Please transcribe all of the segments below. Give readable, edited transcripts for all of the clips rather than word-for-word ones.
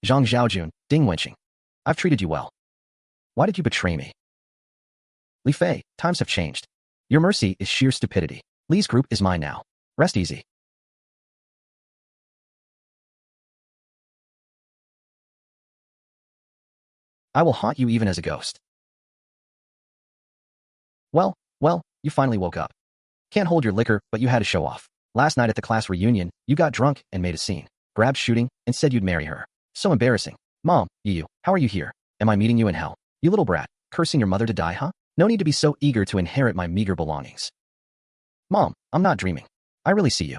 Zhang Zhaojun, Ding Wenqing. I've treated you well. Why did you betray me? Li Fei, times have changed. Your mercy is sheer stupidity. Li's group is mine now. Rest easy. I will haunt you even as a ghost. Well, you finally woke up. Can't hold your liquor, but you had to show off. Last night at the class reunion, you got drunk and made a scene. Grabbed shooting and said you'd marry her. So embarrassing. Mom, you, how are you here? Am I meeting you in hell? You little brat, cursing your mother to die, huh? No need to be so eager to inherit my meager belongings. Mom, I'm not dreaming. I really see you.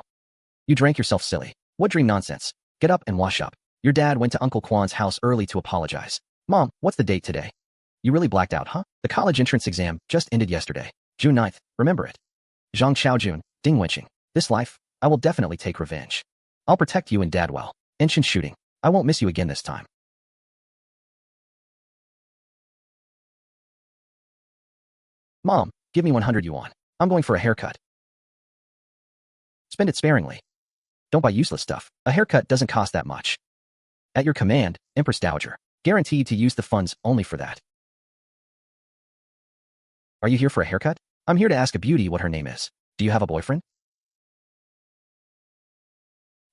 You drank yourself silly. What dream nonsense? Get up and wash up. Your dad went to Uncle Kwan's house early to apologize. Mom, what's the date today? You really blacked out, huh? The college entrance exam just ended yesterday. June 9th, remember it. Zhang Xiaojun, Ding Wenqing. This life, I will definitely take revenge. I'll protect you and Dad well. Enshin shooting. I won't miss you again this time. Mom, give me 100 yuan. I'm going for a haircut. Spend it sparingly. Don't buy useless stuff. A haircut doesn't cost that much. At your command, Empress Dowager. Guaranteed to use the funds only for that. Are you here for a haircut? I'm here to ask a beauty what her name is. Do you have a boyfriend?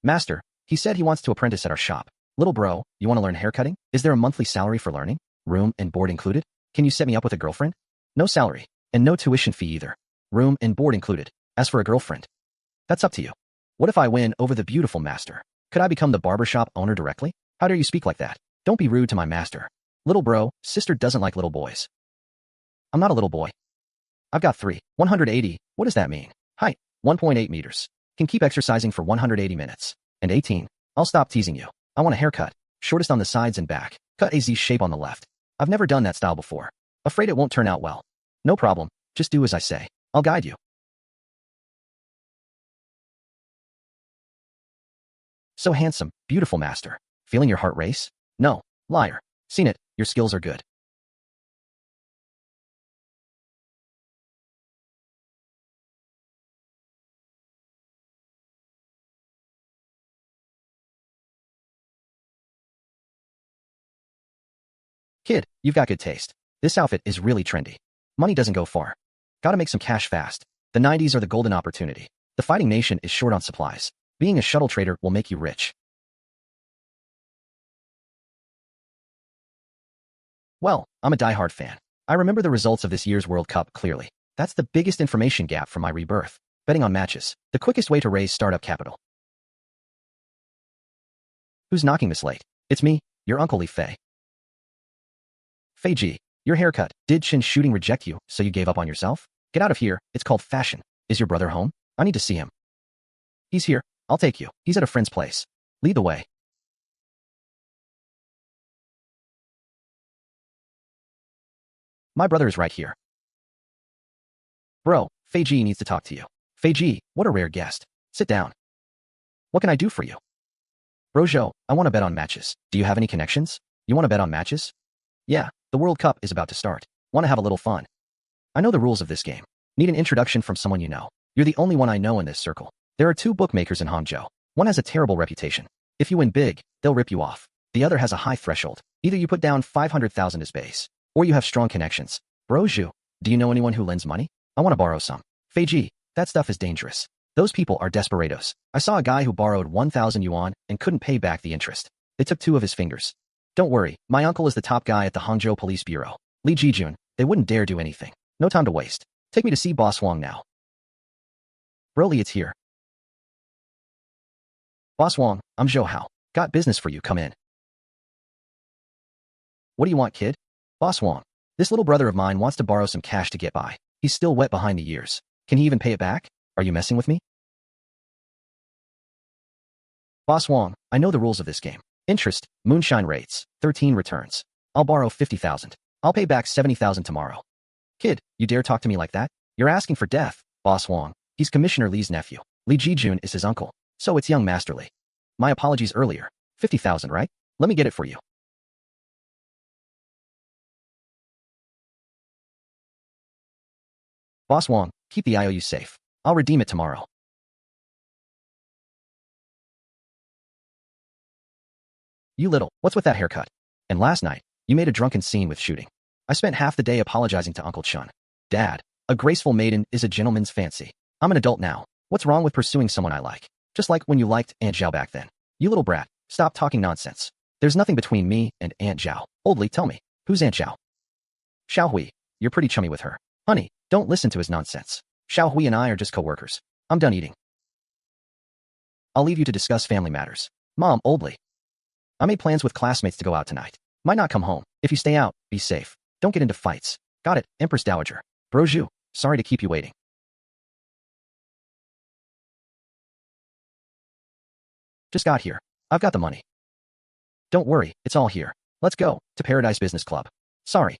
Master, he said he wants to apprentice at our shop. Little bro, you want to learn haircutting? Is there a monthly salary for learning? Room and board included? Can you set me up with a girlfriend? No salary, and no tuition fee either. Room and board included. As for a girlfriend, that's up to you. What if I win over the beautiful master? Could I become the barbershop owner directly? How dare you speak like that? Don't be rude to my master. Little bro, sister doesn't like little boys. I'm not a little boy. I've got 180. What does that mean? Height, 1.8 meters. Can keep exercising for 180 minutes. And 18. I'll stop teasing you. I want a haircut. Shortest on the sides and back. Cut a Z shape on the left. I've never done that style before. Afraid it won't turn out well. No problem. Just do as I say. I'll guide you. So handsome, beautiful master. Feeling your heart race? No, liar. Seen it, your skills are good. Kid, you've got good taste. This outfit is really trendy. Money doesn't go far. Gotta make some cash fast. The 90s are the golden opportunity. The fighting nation is short on supplies. Being a shuttle trader will make you rich. Well, I'm a diehard fan. I remember the results of this year's World Cup clearly. That's the biggest information gap from my rebirth. Betting on matches. The quickest way to raise startup capital. Who's knocking this late? It's me, your uncle Li Fei. Fei Ji, your haircut. Did Chin shooting reject you, so you gave up on yourself? Get out of here, it's called fashion. Is your brother home? I need to see him. He's here. I'll take you. He's at a friend's place. Lead the way. My brother is right here. Bro, Fei Ji needs to talk to you. Fei Ji, what a rare guest. Sit down. What can I do for you? Bro Zhou, I want to bet on matches. Do you have any connections? You want to bet on matches? Yeah, the World Cup is about to start. Want to have a little fun. I know the rules of this game. Need an introduction from someone you know. You're the only one I know in this circle. There are 2 bookmakers in Hangzhou. One has a terrible reputation. If you win big, they'll rip you off. The other has a high threshold. Either you put down 500,000 as base, or you have strong connections. Bro Zhu, do you know anyone who lends money? I want to borrow some. Fei Ji, that stuff is dangerous. Those people are desperados. I saw a guy who borrowed 1,000 yuan and couldn't pay back the interest. It took 2 of his fingers. Don't worry, my uncle is the top guy at the Hangzhou Police Bureau. Li Jijun, they wouldn't dare do anything. No time to waste. Take me to see Boss Wang now. Broly, it's here. Boss Wang, I'm Zhou Hao. Got business for you, come in. What do you want, kid? Boss Wang, this little brother of mine wants to borrow some cash to get by. He's still wet behind the ears. Can he even pay it back? Are you messing with me? Boss Wang, I know the rules of this game. Interest, moonshine rates, 13 returns. I'll borrow 50,000. I'll pay back 70,000 tomorrow. Kid, you dare talk to me like that? You're asking for death, Boss Wang. He's Commissioner Li's nephew. Li Jijun is his uncle. So it's young Master Li. My apologies earlier. 50,000, right? Let me get it for you. Boss Wang, keep the IOU safe. I'll redeem it tomorrow. You little, what's with that haircut? And last night, you made a drunken scene with shooting. I spent half the day apologizing to Uncle Chun. Dad, a graceful maiden is a gentleman's fancy. I'm an adult now. What's wrong with pursuing someone I like? Just like when you liked Aunt Zhao back then. You little brat, stop talking nonsense. There's nothing between me and Aunt Zhao. Oldly, tell me, who's Aunt Zhao? Xiao Hui, you're pretty chummy with her. Honey, don't listen to his nonsense. Xiao Hui and I are just co-workers. I'm done eating. I'll leave you to discuss family matters. Mom, Oldly. I made plans with classmates to go out tonight. Might not come home. If you stay out, be safe. Don't get into fights. Got it, Empress Dowager. Bro Zhu, sorry to keep you waiting. Just got here. I've got the money. Don't worry, it's all here. Let's go to Paradise Business Club. Sorry.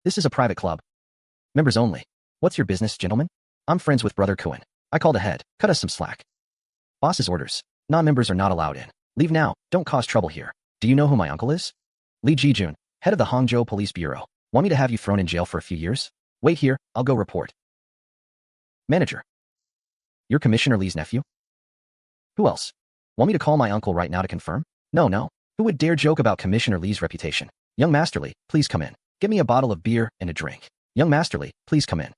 This is a private club. Members only. What's your business, gentlemen? I'm friends with Brother Kuan. I called ahead. Cut us some slack. Boss's orders. Non-members are not allowed in. Leave now. Don't cause trouble here. Do you know who my uncle is? Li Jijun, head of the Hangzhou Police Bureau. Want me to have you thrown in jail for a few years? Wait here, I'll go report. Manager. You're Commissioner Li's nephew? Who else? Want me to call my uncle right now to confirm? No. Who would dare joke about Commissioner Li's reputation? Young Master Li, please come in. Get me a bottle of beer and a drink. Young Master Li, please come in.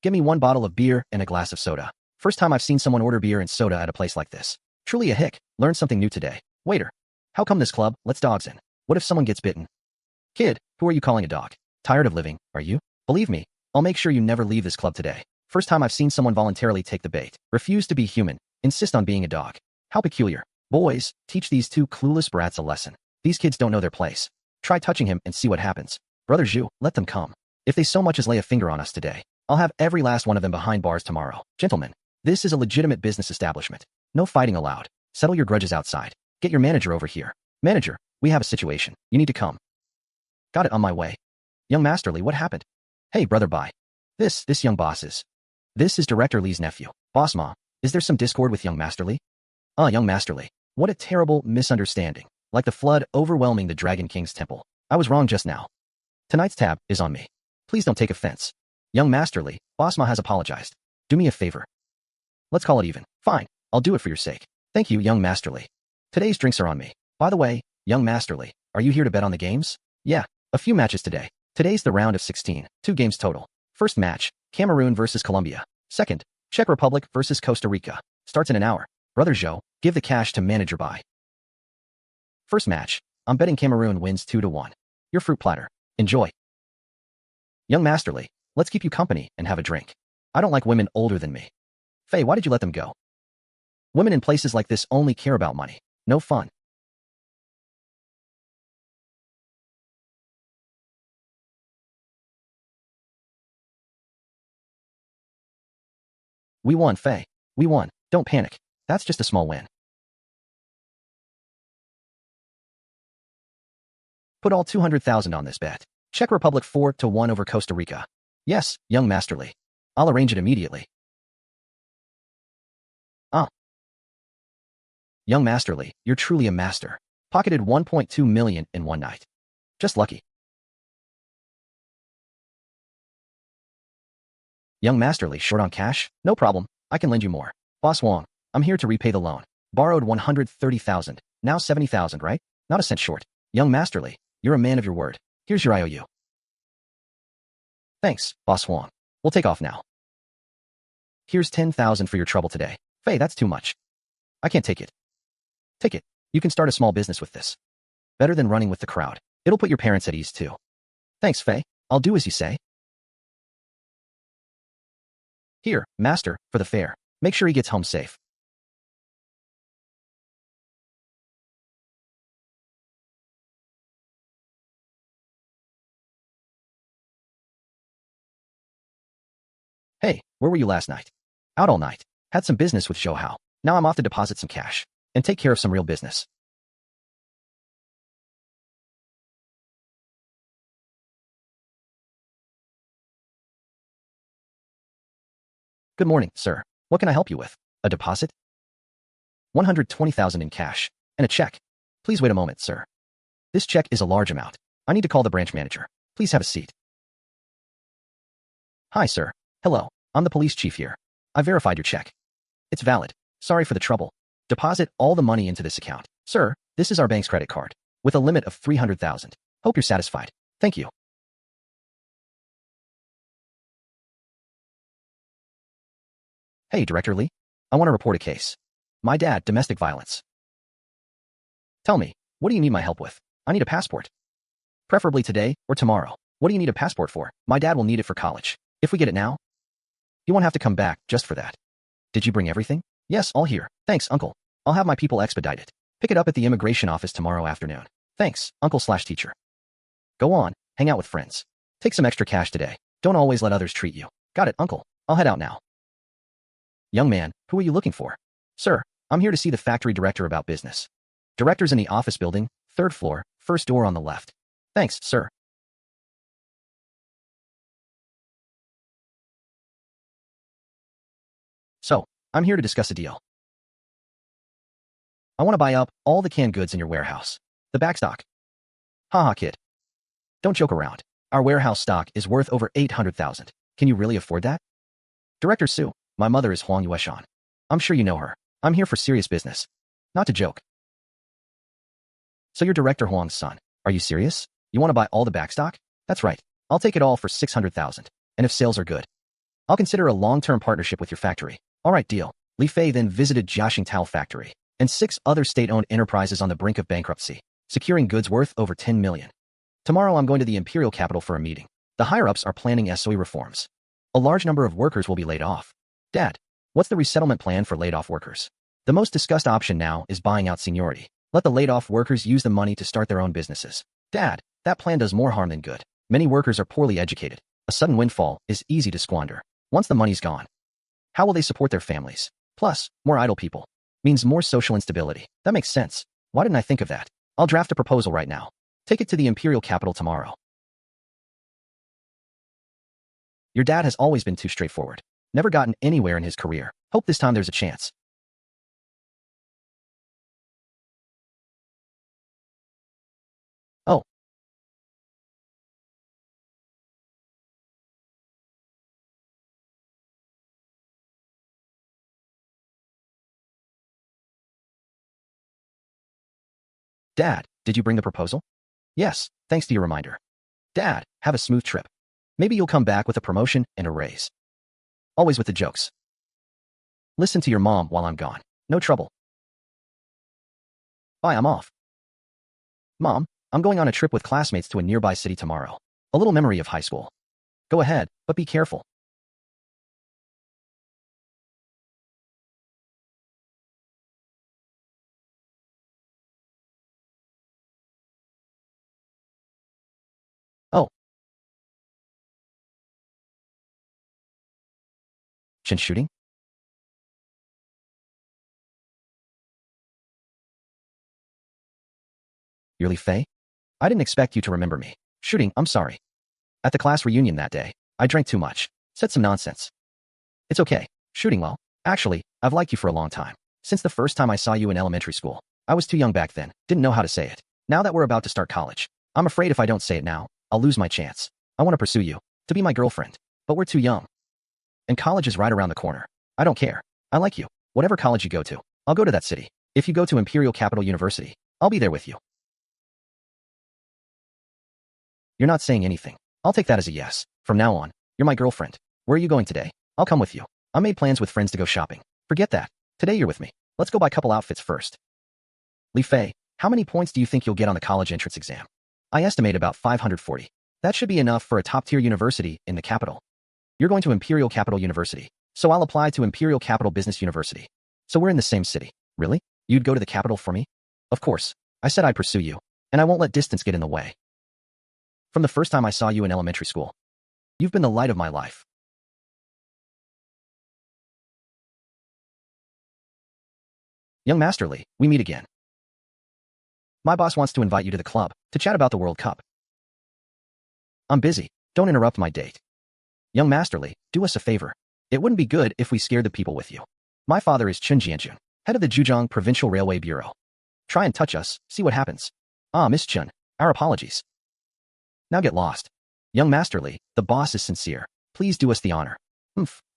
Give me 1 bottle of beer and a glass of soda. First time I've seen someone order beer and soda at a place like this. Truly a hick. Learned something new today. Waiter. How come this club lets dogs in? What if someone gets bitten? Kid, who are you calling a dog? Tired of living, are you? Believe me, I'll make sure you never leave this club today. First time I've seen someone voluntarily take the bait. Refuse to be human. Insist on being a dog. How peculiar. Boys, teach these 2 clueless brats a lesson. These kids don't know their place. Try touching him and see what happens. Brother Zhu, let them come. If they so much as lay a finger on us today, I'll have every last one of them behind bars tomorrow. Gentlemen, this is a legitimate business establishment. No fighting allowed. Settle your grudges outside. Get your manager over here. Manager, we have a situation. You need to come. Got it, on my way. Young Master Li, what happened? Hey, brother, bye. This young boss is. This is Director Li's nephew. Boss Ma, is there some discord with young Master Li? Young Master Li. What a terrible misunderstanding. Like the flood overwhelming the Dragon King's temple. I was wrong just now. Tonight's tab is on me. Please don't take offense. Young Master Li, Boss Ma has apologized. Do me a favor. Let's call it even. Fine, I'll do it for your sake. Thank you, young Master Li. Today's drinks are on me. By the way, young Master Li, are you here to bet on the games? Yeah, a few matches today. Today's the round of 16, 2 games total. First match, Cameroon versus Colombia. Second, Czech Republic versus Costa Rica. Starts in an hour. Brother Zhou, give the cash to manager Bai. First match, I'm betting Cameroon wins 2-1. Your fruit platter. Enjoy. Young Master Li, let's keep you company and have a drink. I don't like women older than me. Faye, why did you let them go? Women in places like this only care about money. No fun. We won, Faye. We won. Don't panic. That's just a small win. Put all 200,000 on this bet. Czech Republic 4-1 over Costa Rica. Yes, young Master Li. I'll arrange it immediately. Young Master Li, you're truly a master. Pocketed 1.2 million in one night. Just lucky. Young Master Li, short on cash? No problem. I can lend you more. Boss Wong, I'm here to repay the loan. Borrowed 130,000. Now 70,000, right? Not a cent short. Young Master Li, you're a man of your word. Here's your IOU. Thanks, Boss Wong. We'll take off now. Here's 10,000 for your trouble today. Faye, that's too much. I can't take it. Take it. You can start a small business with this. Better than running with the crowd. It'll put your parents at ease too. Thanks, Faye. I'll do as you say. Here, master, for the fare. Make sure he gets home safe. Hey, where were you last night? Out all night. Had some business with Zhou Hao. Now I'm off to deposit some cash and take care of some real business. Good morning, sir. What can I help you with? A deposit? 120,000 in cash and a check. Please wait a moment, sir. This check is a large amount. I need to call the branch manager. Please have a seat. Hi, sir. Hello. I'm the police chief here. I verified your check. It's valid. Sorry for the trouble. Deposit all the money into this account. Sir, this is our bank's credit card with a limit of 300,000. Hope you're satisfied. Thank you. Hey, Director Lee. I want to report a case. My dad, domestic violence. Tell me, what do you need my help with? I need a passport. Preferably today or tomorrow. What do you need a passport for? My dad will need it for college. If we get it now, you won't have to come back just for that. Did you bring everything? Yes, all here. Thanks, Uncle. I'll have my people expedite it. Pick it up at the immigration office tomorrow afternoon. Thanks, Uncle/teacher. Go on, hang out with friends. Take some extra cash today. Don't always let others treat you. Got it, Uncle. I'll head out now. Young man, who are you looking for? Sir, I'm here to see the factory director about business. Director's in the office building, 3rd floor, first door on the left. Thanks, sir. So, I'm here to discuss a deal. I want to buy up all the canned goods in your warehouse. The backstock. Haha, kid. Don't joke around. Our warehouse stock is worth over 800,000. Can you really afford that? Director Sue, my mother is Huang Yueshan. I'm sure you know her. I'm here for serious business. Not to joke. So you're Director Huang's son. Are you serious? You want to buy all the backstock? That's right. I'll take it all for 600,000. And if sales are good, I'll consider a long-term partnership with your factory. All right, deal. Li Fei then visited Jiaxing Tao factory and 6 other state-owned enterprises on the brink of bankruptcy, securing goods worth over 10 million. Tomorrow I'm going to the imperial capital for a meeting. The higher-ups are planning SOE reforms. A large number of workers will be laid off. Dad, what's the resettlement plan for laid-off workers? The most discussed option now is buying out seniority. Let the laid-off workers use the money to start their own businesses. Dad, that plan does more harm than good. Many workers are poorly educated. A sudden windfall is easy to squander. Once the money's gone, how will they support their families? Plus, more idle people means more social instability. That makes sense. Why didn't I think of that? I'll draft a proposal right now. Take it to the imperial capital tomorrow. Your dad has always been too straightforward. Never gotten anywhere in his career. Hope this time there's a chance. Oh. Dad, did you bring the proposal? Yes, thanks to your reminder. Dad, have a smooth trip. Maybe you'll come back with a promotion and a raise. Always with the jokes. Listen to your mom while I'm gone. No trouble. Bye, I'm off. Mom, I'm going on a trip with classmates to a nearby city tomorrow. A little memory of high school. Go ahead, but be careful. Oh. Chin shooting? You're Li Fei? I didn't expect you to remember me. Shooting, I'm sorry. At the class reunion that day, I drank too much. Said some nonsense. It's okay. Shooting, well, actually, I've liked you for a long time. Since the first time I saw you in elementary school. I was too young back then, didn't know how to say it. Now that we're about to start college, I'm afraid if I don't say it now, I'll lose my chance. I want to pursue you, to be my girlfriend. But we're too young. And college is right around the corner. I don't care. I like you. Whatever college you go to, I'll go to that city. If you go to Imperial Capital University, I'll be there with you. You're not saying anything. I'll take that as a yes. From now on, you're my girlfriend. Where are you going today? I'll come with you. I made plans with friends to go shopping. Forget that. Today you're with me. Let's go buy couple outfits first. Li Fei, how many points do you think you'll get on the college entrance exam? I estimate about 540. That should be enough for a top-tier university in the capital. You're going to Imperial Capital University, so I'll apply to Imperial Capital Business University. So we're in the same city. Really? You'd go to the capital for me? Of course. I said I'd pursue you, and I won't let distance get in the way. From the first time I saw you in elementary school, you've been the light of my life. Young Master Lee, we meet again. My boss wants to invite you to the club to chat about the World Cup. I'm busy. Don't interrupt my date. Young Master Lee, do us a favor. It wouldn't be good if we scared the people with you. My father is Chen Jianjun, head of the Zhejiang Provincial Railway Bureau. Try and touch us, see what happens. Ah, Miss Chen, our apologies. Now get lost. Young Master Lee, the boss is sincere. Please do us the honor.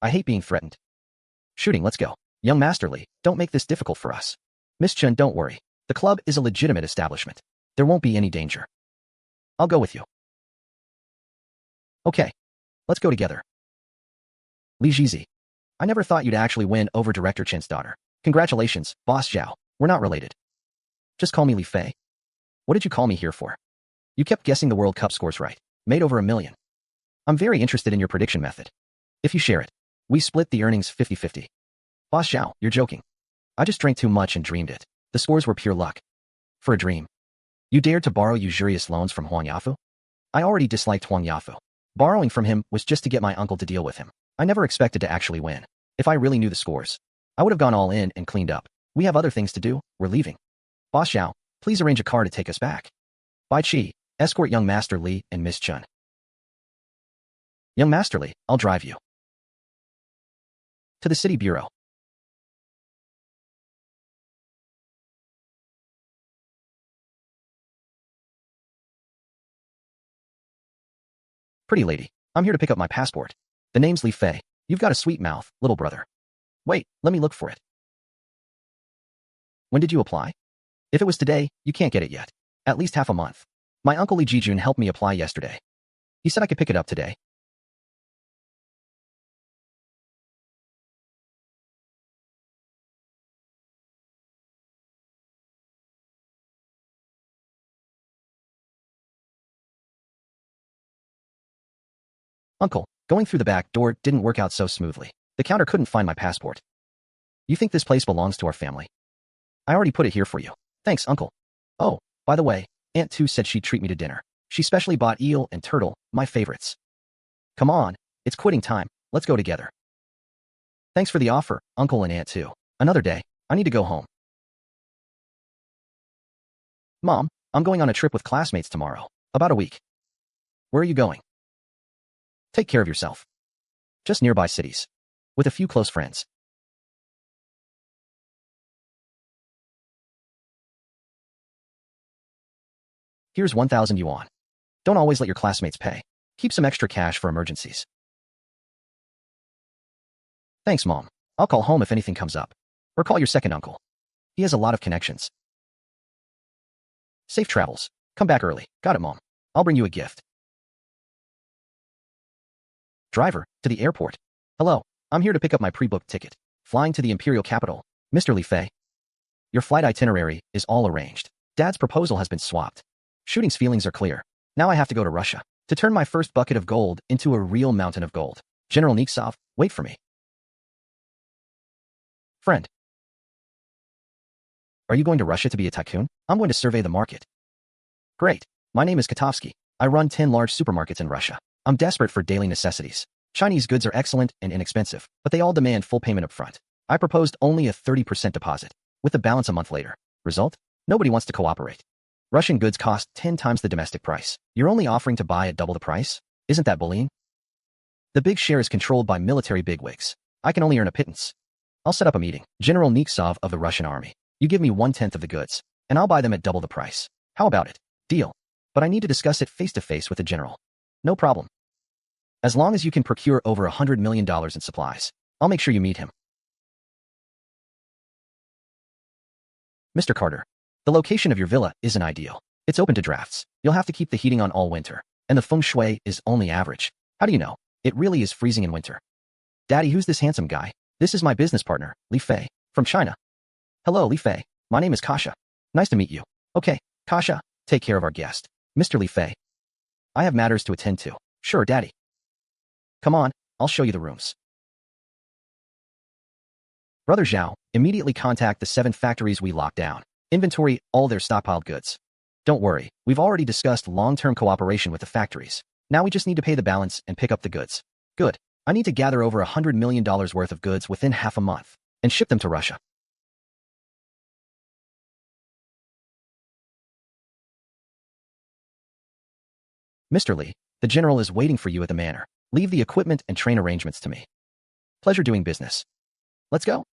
I hate being threatened. Shooting, let's go. Young Master Lee, don't make this difficult for us. Miss Chun, don't worry. The club is a legitimate establishment. There won't be any danger. I'll go with you. Okay. Let's go together. Li Jizi. I never thought you'd actually win over Director Chin's daughter. Congratulations, Boss Zhao. We're not related. Just call me Li Fei. What did you call me here for? You kept guessing the World Cup scores right. Made over 1 million. I'm very interested in your prediction method. If you share it, we split the earnings 50-50. Boss Zhao, you're joking. I just drank too much and dreamed it. The scores were pure luck. For a dream. You dared to borrow usurious loans from Huang Yafu? I already disliked Huang Yafu. Borrowing from him was just to get my uncle to deal with him. I never expected to actually win. If I really knew the scores, I would have gone all in and cleaned up. We have other things to do. We're leaving. Boss Zhao, please arrange a car to take us back. Bai Qi, escort young Master Li and Miss Chun. Young Master Li, I'll drive you. To the city bureau. Pretty lady, I'm here to pick up my passport. The name's Li Fei. You've got a sweet mouth, little brother. Wait, let me look for it. When did you apply? If it was today, you can't get it yet. At least half a month. My uncle Li Jijun helped me apply yesterday. He said I could pick it up today. Uncle, going through the back door didn't work out so smoothly. The counter couldn't find my passport. You think this place belongs to our family? I already put it here for you. Thanks, Uncle. Oh, by the way, Aunt Tu said she'd treat me to dinner. She specially bought eel and turtle, my favorites. Come on, it's quitting time. Let's go together. Thanks for the offer, Uncle and Aunt Tu. Another day. I need to go home. Mom, I'm going on a trip with classmates tomorrow. About a week. Where are you going? Take care of yourself. Just nearby cities. With a few close friends. Here's 1,000 yuan. Don't always let your classmates pay. Keep some extra cash for emergencies. Thanks, Mom. I'll call home if anything comes up. Or call your second uncle. He has a lot of connections. Safe travels. Come back early. Got it, Mom. I'll bring you a gift. Driver, to the airport. Hello, I'm here to pick up my pre-booked ticket. Flying to the imperial capital. Mr. Li Fei. Your flight itinerary is all arranged. Dad's proposal has been swapped. Shooting's feelings are clear. Now I have to go to Russia to turn my first bucket of gold into a real mountain of gold. General Niksov, wait for me. Friend. Are you going to Russia to be a tycoon? I'm going to survey the market. Great. My name is Kotovsky. I run 10 large supermarkets in Russia. I'm desperate for daily necessities. Chinese goods are excellent and inexpensive, but they all demand full payment up front. I proposed only a 30% deposit, with the balance a month later. Result? Nobody wants to cooperate. Russian goods cost 10 times the domestic price. You're only offering to buy at double the price? Isn't that bullying? The big share is controlled by military bigwigs. I can only earn a pittance. I'll set up a meeting. General Niksov of the Russian army. You give me 1/10 of the goods, and I'll buy them at double the price. How about it? Deal. But I need to discuss it face-to-face with the general. No problem. As long as you can procure over $100 million in supplies, I'll make sure you meet him. Mr. Carter, the location of your villa isn't ideal. It's open to drafts. You'll have to keep the heating on all winter, and the feng shui is only average. How do you know? It really is freezing in winter. Daddy, who's this handsome guy? This is my business partner, Li Fei, from China. Hello, Li Fei. My name is Kasha. Nice to meet you. Okay, Kasha, take care of our guest. Mr. Li Fei. I have matters to attend to. Sure, Daddy. Come on, I'll show you the rooms. Brother Zhao, immediately contact the 7 factories we locked down. Inventory all their stockpiled goods. Don't worry, we've already discussed long-term cooperation with the factories. Now we just need to pay the balance and pick up the goods. Good. I need to gather over $100 million worth of goods within half a month and ship them to Russia. Mr. Li, the general is waiting for you at the manor. Leave the equipment and train arrangements to me. Pleasure doing business. Let's go.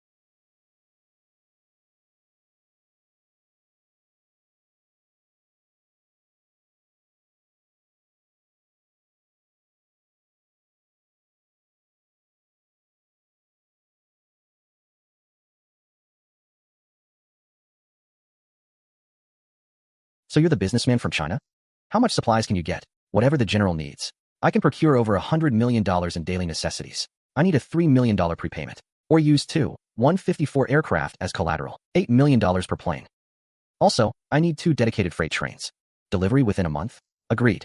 So you're the businessman from China? How much supplies can you get? Whatever the general needs. I can procure over $100 million in daily necessities. I need a $3 million prepayment. Or use two 154 aircraft as collateral. $8 million per plane. Also, I need 2 dedicated freight trains. Delivery within a month? Agreed.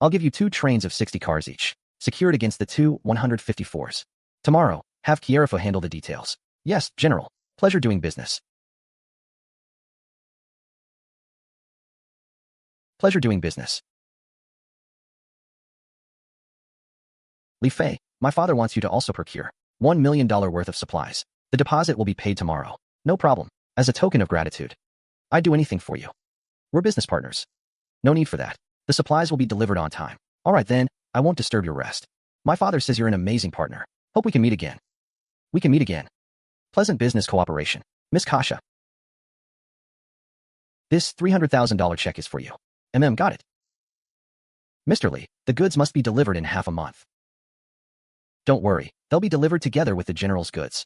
I'll give you 2 trains of 60 cars each, secured against the 2 154s. Tomorrow, have Kierifo handle the details. Yes, General. Pleasure doing business. Pleasure doing business. Li Fei, my father wants you to also procure $1 million worth of supplies. The deposit will be paid tomorrow. No problem. As a token of gratitude, I'd do anything for you. We're business partners. No need for that. The supplies will be delivered on time. All right then, I won't disturb your rest. My father says you're an amazing partner. Hope we can meet again. We can meet again. Pleasant business cooperation. Miss Kasha. This $300,000 check is for you. Got it. Mr. Lee, the goods must be delivered in half a month. Don't worry, they'll be delivered together with the general's goods.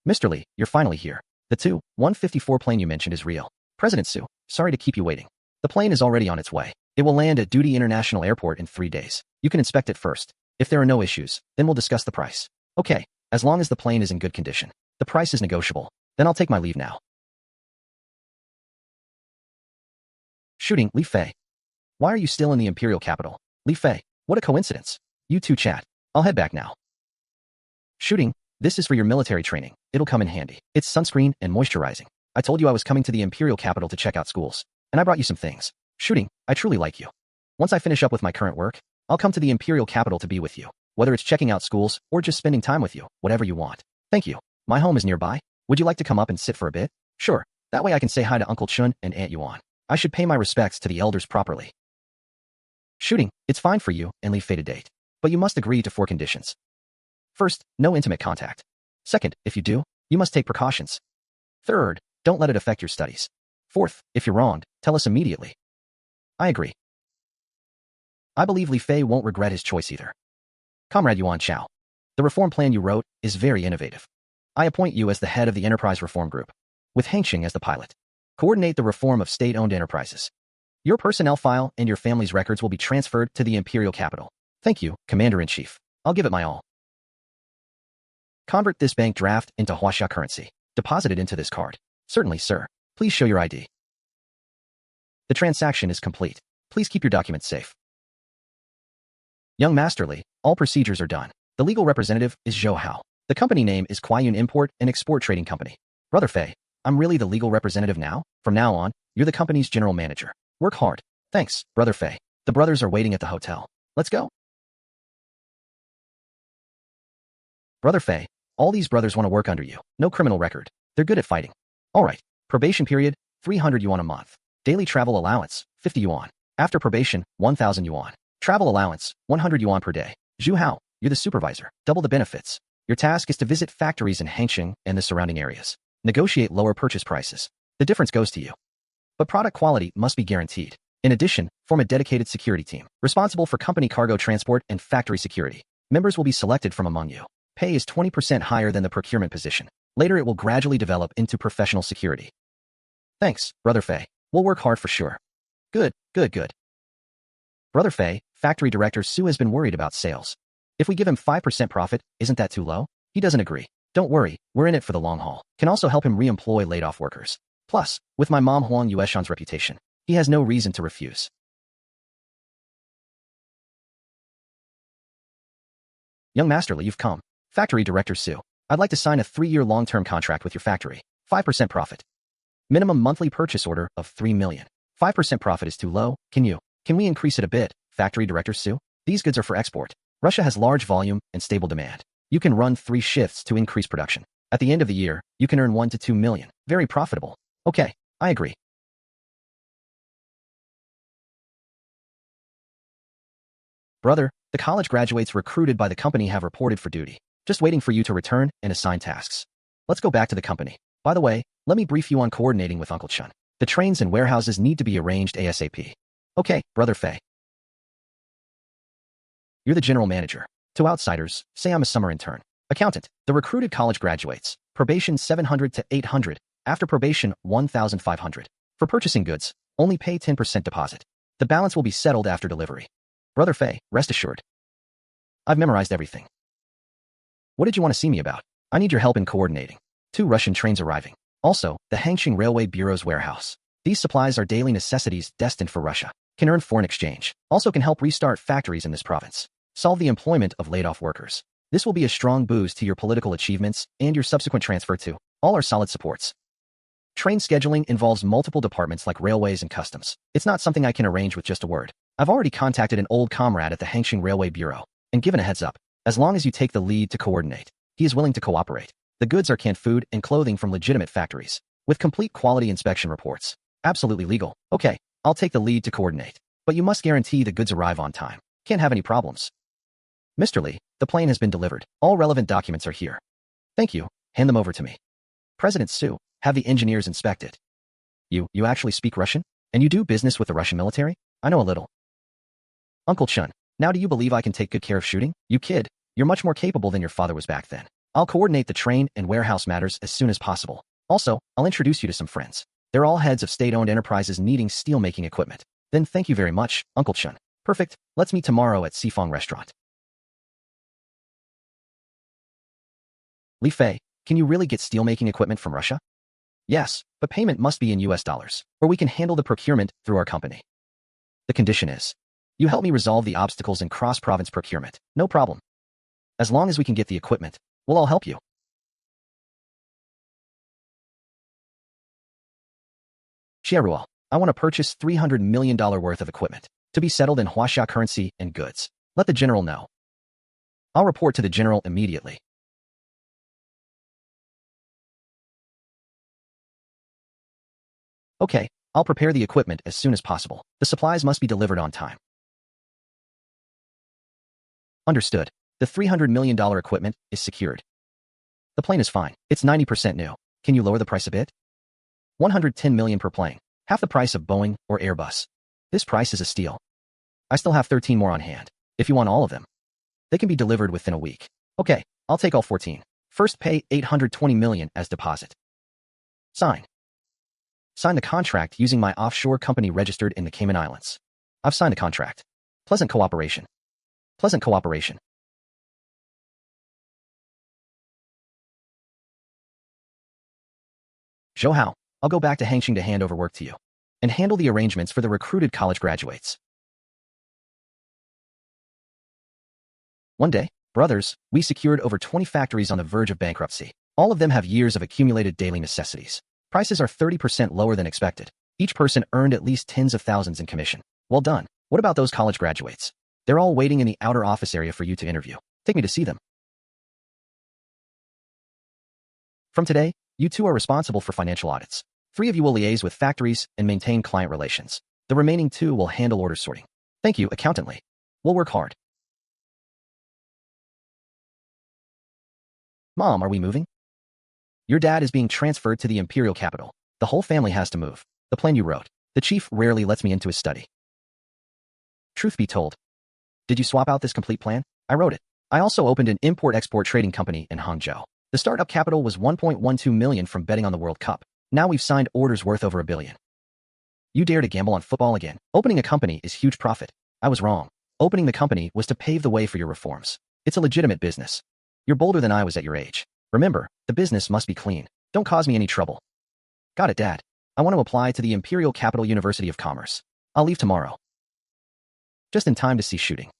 Mr. Lee, you're finally here. The 2 154 plane you mentioned is real. President Su, sorry to keep you waiting. The plane is already on its way. It will land at Duty International Airport in 3 days. You can inspect it first. If there are no issues, then we'll discuss the price. Okay, as long as the plane is in good condition. The price is negotiable. Then I'll take my leave now. Shooting, Li Fei. Why are you still in the imperial capital? Li Fei, what a coincidence. You two chat. I'll head back now. Shooting, this is for your military training. It'll come in handy. It's sunscreen and moisturizing. I told you I was coming to the imperial capital to check out schools, and I brought you some things. Shooting, I truly like you. Once I finish up with my current work, I'll come to the imperial capital to be with you. Whether it's checking out schools or just spending time with you, whatever you want. Thank you. My home is nearby. Would you like to come up and sit for a bit? Sure. That way I can say hi to Uncle Chun and Aunt Yuan. I should pay my respects to the elders properly. Shooting, it's fine for you and Li Fei to date. But you must agree to 4 conditions. First, no intimate contact. Second, if you do, you must take precautions. Third, don't let it affect your studies. Fourth, if you're wronged, tell us immediately. I agree. I believe Li Fei won't regret his choice either. Comrade Yuan Chao, the reform plan you wrote is very innovative. I appoint you as the head of the Enterprise Reform Group, with Hengqing as the pilot. Coordinate the reform of state-owned enterprises. Your personnel file and your family's records will be transferred to the imperial capital. Thank you, Commander-in-Chief. I'll give it my all. Convert this bank draft into Huaxia currency. Deposit it into this card. Certainly, sir. Please show your ID. The transaction is complete. Please keep your documents safe. Young Master Li, all procedures are done. The legal representative is Zhou Hao. The company name is Kuaiyun Import and Export Trading Company. Brother Fei, I'm really the legal representative now? From now on, you're the company's general manager. Work hard. Thanks, Brother Fei. The brothers are waiting at the hotel. Let's go. Brother Fei, all these brothers want to work under you. No criminal record. They're good at fighting. All right. Probation period, 300 yuan a month. Daily travel allowance, 50 yuan. After probation, 1,000 yuan. Travel allowance, 100 yuan per day. Zhu Hao, you're the supervisor. Double the benefits. Your task is to visit factories in Hengqing and the surrounding areas. Negotiate lower purchase prices. The difference goes to you. But product quality must be guaranteed. In addition, form a dedicated security team, responsible for company cargo transport and factory security. Members will be selected from among you. Pay is 20% higher than the procurement position. Later it will gradually develop into professional security. Thanks, Brother Fei. We'll work hard for sure. Good. Brother Fei, Factory Director Su has been worried about sales. If we give him 5% profit, isn't that too low? He doesn't agree. Don't worry, we're in it for the long haul. Can also help him re-employ laid-off workers. Plus, with my mom Huang Yueshan's reputation, he has no reason to refuse. Young Master Li, you've come. Factory Director Su, I'd like to sign a 3-year long-term contract with your factory. 5% profit. Minimum monthly purchase order of 3 million. 5% profit is too low. Can we increase it a bit? Factory Director Su, these goods are for export. Russia has large volume and stable demand. You can run 3 shifts to increase production. At the end of the year, you can earn 1 to 2 million. Very profitable. Okay, I agree. Brother, the college graduates recruited by the company have reported for duty. Just waiting for you to return and assign tasks. Let's go back to the company. By the way, let me brief you on coordinating with Uncle Chun. The trains and warehouses need to be arranged ASAP. Okay, Brother Fei. You're the general manager. To outsiders, say I'm a summer intern. Accountant, the recruited college graduates. Probation 700 to 800. After probation 1,500. For purchasing goods, only pay 10% deposit. The balance will be settled after delivery. Brother Fei, rest assured. I've memorized everything. What did you want to see me about? I need your help in coordinating. 2 Russian trains arriving. Also, the Hangqing Railway Bureau's warehouse. These supplies are daily necessities destined for Russia. Can earn foreign exchange. Also can help restart factories in this province. Solve the employment of laid-off workers. This will be a strong boost to your political achievements and your subsequent transfer to. All are solid supports. Train scheduling involves multiple departments like railways and customs. It's not something I can arrange with just a word. I've already contacted an old comrade at the Hangqing Railway Bureau and given a heads up. As long as you take the lead to coordinate, he is willing to cooperate. The goods are canned food and clothing from legitimate factories, with complete quality inspection reports. Absolutely legal. Okay, I'll take the lead to coordinate. But you must guarantee the goods arrive on time. Can't have any problems. Mr. Lee, the plane has been delivered. All relevant documents are here. Thank you. Hand them over to me. President Su, have the engineers inspect it. You actually speak Russian? And you do business with the Russian military? I know a little. Uncle Chun, now do you believe I can take good care of shooting? You kid, you're much more capable than your father was back then. I'll coordinate the train and warehouse matters as soon as possible. Also, I'll introduce you to some friends. They're all heads of state-owned enterprises needing steel-making equipment. Then thank you very much, Uncle Chun. Perfect, let's meet tomorrow at Sifong Restaurant. Li Fei, can you really get steel-making equipment from Russia? Yes, but payment must be in US dollars, or we can handle the procurement through our company. The condition is, you help me resolve the obstacles in cross-province procurement. No problem. As long as we can get the equipment, we'll all help you. Xieruo, I want to purchase $300 million worth of equipment to be settled in Huaxia currency and goods. Let the general know. I'll report to the general immediately. Okay, I'll prepare the equipment as soon as possible. The supplies must be delivered on time. Understood. The $300 million equipment is secured. The plane is fine. It's 90% new. Can you lower the price a bit? 110 million per plane. Half the price of Boeing or Airbus. This price is a steal. I still have 13 more on hand. If you want all of them, they can be delivered within a week. Okay, I'll take all 14. First pay 820 million as deposit. Sign. Sign the contract using my offshore company registered in the Cayman Islands. I've signed the contract. Pleasant cooperation. Pleasant cooperation. Zhou Hao, I'll go back to Hangqing to hand over work to you and handle the arrangements for the recruited college graduates. One day, brothers, we secured over 20 factories on the verge of bankruptcy. All of them have years of accumulated daily necessities. Prices are 30% lower than expected. Each person earned at least tens of thousands in commission. Well done. What about those college graduates? They're all waiting in the outer office area for you to interview. Take me to see them. From today, you two are responsible for financial audits. 3 of you will liaise with factories and maintain client relations. The remaining 2 will handle order sorting. Thank you, Accountant Lee. We'll work hard. Mom, are we moving? Your dad is being transferred to the imperial capital. The whole family has to move. The plan you wrote. The chief rarely lets me into his study. Truth be told, did you swap out this complete plan? I wrote it. I also opened an import-export trading company in Hangzhou. The startup capital was 1.12 million from betting on the World Cup. Now we've signed orders worth over $1 billion. You dare to gamble on football again? Opening a company is huge profit. I was wrong. Opening the company was to pave the way for your reforms. It's a legitimate business. You're bolder than I was at your age. Remember, the business must be clean. Don't cause me any trouble. Got it, Dad. I want to apply to the Imperial Capital University of Commerce. I'll leave tomorrow. Just in time to see shooting.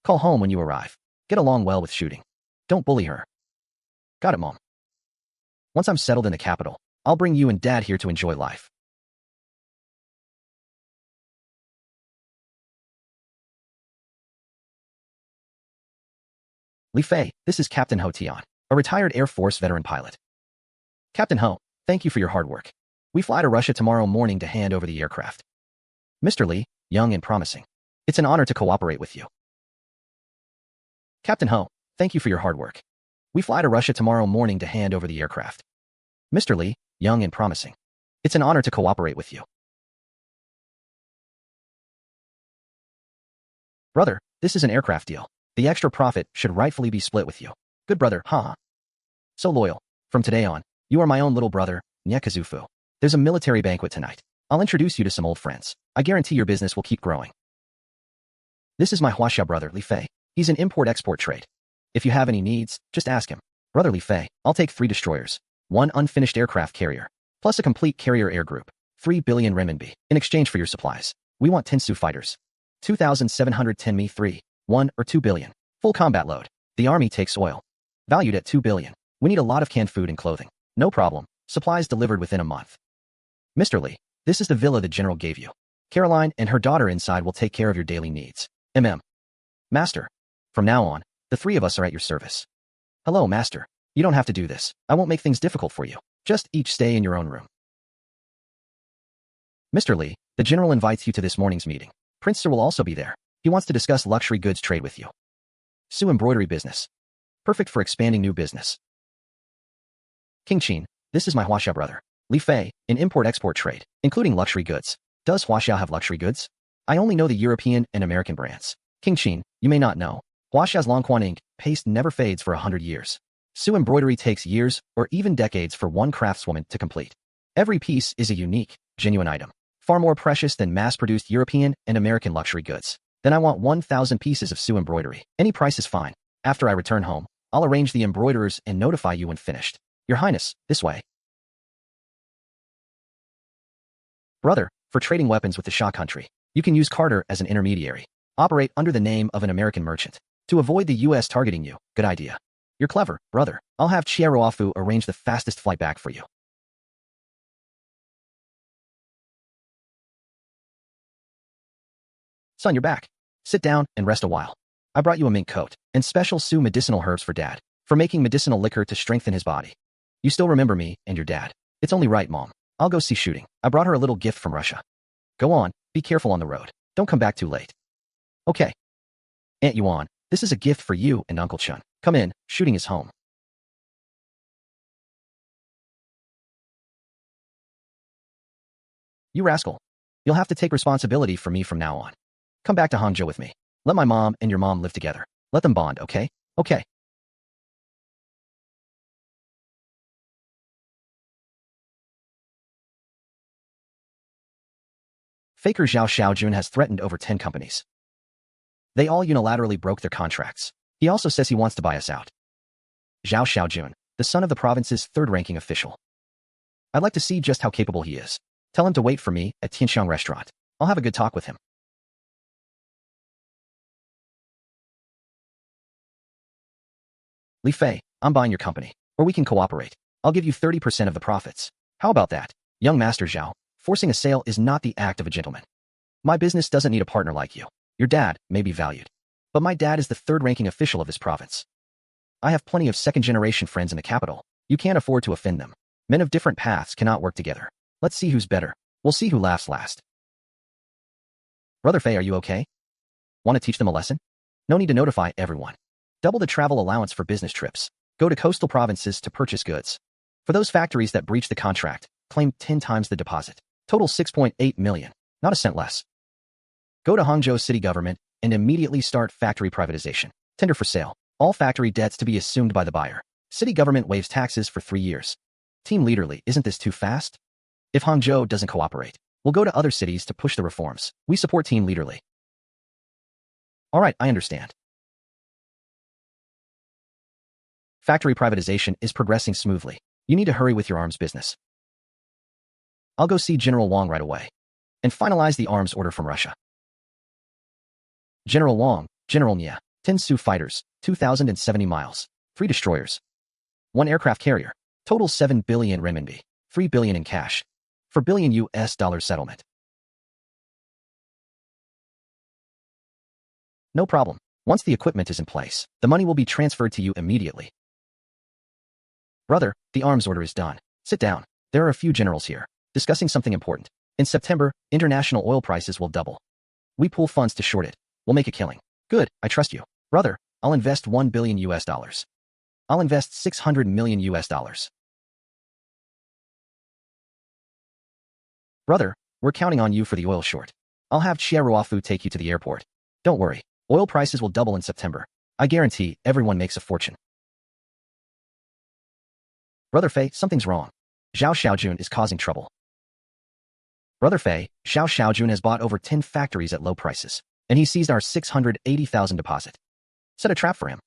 Call home when you arrive. Get along well with shooting. Don't bully her. Got it, Mom. Once I'm settled in the capital, I'll bring you and Dad here to enjoy life. Li Fei, this is Captain Ho Tian, a retired Air Force veteran pilot. Captain Ho, thank you for your hard work. We fly to Russia tomorrow morning to hand over the aircraft. Mr. Li, young and promising. It's an honor to cooperate with you. Captain Ho, thank you for your hard work. We fly to Russia tomorrow morning to hand over the aircraft. Mr. Li, young and promising. It's an honor to cooperate with you. Brother, this is an aircraft deal. The extra profit should rightfully be split with you. Good brother, huh? So loyal. From today on, you are my own little brother, Nyekazufu. There's a military banquet tonight. I'll introduce you to some old friends. I guarantee your business will keep growing. This is my Huaxia brother, Li Fei. He's an import-export trade. If you have any needs, just ask him. Brother Li Fei, I'll take 3 destroyers, 1 unfinished aircraft carrier, plus a complete carrier air group, 3 billion renminbi, in exchange for your supplies. We want Tensu fighters. 2,710 Mi 3, 1 or 2 billion. Full combat load. The army takes oil. Valued at 2 billion. We need a lot of canned food and clothing. No problem. Supplies delivered within a month. Mr. Li, this is the villa the general gave you. Caroline and her daughter inside will take care of your daily needs. Master. From now on, the 3 of us are at your service. Hello, Master. You don't have to do this. I won't make things difficult for you. Just each stay in your own room. Mr. Li, the general invites you to this morning's meeting. Prince Sir will also be there. He wants to discuss luxury goods trade with you. Su embroidery business. Perfect for expanding new business. King Qin, this is my Huaxia brother. Li Fei, in import-export trade, including luxury goods. Does Huaxia have luxury goods? I only know the European and American brands. King Qin, you may not know. Huaxia's Longquan ink paste never fades for 100 years. Su embroidery takes years or even decades for one craftswoman to complete. Every piece is a unique, genuine item, far more precious than mass-produced European and American luxury goods. Then I want 1,000 pieces of Su embroidery. Any price is fine. After I return home, I'll arrange the embroiderers and notify you when finished. Your Highness, this way. Brother, for trading weapons with the Shah country, you can use Carter as an intermediary. Operate under the name of an American merchant. To avoid the U.S. targeting you, good idea. You're clever, brother. I'll have Chieroafu arrange the fastest flight back for you. Son, you're back. Sit down and rest a while. I brought you a mink coat and special Su medicinal herbs for Dad, for making medicinal liquor to strengthen his body. You still remember me and your dad. It's only right, Mom. I'll go see shooting. I brought her a little gift from Russia. Go on, be careful on the road. Don't come back too late. Okay. Aunt Yuan, this is a gift for you and Uncle Chun. Come in, shooting is home. You rascal. You'll have to take responsibility for me from now on. Come back to Hangzhou with me. Let my mom and your mom live together. Let them bond, okay? Okay. Faker Zhao Xiaojun has threatened over 10 companies. They all unilaterally broke their contracts. He also says he wants to buy us out. Zhao Xiaojun, the son of the province's third-ranking official. I'd like to see just how capable he is. Tell him to wait for me at Tianxiang restaurant. I'll have a good talk with him. Li Fei, I'm buying your company, or we can cooperate. I'll give you 30% of the profits. How about that? Young Master Zhao, forcing a sale is not the act of a gentleman. My business doesn't need a partner like you. Your dad may be valued, but my dad is the third-ranking official of this province. I have plenty of second-generation friends in the capital. You can't afford to offend them. Men of different paths cannot work together. Let's see who's better. We'll see who laughs last. Brother Fei, are you okay? Want to teach them a lesson? No need to notify everyone. Double the travel allowance for business trips. Go to coastal provinces to purchase goods. For those factories that breach the contract, claim 10 times the deposit. Total 6.8 million. Not a cent less. Go to Hangzhou city government and immediately start factory privatization. Tender for sale. All factory debts to be assumed by the buyer. City government waives taxes for 3 years. Team Leaderly, isn't this too fast? If Hangzhou doesn't cooperate, we'll go to other cities to push the reforms. We support Team Leaderly. All right, I understand. Factory privatization is progressing smoothly. You need to hurry with your arms business. I'll go see General Wang right away and finalize the arms order from Russia. General Wang, General Nia, 10 Su fighters, 2,070 miles, 3 destroyers, 1 aircraft carrier, total 7 billion renminbi, 3 billion in cash, for billion US dollar settlement. No problem. Once the equipment is in place, the money will be transferred to you immediately. Brother, the arms order is done. Sit down. There are a few generals here, discussing something important. In September, international oil prices will double. We pool funds to short it. We'll make a killing. Good, I trust you. Brother, I'll invest 1 billion US dollars. I'll invest 600 million US dollars. Brother, we're counting on you for the oil short. I'll have Chieroafu take you to the airport. Don't worry, oil prices will double in September. I guarantee everyone makes a fortune. Brother Fei, something's wrong. Zhao Xiaojun is causing trouble. Brother Fei, Zhao Xiaojun has bought over 10 factories at low prices, and he seized our 680,000 deposit. Set a trap for him.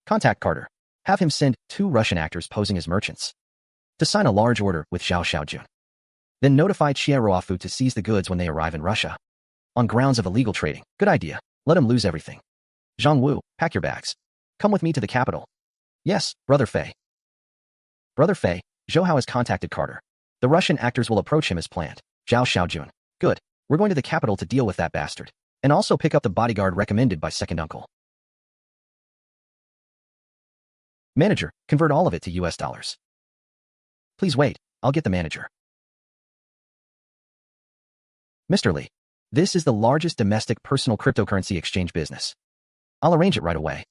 Contact Carter. Have him send 2 Russian actors posing as merchants to sign a large order with Zhao Xiaojun. Then notify Xie Ruofu to seize the goods when they arrive in Russia. On grounds of illegal trading. Good idea. Let him lose everything. Zhang Wu, pack your bags. Come with me to the capital. Yes, Brother Fei. Brother Fei, Zhou Hao has contacted Carter. The Russian actors will approach him as planned. Zhao Xiaojun. Good. We're going to the capital to deal with that bastard. And also pick up the bodyguard recommended by second uncle. Manager, convert all of it to US dollars. Please wait, I'll get the manager. Mr. Li, this is the largest domestic personal cryptocurrency exchange business. I'll arrange it right away.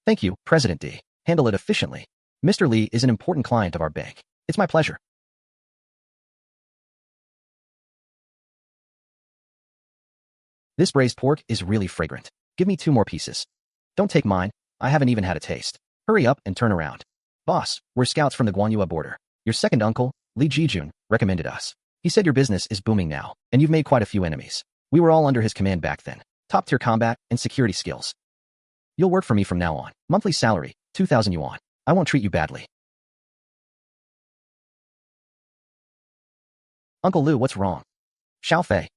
Thank you, President D. Handle it efficiently. Mr. Li is an important client of our bank. It's my pleasure. This braised pork is really fragrant. Give me 2 more pieces. Don't take mine. I haven't even had a taste. Hurry up and turn around. Boss, we're scouts from the Guanyua border. Your second uncle, Li Jijun, recommended us. He said your business is booming now, and you've made quite a few enemies. We were all under his command back then. Top-tier combat and security skills. You'll work for me from now on. Monthly salary, 2,000 yuan. I won't treat you badly. Uncle Lu, what's wrong? Xiao Fei.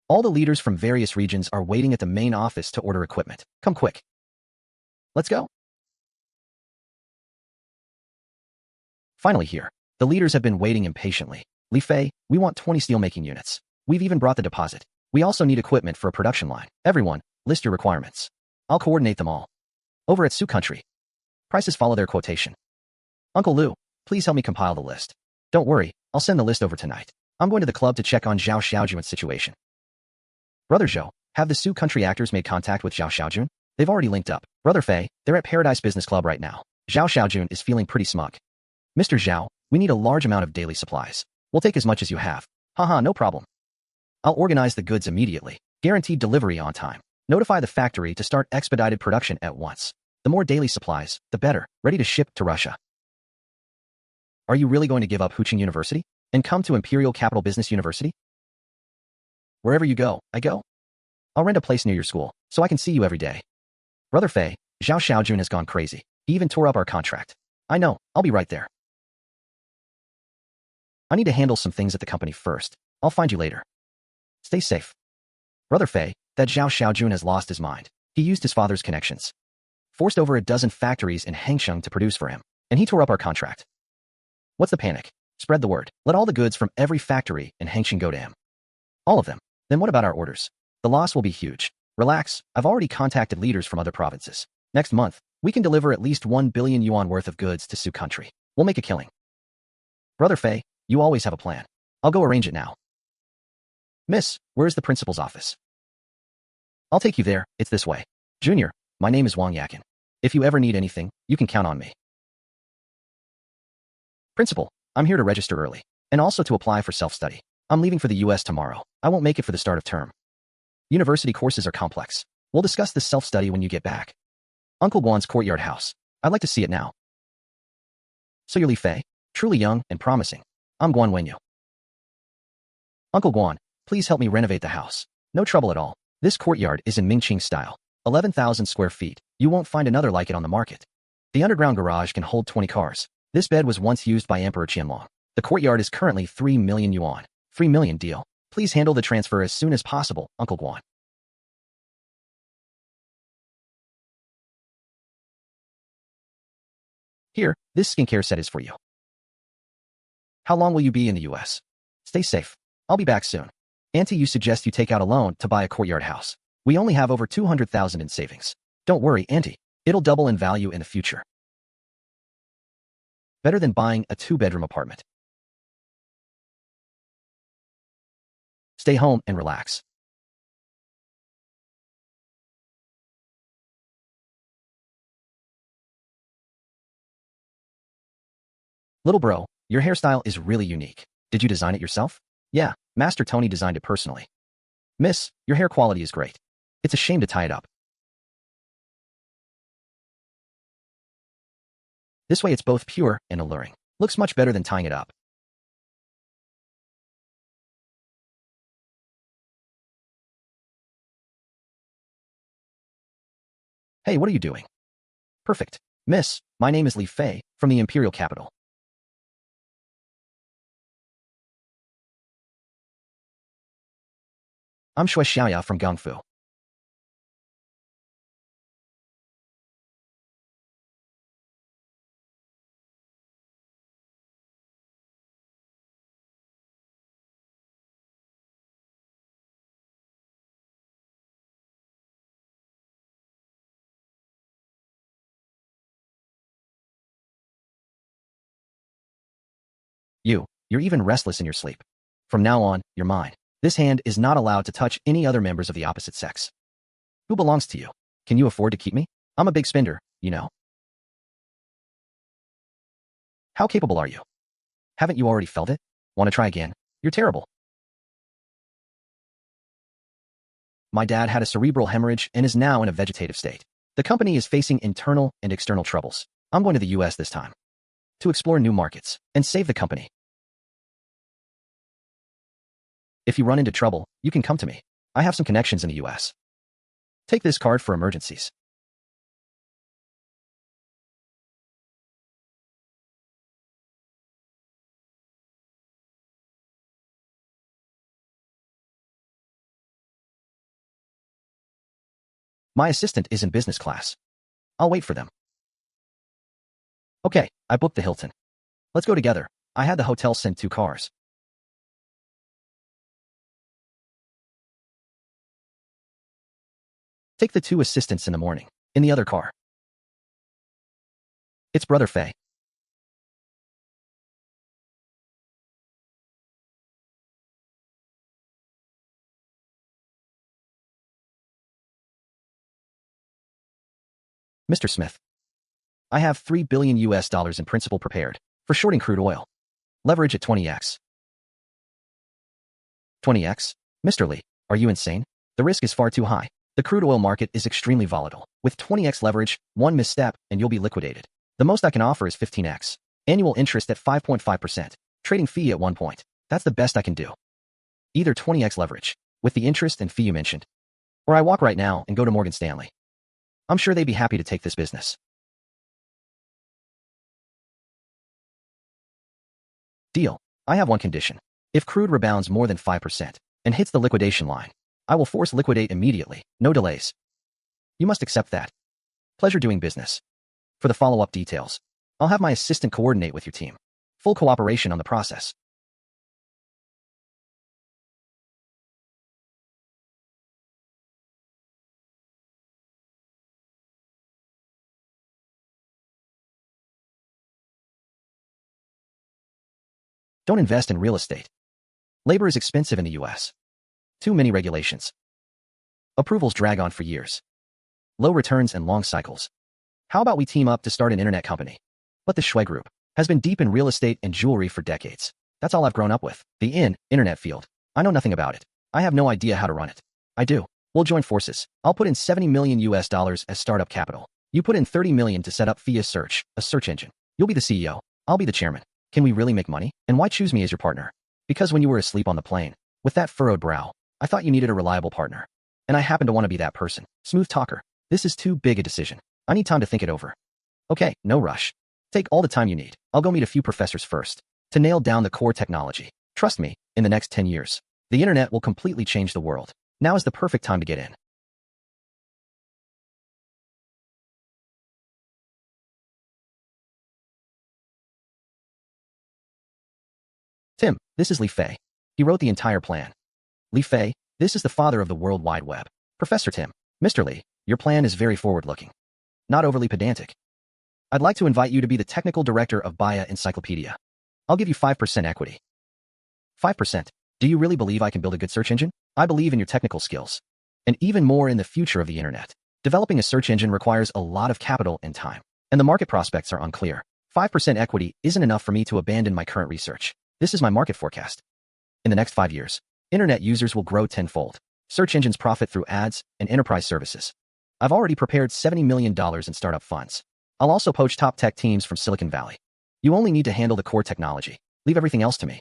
All the leaders from various regions are waiting at the main office to order equipment. Come quick. Let's go. Finally here. The leaders have been waiting impatiently. Li Fei, we want 20 steelmaking units. We've even brought the deposit. We also need equipment for a production line. Everyone, list your requirements. I'll coordinate them all. Over at Sioux Country. Prices follow their quotation. Uncle Lu, please help me compile the list. Don't worry, I'll send the list over tonight. I'm going to the club to check on Zhao Xiaojun's situation. Brother Zhou, have the Sioux Country actors made contact with Zhao Xiaojun? They've already linked up. Brother Fei, they're at Paradise Business Club right now. Zhao Xiaojun is feeling pretty smug. Mr. Zhao, we need a large amount of daily supplies. We'll take as much as you have. Haha, no problem. I'll organize the goods immediately. Guaranteed delivery on time. Notify the factory to start expedited production at once. The more daily supplies, the better. Ready to ship to Russia. Are you really going to give up Huqing University and come to Imperial Capital Business University? Wherever you go, I go. I'll rent a place near your school, so I can see you every day. Brother Fei, Zhao Xiaojun has gone crazy. He even tore up our contract. I know, I'll be right there. I need to handle some things at the company first. I'll find you later. Stay safe. Brother Fei, that Zhao Xiaojun has lost his mind. He used his father's connections. Forced over a dozen factories in Hangsheng to produce for him, and he tore up our contract. What's the panic? Spread the word. Let all the goods from every factory in Hangsheng go to him. All of them. Then what about our orders? The loss will be huge. Relax, I've already contacted leaders from other provinces. Next month, we can deliver at least 1 billion yuan worth of goods to Sioux Country. We'll make a killing. Brother Fei, you always have a plan. I'll go arrange it now. Miss, where's the principal's office? I'll take you there, it's this way. Junior, my name is Wang Yakin. If you ever need anything, you can count on me. Principal, I'm here to register early, and also to apply for self-study. I'm leaving for the US tomorrow. I won't make it for the start of term. University courses are complex. We'll discuss this self-study when you get back. Uncle Guan's courtyard house. I'd like to see it now. So you're Li Fei? Truly young and promising. I'm Guan Wenyu. Uncle Guan, please help me renovate the house. No trouble at all. This courtyard is in Mingqing style. 11,000 square feet. You won't find another like it on the market. The underground garage can hold 20 cars. This bed was once used by Emperor Qianlong. The courtyard is currently 3 million yuan. 3 million deal. Please handle the transfer as soon as possible, Uncle Guan. Here, this skincare set is for you. How long will you be in the US? Stay safe. I'll be back soon. Auntie, you suggest you take out a loan to buy a courtyard house. We only have over 200,000 in savings. Don't worry, Auntie. It'll double in value in the future. Better than buying a 2-bedroom apartment. Stay home and relax. Little bro, your hairstyle is really unique. Did you design it yourself? Yeah, Master Tony designed it personally. Miss, your hair quality is great. It's a shame to tie it up. This way it's both pure and alluring. Looks much better than tying it up. Hey, what are you doing? Perfect. Miss, my name is Li Fei, from the imperial capital. I'm Shui Xiaoya from Gangfu. You're even restless in your sleep. From now on, you're mine. This hand is not allowed to touch any other members of the opposite sex. Who belongs to you? Can you afford to keep me? I'm a big spender, you know. How capable are you? Haven't you already felt it? Want to try again? You're terrible. My dad had a cerebral hemorrhage and is now in a vegetative state. The company is facing internal and external troubles. I'm going to the US this time to explore new markets and save the company. If you run into trouble, you can come to me. I have some connections in the US. Take this card for emergencies. My assistant is in business class. I'll wait for them. Okay, I booked the Hilton. Let's go together. I had the hotel send 2 cars. Take the 2 assistants in the morning, in the other car. It's Brother Fei. Mr. Smith. I have $3 billion in principal prepared for shorting crude oil. Leverage at 20x. 20x? Mr. Lee, are you insane? The risk is far too high. The crude oil market is extremely volatile. With 20x leverage, one misstep, and you'll be liquidated. The most I can offer is 15x. Annual interest at 5.5%. Trading fee at 1 point. That's the best I can do. Either 20x leverage, with the interest and fee you mentioned, or I walk right now and go to Morgan Stanley. I'm sure they'd be happy to take this business. Deal. I have one condition. If crude rebounds more than 5% and hits the liquidation line, I will force liquidate immediately, no delays. You must accept that. Pleasure doing business. For the follow-up details, I'll have my assistant coordinate with your team. Full cooperation on the process. Don't invest in real estate. Labor is expensive in the US. Too many regulations. Approvals drag on for years. Low returns and long cycles. How about we team up to start an internet company? But the Shui Group has been deep in real estate and jewelry for decades. That's all I've grown up with. The internet field. I know nothing about it. I have no idea how to run it. I do. We'll join forces. I'll put in $70 million as startup capital. You put in $30 million to set up Fia Search, a search engine. You'll be the CEO. I'll be the chairman. Can we really make money? And why choose me as your partner? Because when you were asleep on the plane, with that furrowed brow, I thought you needed a reliable partner. And I happen to want to be that person. Smooth talker. This is too big a decision. I need time to think it over. Okay, no rush. Take all the time you need. I'll go meet a few professors first to nail down the core technology. Trust me, in the next 10 years, the internet will completely change the world. Now is the perfect time to get in. Tim, this is Li Fei. He wrote the entire plan. Li Fei, this is the father of the World Wide Web. Professor Tim. Mr. Li, your plan is very forward-looking. Not overly pedantic. I'd like to invite you to be the technical director of Baya Encyclopedia. I'll give you 5% equity. 5%. Do you really believe I can build a good search engine? I believe in your technical skills. And even more in the future of the internet. Developing a search engine requires a lot of capital and time. And the market prospects are unclear. 5% equity isn't enough for me to abandon my current research. This is my market forecast. In the next 5 years, internet users will grow tenfold. Search engines profit through ads and enterprise services. I've already prepared $70 million in startup funds. I'll also poach top tech teams from Silicon Valley. You only need to handle the core technology. Leave everything else to me.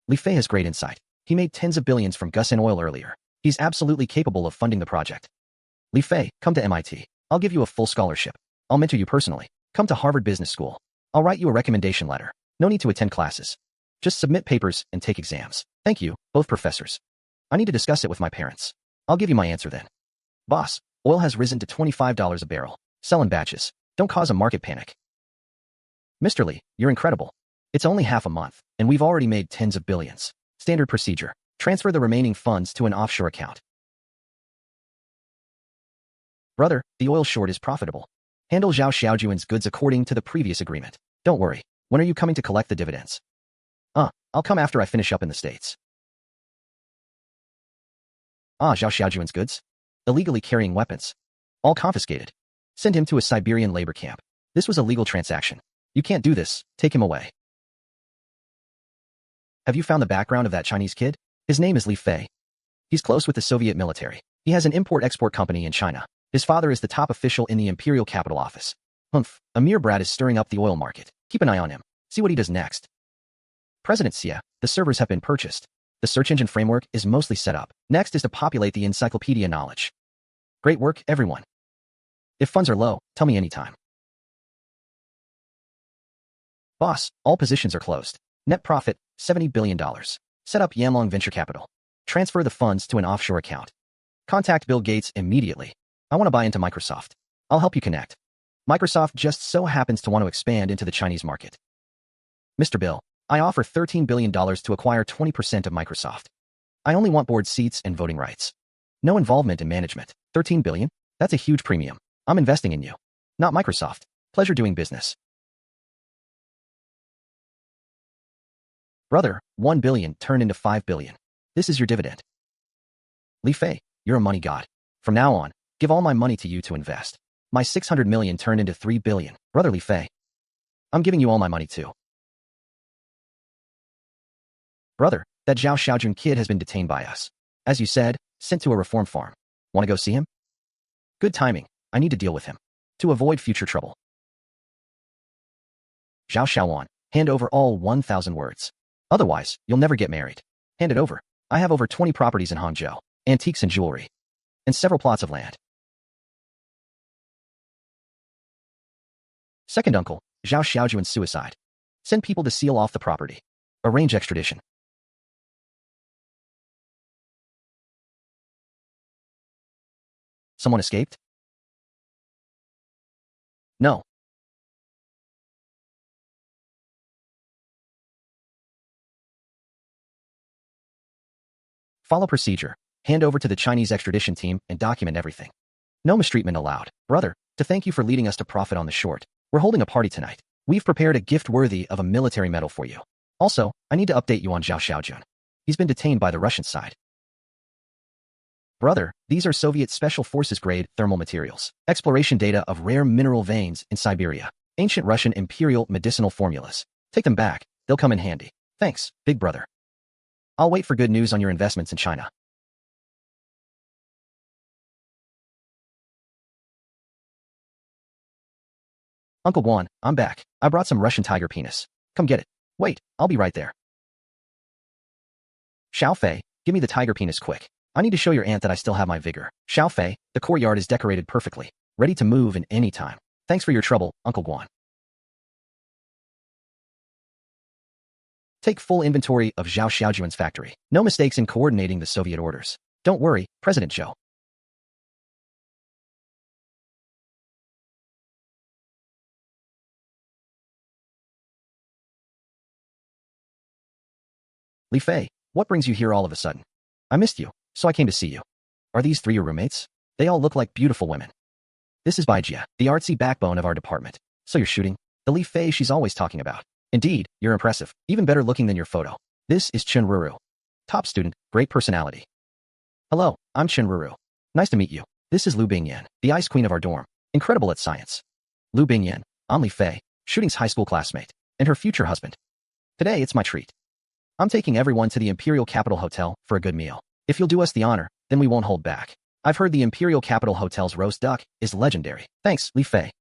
Li Fei has great insight. He made tens of billions from gas and oil earlier. He's absolutely capable of funding the project. Li Fei, come to MIT. I'll give you a full scholarship. I'll mentor you personally. Come to Harvard Business School. I'll write you a recommendation letter. No need to attend classes. Just submit papers and take exams. Thank you, both professors. I need to discuss it with my parents. I'll give you my answer then. Boss, oil has risen to $25 a barrel. Sell in batches. Don't cause a market panic. Mr. Lee, you're incredible. It's only half a month, and we've already made tens of billions. Standard procedure. Transfer the remaining funds to an offshore account. Brother, the oil short is profitable. Handle Zhao Xiaojuan's goods according to the previous agreement. Don't worry. When are you coming to collect the dividends? I'll come after I finish up in the States. Zhao Xiaojuan's goods? Illegally carrying weapons. All confiscated. Send him to a Siberian labor camp. This was a legal transaction. You can't do this. Take him away. Have you found the background of that Chinese kid? His name is Li Fei. He's close with the Soviet military. He has an import-export company in China. His father is the top official in the Imperial Capital Office. Humph, a mere brat is stirring up the oil market. Keep an eye on him. See what he does next. President Xia, the servers have been purchased. The search engine framework is mostly set up. Next is to populate the encyclopedia knowledge. Great work, everyone. If funds are low, tell me anytime. Boss, all positions are closed. Net profit, $70 billion. Set up Yanlong Venture Capital. Transfer the funds to an offshore account. Contact Bill Gates immediately. I want to buy into Microsoft. I'll help you connect. Microsoft just so happens to want to expand into the Chinese market. Mr. Bill, I offer $13 billion to acquire 20% of Microsoft. I only want board seats and voting rights. No involvement in management. $13 billion? That's a huge premium. I'm investing in you. Not Microsoft. Pleasure doing business. Brother, $1 billion turned into $5 billion. This is your dividend. Li Fei, you're a money god. From now on, give all my money to you to invest. My $600 million turned into $3 billion. Brother Li Fei, I'm giving you all my money too. Brother, that Zhao Xiaojun kid has been detained by us. As you said, sent to a reform farm. Want to go see him? Good timing. I need to deal with him. To avoid future trouble. Zhao Xiaowan, hand over all 1,000 words. Otherwise, you'll never get married. Hand it over. I have over 20 properties in Hangzhou, antiques and jewelry, and several plots of land. Second uncle, Zhao Xiaojuan's suicide. Send people to seal off the property. Arrange extradition. Someone escaped? No. Follow procedure. Hand over to the Chinese extradition team and document everything. No mistreatment allowed. Brother, to thank you for leading us to profit on the short, we're holding a party tonight. We've prepared a gift worthy of a military medal for you. Also, I need to update you on Zhao Xiaojun. He's been detained by the Russian side. Brother, these are Soviet Special Forces grade thermal materials. Exploration data of rare mineral veins in Siberia. Ancient Russian imperial medicinal formulas. Take them back. They'll come in handy. Thanks, big brother. I'll wait for good news on your investments in China. Uncle Guan, I'm back. I brought some Russian tiger penis. Come get it. Wait, I'll be right there. Xiao Fei, give me the tiger penis quick. I need to show your aunt that I still have my vigor. Xiao Fei, the courtyard is decorated perfectly. Ready to move in any time. Thanks for your trouble, Uncle Guan. Take full inventory of Zhao Xiaojuan's factory. No mistakes in coordinating the Soviet orders. Don't worry, President Zhou. Li Fei, what brings you here all of a sudden? I missed you, so I came to see you. Are these three your roommates? They all look like beautiful women. This is Baijia, the artsy backbone of our department. So you're shooting? The Li Fei she's always talking about. Indeed, you're impressive. Even better looking than your photo. This is Chen Ruru. Top student, great personality. Hello, I'm Chen Ruru. Nice to meet you. This is Lu Bingyan, the ice queen of our dorm. Incredible at science. Lu Bingyan, I'm Li Fei, shooting's high school classmate, and her future husband. Today, it's my treat. I'm taking everyone to the Imperial Capital Hotel for a good meal. If you'll do us the honor, then we won't hold back. I've heard the Imperial Capital Hotel's roast duck is legendary. Thanks, Li Fei.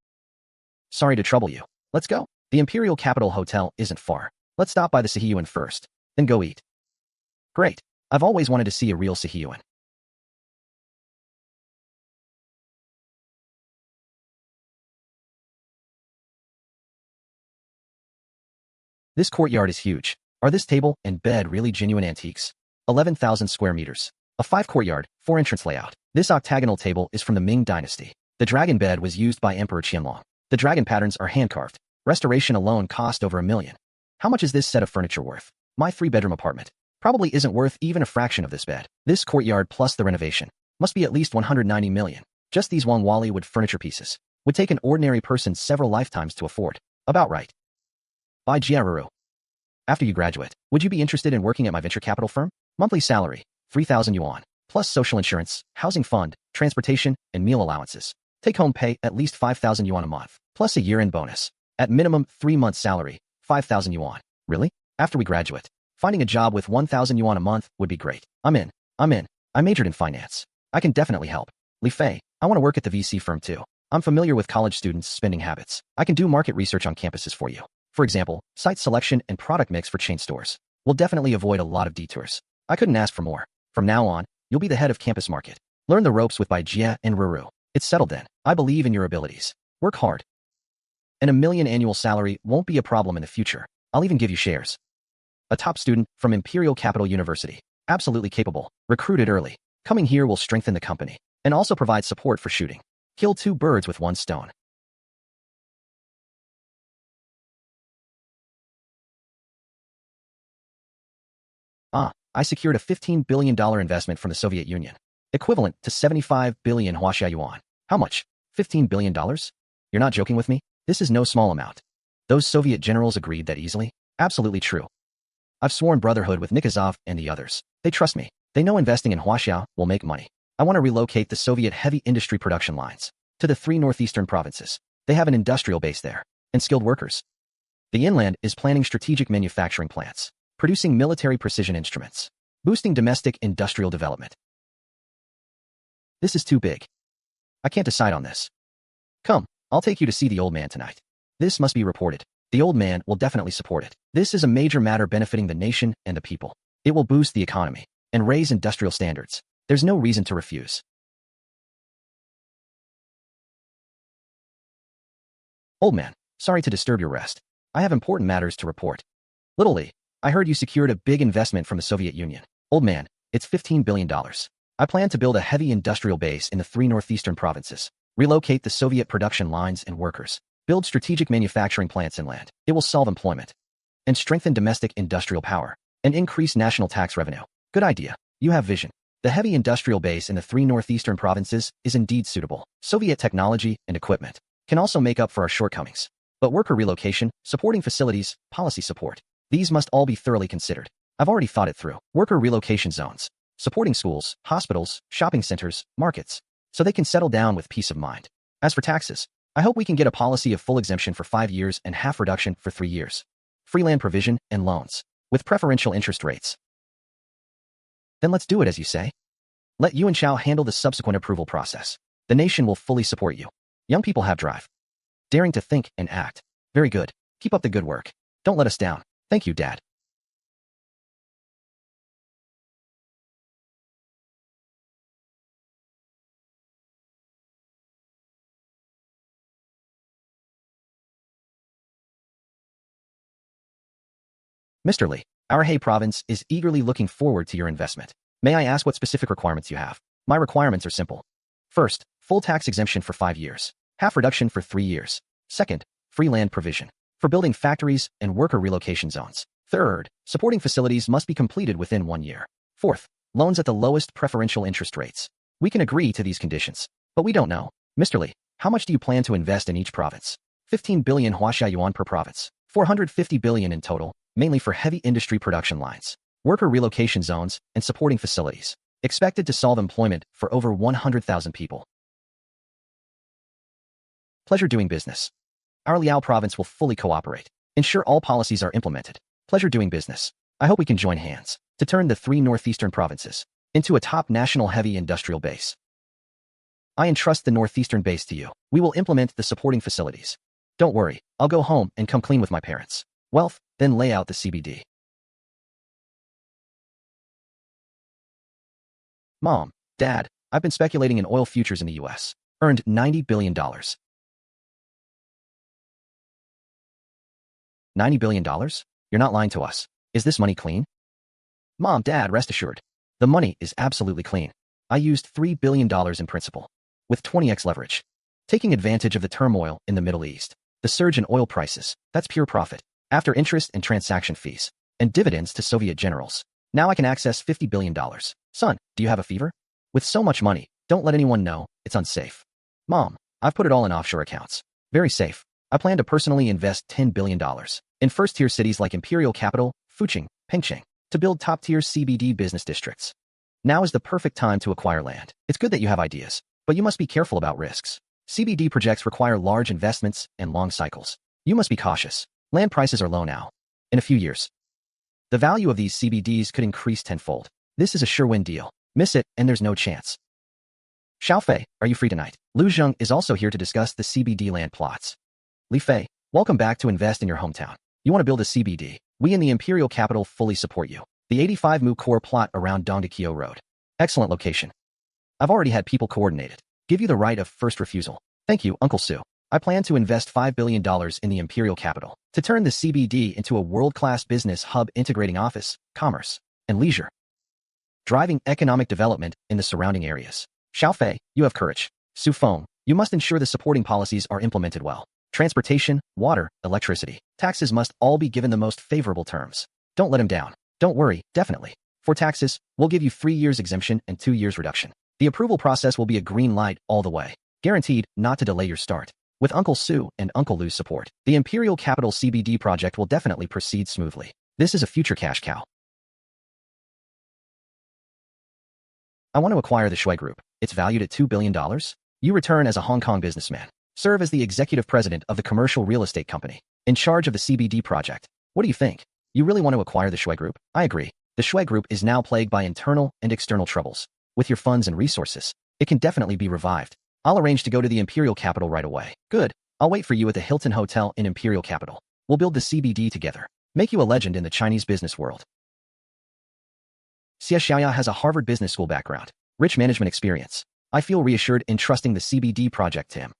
Sorry to trouble you. Let's go. The Imperial Capital Hotel isn't far. Let's stop by the Sahyuan first, then go eat. Great. I've always wanted to see a real Sahyuan. This courtyard is huge. Are this table and bed really genuine antiques? 11,000 square meters. A 5-courtyard, 4-entrance layout. This octagonal table is from the Ming Dynasty. The dragon bed was used by Emperor Qianlong. The dragon patterns are hand-carved. Restoration alone cost over $1 million. How much is this set of furniture worth? My 3-bedroom apartment probably isn't worth even a fraction of this bed. This courtyard plus the renovation must be at least $190 million. Just these Wang wood furniture pieces would take an ordinary person several lifetimes to afford. About right. By Jiaruru. After you graduate, would you be interested in working at my venture capital firm? Monthly salary, 3,000 yuan, plus social insurance, housing fund, transportation, and meal allowances. Take-home pay at least 5,000 yuan a month, plus a year-end bonus. At minimum, 3 months salary, 5,000 yuan. Really? After we graduate, finding a job with 1,000 yuan a month would be great. I'm in. I majored in finance. I can definitely help. Li Fei, I want to work at the VC firm too. I'm familiar with college students' spending habits. I can do market research on campuses for you. For example, site selection and product mix for chain stores. We'll definitely avoid a lot of detours. I couldn't ask for more. From now on, you'll be the head of campus market. Learn the ropes with Bai Jia and Ruru. It's settled then. I believe in your abilities. Work hard. And $1 million annual salary won't be a problem in the future. I'll even give you shares. A top student from Imperial Capital University. Absolutely capable. Recruited early. Coming here will strengthen the company and also provide support for shooting. Kill 2 birds with 1 stone. I secured a $15 billion investment from the Soviet Union, equivalent to 75 billion Huaxia yuan. How much? $15 billion? You're not joking with me? This is no small amount. Those Soviet generals agreed that easily? Absolutely true. I've sworn brotherhood with Nikazov and the others. They trust me. They know investing in Huaxia will make money. I want to relocate the Soviet heavy industry production lines to the 3 northeastern provinces. They have an industrial base there and skilled workers. The inland is planning strategic manufacturing plants, producing military precision instruments, boosting domestic industrial development. This is too big. I can't decide on this. Come, I'll take you to see the old man tonight. This must be reported. The old man will definitely support it. This is a major matter benefiting the nation and the people. It will boost the economy and raise industrial standards. There's no reason to refuse. Old man, sorry to disturb your rest. I have important matters to report. Little Lee, I heard you secured a big investment from the Soviet Union. Old man, it's $15 billion. I plan to build a heavy industrial base in the 3 northeastern provinces, relocate the Soviet production lines and workers, build strategic manufacturing plants inland. It will solve employment and strengthen domestic industrial power and increase national tax revenue. Good idea. You have vision. The heavy industrial base in the 3 northeastern provinces is indeed suitable. Soviet technology and equipment can also make up for our shortcomings. But worker relocation, supporting facilities, policy support, these must all be thoroughly considered. I've already thought it through. Worker relocation zones, supporting schools, hospitals, shopping centers, markets, so they can settle down with peace of mind. As for taxes, I hope we can get a policy of full exemption for 5 years and half reduction for 3 years. Free land provision and loans, with preferential interest rates. Then let's do it as you say. Let Yuan Chao handle the subsequent approval process. The nation will fully support you. Young people have drive, daring to think and act. Very good. Keep up the good work. Don't let us down. Thank you, Dad. Mr. Lee, our He province is eagerly looking forward to your investment. May I ask what specific requirements you have? My requirements are simple. First, full tax exemption for 5 years. Half reduction for 3 years. Second, free land provision for building factories and worker relocation zones. Third, supporting facilities must be completed within 1 year. Fourth, loans at the lowest preferential interest rates. We can agree to these conditions, but we don't know. Mr. Lee, how much do you plan to invest in each province? 15 billion Huaxia yuan per province. 450 billion in total, mainly for heavy industry production lines, worker relocation zones, and supporting facilities. Expected to solve employment for over 100,000 people. Pleasure doing business. Our Liao province will fully cooperate. Ensure all policies are implemented. Pleasure doing business. I hope we can join hands to turn the 3 northeastern provinces into a top national heavy industrial base. I entrust the northeastern base to you. We will implement the supporting facilities Don't worry, I'll go home and come clean with my parents' wealth, then lay out the CBD. Mom, Dad, I've been speculating in oil futures in the US. Earned $90 billion. $90 billion? You're not lying to us. Is this money clean? Mom, Dad, rest assured. The money is absolutely clean. I used $3 billion in principal, with 20x leverage. Taking advantage of the turmoil in the Middle East, the surge in oil prices, that's pure profit. After interest and transaction fees, and dividends to Soviet generals, now I can access $50 billion. Son, do you have a fever? With so much money, don't let anyone know, it's unsafe. Mom, I've put it all in offshore accounts. Very safe. I plan to personally invest $10 billion in first-tier cities like Imperial Capital, Fucheng, Pengcheng, to build top-tier CBD business districts. Now is the perfect time to acquire land. It's good that you have ideas, but you must be careful about risks. CBD projects require large investments and long cycles. You must be cautious. Land prices are low now. In a few years, the value of these CBDs could increase tenfold. This is a sure-win deal. Miss it, and there's no chance. Xiaofei, are you free tonight? Lu Zheng is also here to discuss the CBD land plots. Li Fei, welcome back to invest in your hometown. You want to build a CBD? We in the Imperial Capital fully support you. The 85 Mu core plot around Donghua Road. Excellent location. I've already had people coordinated. Give you the right of first refusal. Thank you, Uncle Su. I plan to invest $5 billion in the Imperial Capital to turn the CBD into a world-class business hub integrating office, commerce, and leisure, driving economic development in the surrounding areas. Xiaofei, you have courage. Su Feng, you must ensure the supporting policies are implemented well. Transportation, water, electricity, taxes must all be given the most favorable terms. Don't let him down. Don't worry, definitely. For taxes, we'll give you 3 years exemption and 2 years reduction. The approval process will be a green light all the way. Guaranteed not to delay your start. With Uncle Su and Uncle Lu's support, the Imperial Capital CBD project will definitely proceed smoothly. This is a future cash cow. I want to acquire the Shui Group. It's valued at $2 billion. You return as a Hong Kong businessman. Serve as the executive president of the commercial real estate company, in charge of the CBD project. What do you think? You really want to acquire the Shui Group? I agree. The Shui Group is now plagued by internal and external troubles. With your funds and resources, it can definitely be revived. I'll arrange to go to the Imperial Capital right away. Good. I'll wait for you at the Hilton Hotel in Imperial Capital. We'll build the CBD together. Make you a legend in the Chinese business world. Xia Xiaoya has a Harvard Business School background, rich management experience. I feel reassured in trusting the CBD project to him.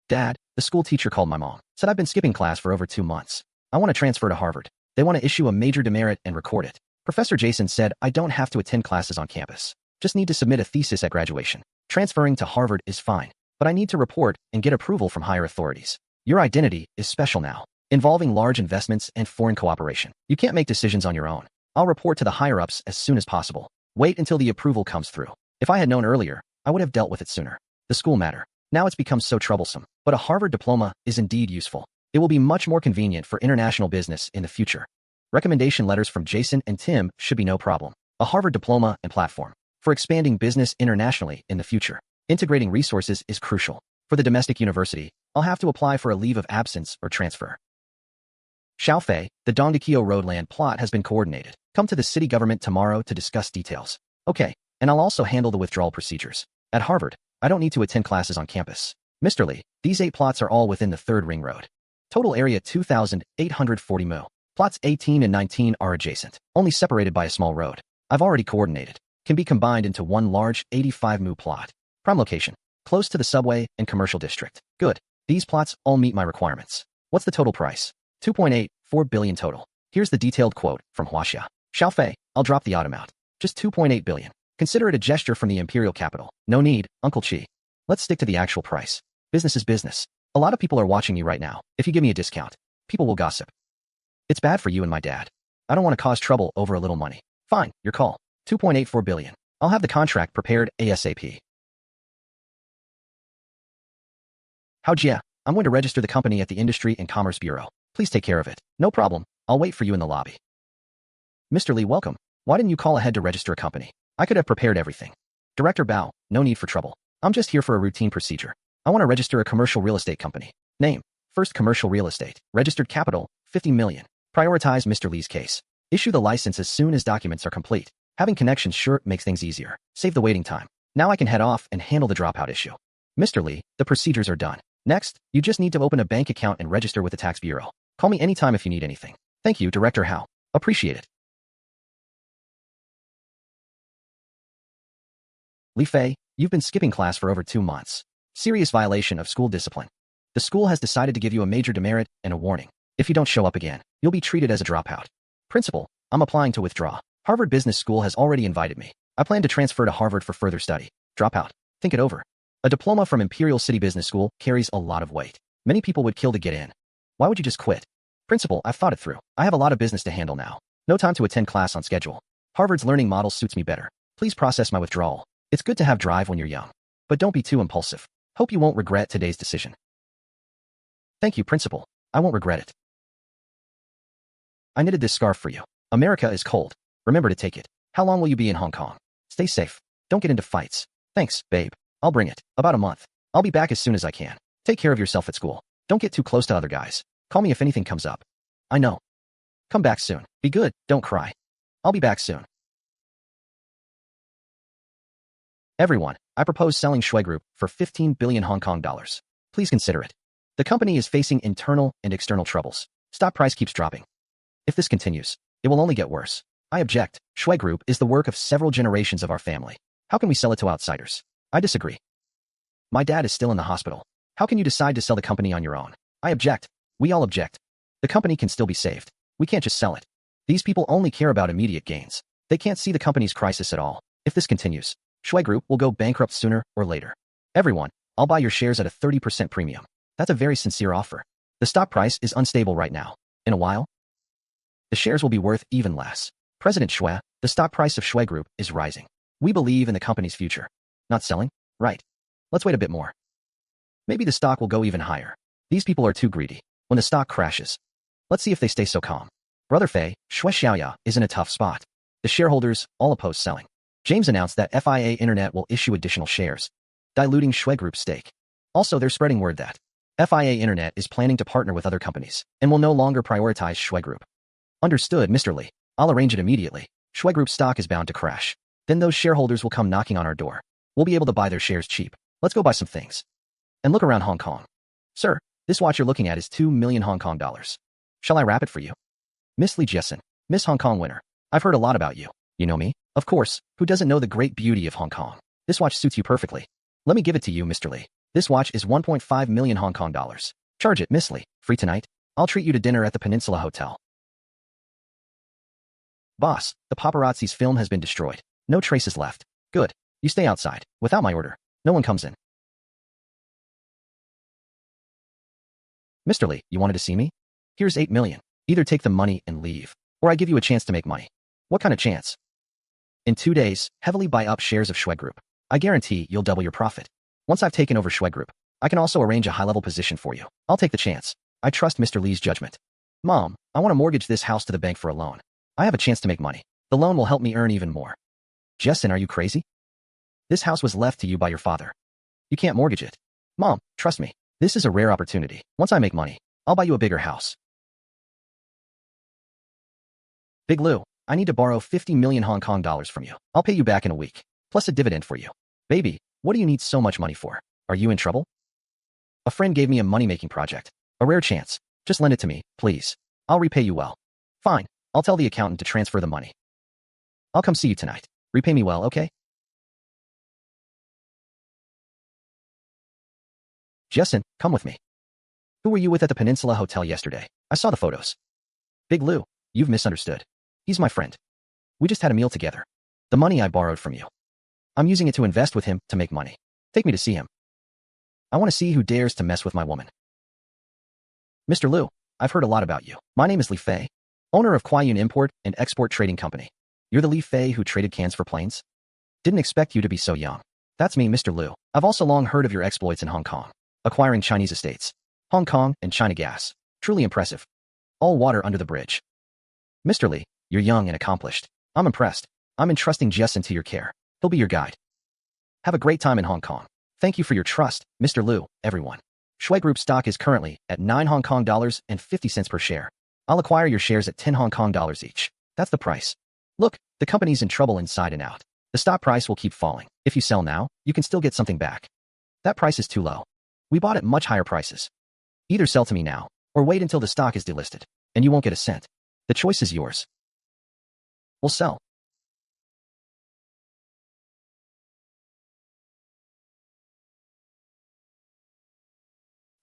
Dad, the school teacher called my mom. Said I've been skipping class for over 2 months. I want to transfer to Harvard. They want to issue a major demerit and record it. Professor Jason said I don't have to attend classes on campus. Just need to submit a thesis at graduation. Transferring to Harvard is fine, but I need to report and get approval from higher authorities. Your identity is special now, involving large investments and foreign cooperation. You can't make decisions on your own. I'll report to the higher-ups as soon as possible. Wait until the approval comes through. If I had known earlier, I would have dealt with it sooner. The school matter. Now it's become so troublesome, but a Harvard diploma is indeed useful. It will be much more convenient for international business in the future. Recommendation letters from Jason and Tim should be no problem. A Harvard diploma and platform for expanding business internationally in the future. Integrating resources is crucial. For the domestic university, I'll have to apply for a leave of absence or transfer. Xiaofei, the Donghua Road land plot has been coordinated. Come to the city government tomorrow to discuss details. Okay, and I'll also handle the withdrawal procedures. At Harvard, I don't need to attend classes on campus. Mr. Li, these 8 plots are all within the 3rd ring road. Total area 2,840 mu. Plots 18 and 19 are adjacent, only separated by a small road. I've already coordinated. Can be combined into one large 85 mu plot. Prime location, close to the subway and commercial district. Good. These plots all meet my requirements. What's the total price? 2.84 billion total. Here's the detailed quote from Huaxia. Xiaofei, I'll drop the odd amount. Just 2.8 billion. Consider it a gesture from the Imperial Capital. No need, Uncle Chi. Let's stick to the actual price. Business is business. A lot of people are watching you right now. If you give me a discount, people will gossip. It's bad for you and my dad. I don't want to cause trouble over a little money. Fine, your call. 2.84 billion. I'll have the contract prepared ASAP. Haojia, I'm going to register the company at the Industry and Commerce Bureau. Please take care of it. No problem. I'll wait for you in the lobby. Mr. Li, welcome. Why didn't you call ahead to register a company? I could have prepared everything. Director Bao, no need for trouble. I'm just here for a routine procedure. I want to register a commercial real estate company. Name, First Commercial Real Estate. Registered capital, 50 million. Prioritize Mr. Li's case. Issue the license as soon as documents are complete. Having connections sure makes things easier. Save the waiting time. Now I can head off and handle the dropout issue. Mr. Lee, the procedures are done. Next, you just need to open a bank account and register with the tax bureau. Call me anytime if you need anything. Thank you, Director Hao. Appreciate it. Li Fei, you've been skipping class for over 2 months. Serious violation of school discipline. The school has decided to give you a major demerit and a warning. If you don't show up again, you'll be treated as a dropout. Principal, I'm applying to withdraw. Harvard Business School has already invited me. I plan to transfer to Harvard for further study. Dropout. Think it over. A diploma from Imperial City Business School carries a lot of weight. Many people would kill to get in. Why would you just quit? Principal, I've thought it through. I have a lot of business to handle now. No time to attend class on schedule. Harvard's learning model suits me better. Please process my withdrawal. It's good to have drive when you're young. But don't be too impulsive. Hope you won't regret today's decision. Thank you, Principal. I won't regret it. I knitted this scarf for you. America is cold. Remember to take it. How long will you be in Hong Kong? Stay safe. Don't get into fights. Thanks, babe. I'll bring it. About a month. I'll be back as soon as I can. Take care of yourself at school. Don't get too close to other guys. Call me if anything comes up. I know. Come back soon. Be good. Don't cry. I'll be back soon. Everyone, I propose selling Shui Group for 15 billion Hong Kong dollars. Please consider it. The company is facing internal and external troubles. Stock price keeps dropping. If this continues, it will only get worse. I object. Shui Group is the work of several generations of our family. How can we sell it to outsiders? I disagree. My dad is still in the hospital. How can you decide to sell the company on your own? I object. We all object. The company can still be saved. We can't just sell it. These people only care about immediate gains. They can't see the company's crisis at all. If this continues, Shui Group will go bankrupt sooner or later. Everyone, I'll buy your shares at a 30% premium. That's a very sincere offer. The stock price is unstable right now. In a while, the shares will be worth even less. President Shui, the stock price of Shui Group is rising. We believe in the company's future. Not selling? Right. Let's wait a bit more. Maybe the stock will go even higher. These people are too greedy. When the stock crashes, let's see if they stay so calm. Brother Fei, Shui Xiaoya is in a tough spot. The shareholders all oppose selling. James announced that FIA Internet will issue additional shares, diluting Shui Group's stake. Also, they're spreading word that FIA Internet is planning to partner with other companies and will no longer prioritize Shui Group. Understood, Mr. Lee. I'll arrange it immediately. Shui Group stock is bound to crash. Then those shareholders will come knocking on our door. We'll be able to buy their shares cheap. Let's go buy some things. And look around Hong Kong. Sir, this watch you're looking at is 2 million Hong Kong dollars. Shall I wrap it for you? Miss Lee Jessen, Miss Hong Kong winner. I've heard a lot about you. You know me? Of course, who doesn't know the great beauty of Hong Kong? This watch suits you perfectly. Let me give it to you, Mr. Lee. This watch is 1.5 million Hong Kong dollars. Charge it, Miss Lee. Free tonight? I'll treat you to dinner at the Peninsula Hotel. Boss, the paparazzi's film has been destroyed. No traces left. Good. You stay outside. Without my order, no one comes in. Mr. Lee, you wanted to see me? Here's 8 million. Either take the money and leave, or I give you a chance to make money. What kind of chance? In 2 days, heavily buy up shares of Shui Group. I guarantee you'll double your profit. Once I've taken over Shui Group, I can also arrange a high-level position for you. I'll take the chance. I trust Mr. Lee's judgment. Mom, I want to mortgage this house to the bank for a loan. I have a chance to make money. The loan will help me earn even more. Jessen, are you crazy? This house was left to you by your father. You can't mortgage it. Mom, trust me. This is a rare opportunity. Once I make money, I'll buy you a bigger house. Big Lou, I need to borrow 50 million Hong Kong dollars from you. I'll pay you back in a week, plus a dividend for you. Baby, what do you need so much money for? Are you in trouble? A friend gave me a money-making project. A rare chance. Just lend it to me, please. I'll repay you well. Fine. I'll tell the accountant to transfer the money. I'll come see you tonight. Repay me well, okay? Jessen, come with me. Who were you with at the Peninsula Hotel yesterday? I saw the photos. Big Lou, you've misunderstood. He's my friend. We just had a meal together. The money I borrowed from you. I'm using it to invest with him to make money. Take me to see him. I want to see who dares to mess with my woman. Mr. Liu, I've heard a lot about you. My name is Li Fei, owner of Kuaiyun Import and Export Trading Company. You're the Li Fei who traded cans for planes? Didn't expect you to be so young. That's me, Mr. Liu. I've also long heard of your exploits in Hong Kong, acquiring Chinese estates, Hong Kong and China gas. Truly impressive. All water under the bridge. Mr. Li, you're young and accomplished. I'm impressed. I'm entrusting Jessen to your care. He'll be your guide. Have a great time in Hong Kong. Thank you for your trust, Mr. Liu, everyone. Shui Group stock is currently at 9 Hong Kong dollars and 50 cents per share. I'll acquire your shares at 10 Hong Kong dollars each. That's the price. Look, the company's in trouble inside and out. The stock price will keep falling. If you sell now, you can still get something back. That price is too low. We bought at much higher prices. Either sell to me now, or wait until the stock is delisted, and you won't get a cent. The choice is yours. We'll sell.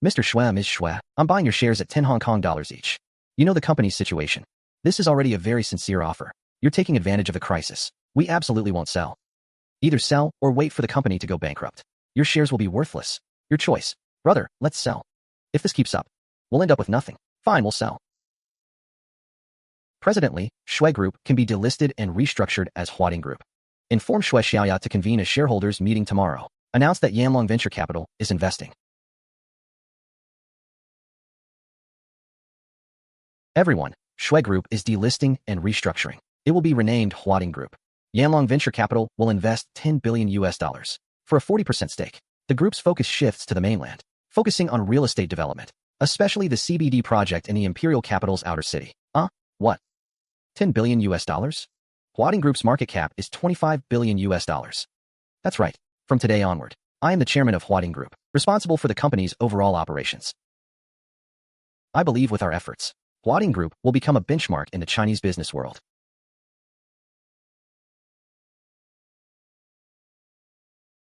Mr. Shue, Ms. Shue, I'm buying your shares at 10 Hong Kong dollars each. You know the company's situation. This is already a very sincere offer. You're taking advantage of the crisis. We absolutely won't sell. Either sell or wait for the company to go bankrupt. Your shares will be worthless. Your choice. Brother, let's sell. If this keeps up, we'll end up with nothing. Fine, we'll sell. Presently, Shui Group can be delisted and restructured as Huading Group. Inform Shui Xiaoya to convene a shareholders meeting tomorrow. Announce that Yanlong Venture Capital is investing. Everyone, Shui Group is delisting and restructuring. It will be renamed Huading Group. Yanlong Venture Capital will invest $10 billion for a 40% stake. The group's focus shifts to the mainland, focusing on real estate development, especially the CBD project in the imperial capital's outer city. What? $10 billion? Huading Group's market cap is $25 billion. That's right. From today onward, I am the chairman of Huading Group, responsible for the company's overall operations. I believe with our efforts, Huading Group will become a benchmark in the Chinese business world.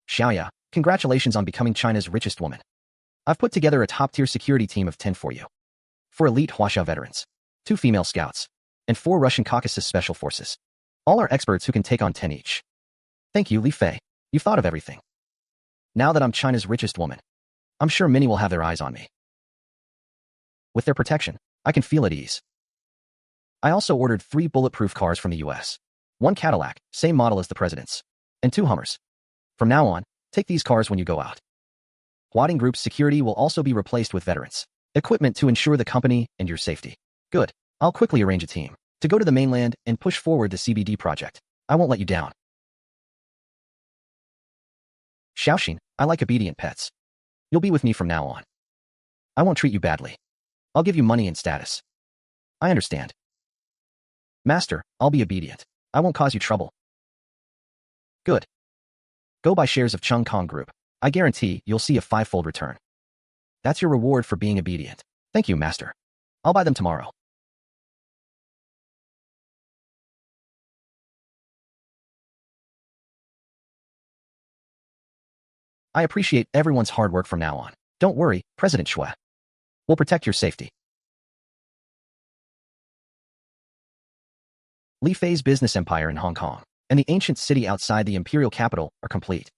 Xiaoya, congratulations on becoming China's richest woman. I've put together a top-tier security team of 10 for you. 4 elite Huaxiao veterans, 2 female scouts, and 4 Russian Caucasus Special Forces. All are experts who can take on 10 each. Thank you, Li Fei. You've thought of everything. Now that I'm China's richest woman, I'm sure many will have their eyes on me. With their protection, I can feel at ease. I also ordered 3 bulletproof cars from the US. 1 Cadillac, same model as the president's, and 2 Hummers. From now on, take these cars when you go out. Huading Group's security will also be replaced with veterans. Equipment to ensure the company and your safety. Good. I'll quickly arrange a team to go to the mainland and push forward the CBD project. I won't let you down. Xiaoxin, I like obedient pets. You'll be with me from now on. I won't treat you badly. I'll give you money and status. I understand. Master, I'll be obedient. I won't cause you trouble. Good. Go buy shares of Chung Kong Group. I guarantee you'll see a 5-fold return. That's your reward for being obedient. Thank you, Master. I'll buy them tomorrow. I appreciate everyone's hard work from now on. Don't worry, President Shui. We'll protect your safety. Li Fei's business empire in Hong Kong and the ancient city outside the imperial capital are complete.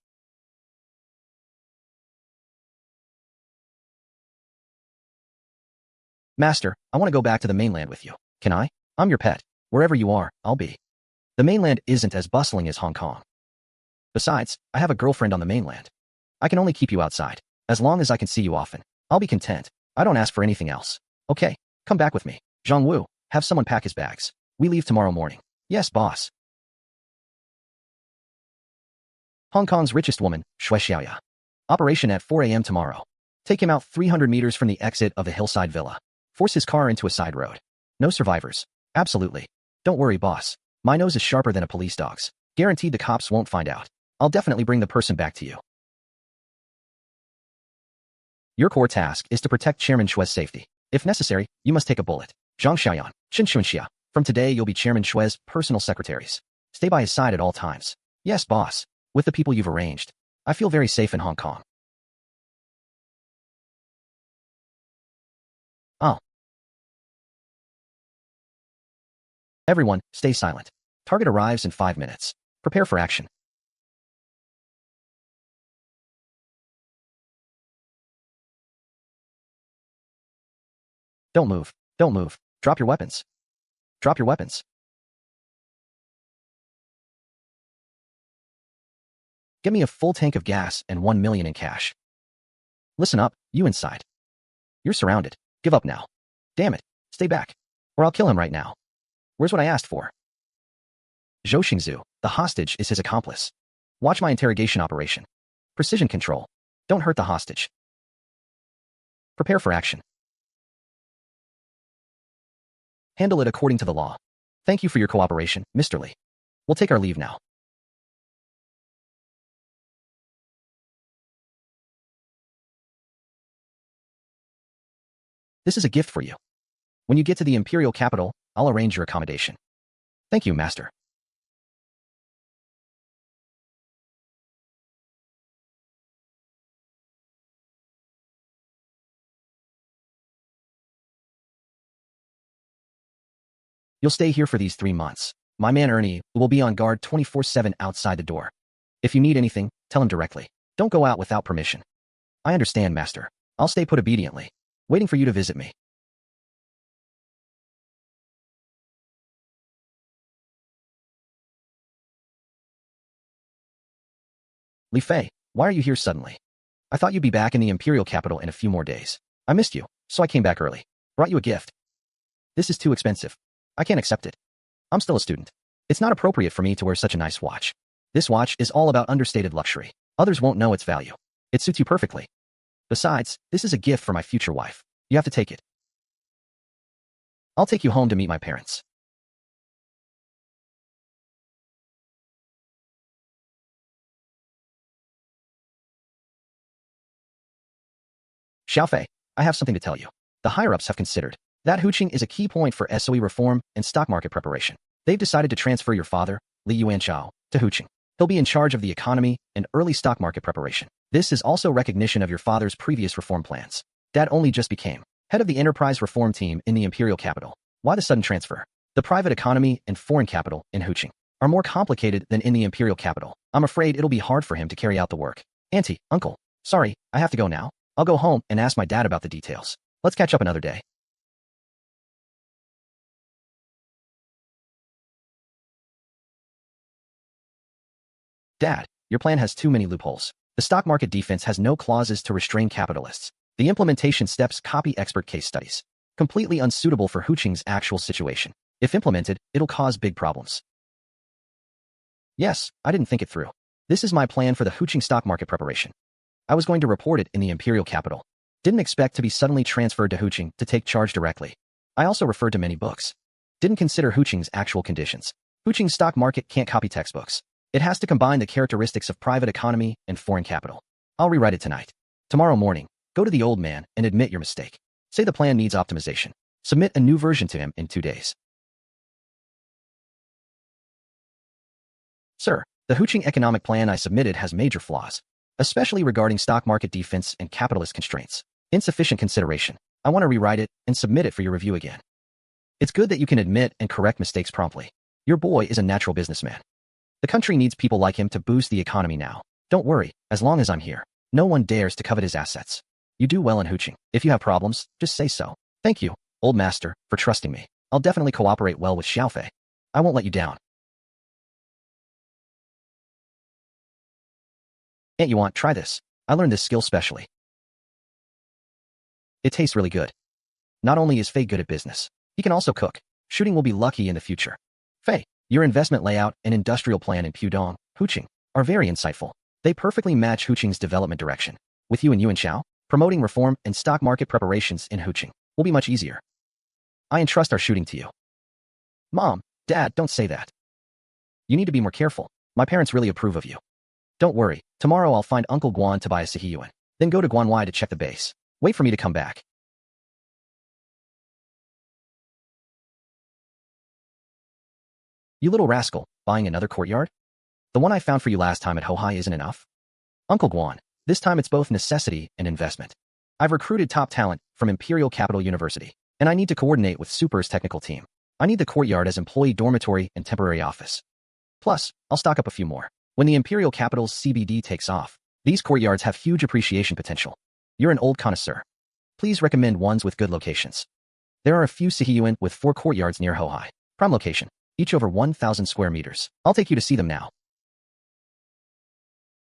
Master, I want to go back to the mainland with you. Can I? I'm your pet. Wherever you are, I'll be. The mainland isn't as bustling as Hong Kong. Besides, I have a girlfriend on the mainland. I can only keep you outside. As long as I can see you often, I'll be content. I don't ask for anything else. Okay, come back with me. Zhang Wu, have someone pack his bags. We leave tomorrow morning. Yes, boss. Hong Kong's richest woman, Shui Xiaoya. Operation at 4 a.m. tomorrow. Take him out 300 meters from the exit of the hillside villa. Force his car into a side road. No survivors. Absolutely. Don't worry, boss. My nose is sharper than a police dog's. Guaranteed the cops won't find out. I'll definitely bring the person back to you. Your core task is to protect Chairman Shui's safety. If necessary, you must take a bullet. Zhang Xiaoyan, Shen Xunxia. From today, you'll be Chairman Shui's personal secretaries. Stay by his side at all times. Yes, boss. With the people you've arranged, I feel very safe in Hong Kong. Oh. Everyone, stay silent. Target arrives in 5 minutes. Prepare for action. Don't move. Don't move. Drop your weapons. Drop your weapons. Get me a full tank of gas and 1 million in cash. Listen up, you inside. You're surrounded. Give up now. Damn it. Stay back. Or I'll kill him right now. Where's what I asked for? Zhou Xingzhu, the hostage, is his accomplice. Watch my interrogation operation. Precision control. Don't hurt the hostage. Prepare for action. Handle it according to the law. Thank you for your cooperation, Mr. Li. We'll take our leave now. This is a gift for you. When you get to the imperial capital, I'll arrange your accommodation. Thank you, master. You'll stay here for these 3 months. My man Ernie will be on guard 24/7 outside the door. If you need anything, tell him directly. Don't go out without permission. I understand, master. I'll stay put obediently, waiting for you to visit me. Li Fei, why are you here suddenly? I thought you'd be back in the imperial capital in a few more days. I missed you, so I came back early. Brought you a gift. This is too expensive. I can't accept it. I'm still a student. It's not appropriate for me to wear such a nice watch. This watch is all about understated luxury. Others won't know its value. It suits you perfectly. Besides, this is a gift for my future wife. You have to take it. I'll take you home to meet my parents. Xiaofei, I have something to tell you. The higher-ups have considered that Huqing is a key point for SOE reform and stock market preparation. They've decided to transfer your father, Li Yuanchao, to Huqing. He'll be in charge of the economy and early stock market preparation. This is also recognition of your father's previous reform plans. Dad only just became head of the enterprise reform team in the imperial capital. Why the sudden transfer? The private economy and foreign capital in Huqing are more complicated than in the imperial capital. I'm afraid it'll be hard for him to carry out the work. Auntie, uncle, sorry, I have to go now. I'll go home and ask my dad about the details. Let's catch up another day. Dad, your plan has too many loopholes. The stock market defense has no clauses to restrain capitalists. The implementation steps copy expert case studies. Completely unsuitable for Huqing's actual situation. If implemented, it'll cause big problems. Yes, I didn't think it through. This is my plan for the Huqing stock market preparation. I was going to report it in the imperial capital. Didn't expect to be suddenly transferred to Huqing to take charge directly. I also referred to many books. Didn't consider Huqing's actual conditions. Huqing's stock market can't copy textbooks. It has to combine the characteristics of private economy and foreign capital. I'll rewrite it tonight. Tomorrow morning, go to the old man and admit your mistake. Say the plan needs optimization. Submit a new version to him in 2 days. Sir, the Huqing economic plan I submitted has major flaws, especially regarding stock market defense and capitalist constraints. Insufficient consideration. I want to rewrite it and submit it for your review again. It's good that you can admit and correct mistakes promptly. Your boy is a natural businessman. The country needs people like him to boost the economy now. Don't worry, as long as I'm here, no one dares to covet his assets. You do well in Huqing. If you have problems, just say so. Thank you, old master, for trusting me. I'll definitely cooperate well with Xiaofei. I won't let you down. Aunt Yuan, try this. I learned this skill specially. It tastes really good. Not only is Fei good at business, he can also cook. Shooting will be lucky in the future. Fei, your investment layout and industrial plan in Pudong, Huqing, are very insightful. They perfectly match Huqing's development direction. With you and Yuan Xiao, promoting reform and stock market preparations in Huqing will be much easier. I entrust our shooting to you. Mom, Dad, don't say that. You need to be more careful. My parents really approve of you. Don't worry, tomorrow I'll find Uncle Guan to buy a Sihiyuan, then go to Guanwai to check the base. Wait for me to come back. You little rascal, buying another courtyard? The one I found for you last time at Hohai isn't enough? Uncle Guan, this time it's both necessity and investment. I've recruited top talent from Imperial Capital University, and I need to coordinate with Super's technical team. I need the courtyard as employee dormitory and temporary office. Plus, I'll stock up a few more. When the Imperial Capital's CBD takes off, these courtyards have huge appreciation potential. You're an old connoisseur. Please recommend ones with good locations. There are a few Sihiyuan with 4 courtyards near Hohai. Prime location, each over 1,000 square meters. I'll take you to see them now.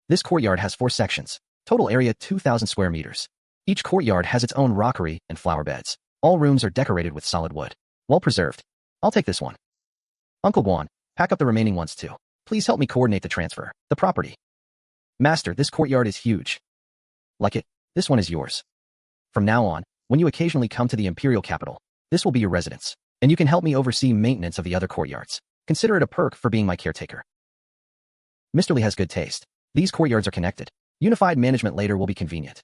This courtyard has 4 sections. Total area 2,000 square meters. Each courtyard has its own rockery and flower beds. All rooms are decorated with solid wood. Well preserved. I'll take this one. Uncle Guan, pack up the remaining ones too. Please help me coordinate the transfer. The property. Master, this courtyard is huge. Like it? This one is yours. From now on, when you occasionally come to the Imperial Capital, this will be your residence, and you can help me oversee maintenance of the other courtyards. Consider it a perk for being my caretaker. Mr. Li has good taste. These courtyards are connected. Unified management later will be convenient.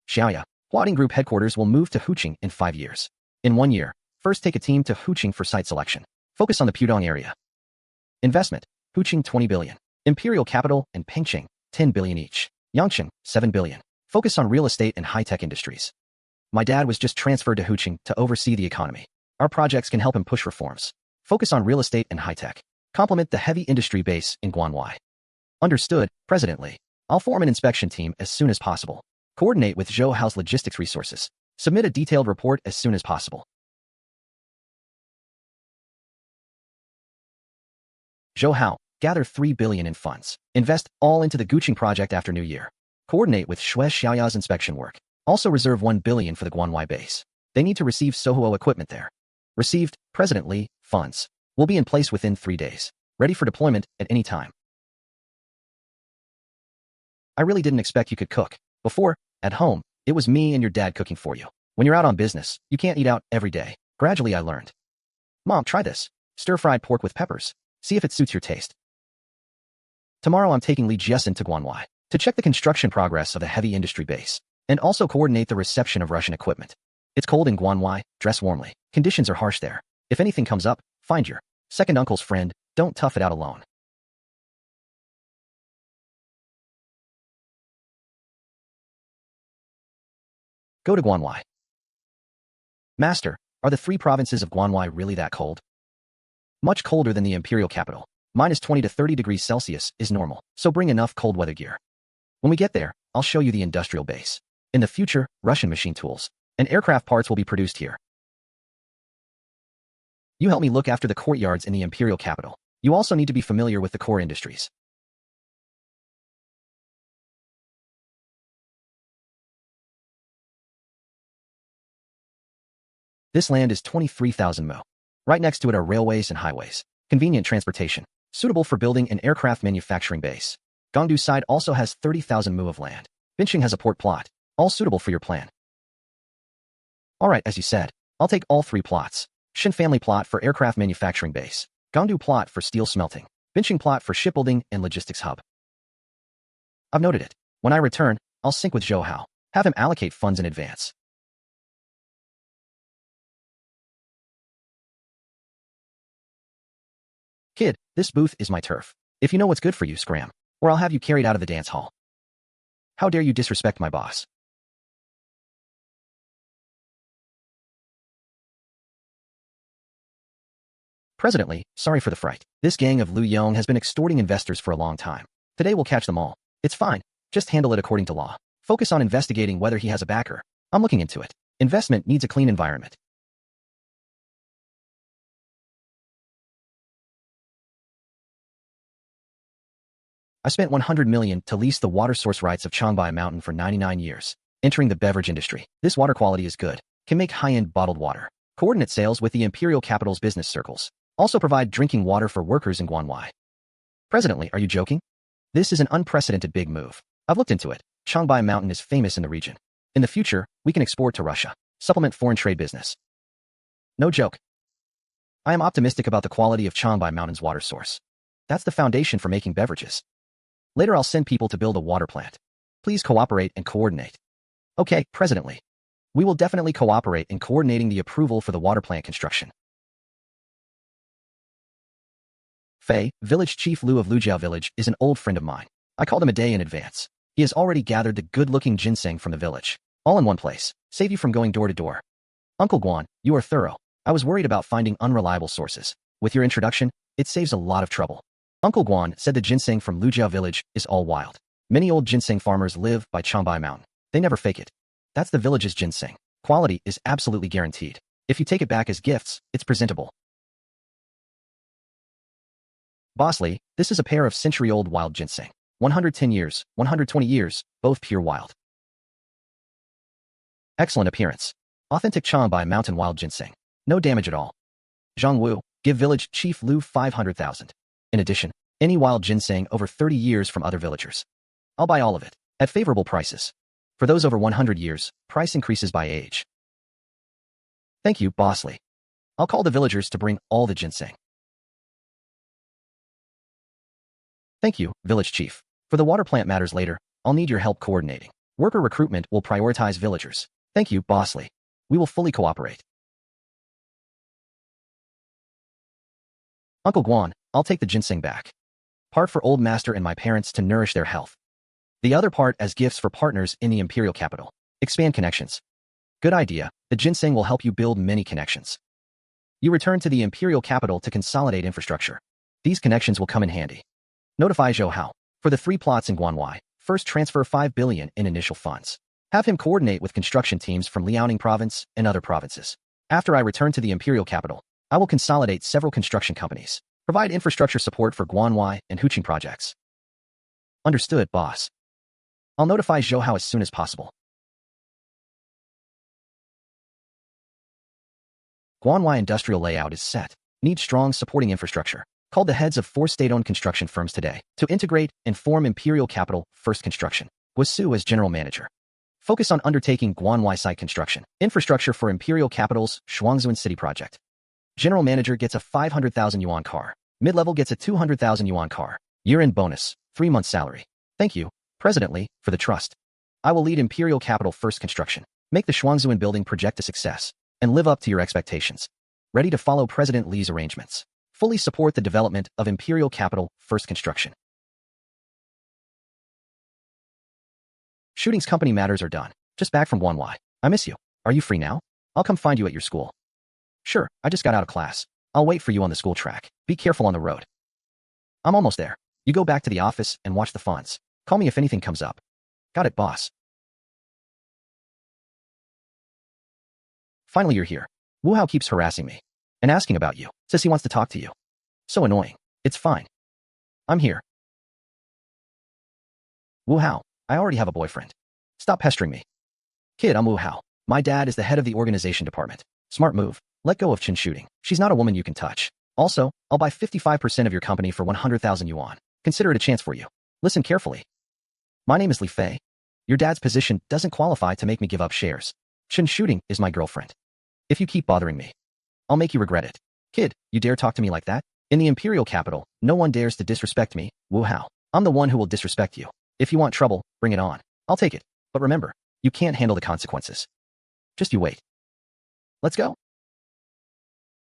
Xiaoya, Huading Group headquarters will move to Huqing in 5 years. In 1 year, first take a team to Huqing for site selection. Focus on the Pudong area. Investment, Huqing 20 billion. Imperial Capital and Pengqing, 10 billion each. Yangqing, 7 billion. Focus on real estate and high-tech industries. My dad was just transferred to Huqing to oversee the economy. Our projects can help him push reforms. Focus on real estate and high-tech. Complement the heavy industry base in Guanwai. Understood, President Li. I'll form an inspection team as soon as possible. Coordinate with Zhou Hao's logistics resources. Submit a detailed report as soon as possible. Zhou Hao, gather 3 billion in funds. Invest all into the Guqing project after New Year. Coordinate with Shui Xiaoya's inspection work. Also reserve 1 billion for the Guanwai base. They need to receive Sohuo equipment there. Received, President Li, funds. Will be in place within 3 days. Ready for deployment at any time. I really didn't expect you could cook. Before, at home, it was me and your dad cooking for you. When you're out on business, you can't eat out every day. Gradually I learned. Mom, try this. Stir-fried pork with peppers. See if it suits your taste. Tomorrow I'm taking Li Jiesin to Guanwai to check the construction progress of the heavy industry base and also coordinate the reception of Russian equipment. It's cold in Guanwai, dress warmly. Conditions are harsh there. If anything comes up, find your second uncle's friend. Don't tough it out alone. Go to Guanwai. Master, are the 3 provinces of Guanwai really that cold? Much colder than the imperial capital. -20 to 30 degrees Celsius is normal, so bring enough cold weather gear. When we get there, I'll show you the industrial base. In the future, Russian machine tools and aircraft parts will be produced here. You help me look after the courtyards in the imperial capital. You also need to be familiar with the core industries. This land is 23,000 mo. Right next to it are railways and highways. Convenient transportation. Suitable for building an aircraft manufacturing base. Gongdu side also has 30,000 mu of land. Bincheng has a port plot. All suitable for your plan. Alright, as you said, I'll take all 3 plots. Shin family plot for aircraft manufacturing base. Gongdu plot for steel smelting. Bincheng plot for shipbuilding and logistics hub. I've noted it. When I return, I'll sync with Zhou Hao. Have him allocate funds in advance. Kid, this booth is my turf. If you know what's good for you, scram. Or I'll have you carried out of the dance hall. How dare you disrespect my boss? President Li, sorry for the fright. This gang of Lu Yong has been extorting investors for a long time. Today we'll catch them all. It's fine. Just handle it according to law. Focus on investigating whether he has a backer. I'm looking into it. Investment needs a clean environment. I spent 100 million to lease the water source rights of Changbai Mountain for 99 years. Entering the beverage industry. This water quality is good. Can make high-end bottled water. Coordinate sales with the imperial capital's business circles. Also provide drinking water for workers in Guanwai. President Li, are you joking? This is an unprecedented big move. I've looked into it. Changbai Mountain is famous in the region. In the future, we can export to Russia. Supplement foreign trade business. No joke. I am optimistic about the quality of Changbai Mountain's water source. That's the foundation for making beverages. Later I'll send people to build a water plant. Please cooperate and coordinate. Okay, President Li. We will definitely cooperate in coordinating the approval for the water plant construction. Fei, village chief Lu of Lujiao village, is an old friend of mine. I called him a day in advance. He has already gathered the good-looking ginseng from the village. All in one place. Save you from going door to door. Uncle Guan, you are thorough. I was worried about finding unreliable sources. With your introduction, it saves a lot of trouble. Uncle Guan said the ginseng from Lujiao village is all wild. Many old ginseng farmers live by Changbai Mountain. They never fake it. That's the village's ginseng. Quality is absolutely guaranteed. If you take it back as gifts, it's presentable. Boss Li, this is a pair of century-old wild ginseng. 110 years, 120 years, both pure wild. Excellent appearance. Authentic Changbai Mountain wild ginseng. No damage at all. Zhang Wu, give village chief Lu 500,000. In addition, any wild ginseng over 30 years from other villagers. I'll buy all of it, at favorable prices. For those over 100 years, price increases by age. Thank you, Boss Li. I'll call the villagers to bring all the ginseng. Thank you, village chief. For the water plant matters later, I'll need your help coordinating. Worker recruitment will prioritize villagers. Thank you, Bosley. We will fully cooperate. Uncle Guan, I'll take the ginseng back. Part for Old Master and my parents to nourish their health. The other part as gifts for partners in the imperial capital. Expand connections. Good idea. The ginseng will help you build many connections. You return to the imperial capital to consolidate infrastructure. These connections will come in handy. Notify Zhou Hao. For the 3 plots in Guanwai, first transfer 5 billion in initial funds. Have him coordinate with construction teams from Liaoning province and other provinces. After I return to the imperial capital, I will consolidate several construction companies. Provide infrastructure support for Guanwai and Huqing projects. Understood, boss. I'll notify Zhou Hao as soon as possible. Guanwai industrial layout is set. Need strong supporting infrastructure. Called the heads of 4 state-owned construction firms today to integrate and form Imperial Capital First Construction. Guasu as general manager. Focus on undertaking Guanwai site construction. Infrastructure for Imperial Capital's Shuangzuan City project. General manager gets a 500,000 yuan car. Mid-level gets a 200,000 yuan car. Year-end bonus, 3 months salary. Thank you, President Li, for the trust. I will lead Imperial Capital First Construction. Make the Shuangzuan building project a success and live up to your expectations. Ready to follow President Li's arrangements. Fully support the development of Imperial Capital First Construction. Shooting's company matters are done. Just back from Guanwai. I miss you. Are you free now? I'll come find you at your school. Sure, I just got out of class. I'll wait for you on the school track. Be careful on the road. I'm almost there. You go back to the office and watch the funds. Call me if anything comes up. Got it, boss. Finally, you're here. Wu Hao keeps harassing me and asking about you. Says he wants to talk to you. So annoying. It's fine. I'm here. Wu Hao, I already have a boyfriend. Stop pestering me. Kid, I'm Wu Hao. My dad is the head of the organization department. Smart move. Let go of Chen Shooting. She's not a woman you can touch. Also, I'll buy 55% of your company for 100,000 yuan. Consider it a chance for you. Listen carefully. My name is Li Fei. Your dad's position doesn't qualify to make me give up shares. Chen Shooting is my girlfriend. If you keep bothering me, I'll make you regret it. Kid, you dare talk to me like that? In the imperial capital, no one dares to disrespect me, Wu Hao. I'm the one who will disrespect you. If you want trouble, bring it on. I'll take it. But remember, you can't handle the consequences. Just you wait. Let's go.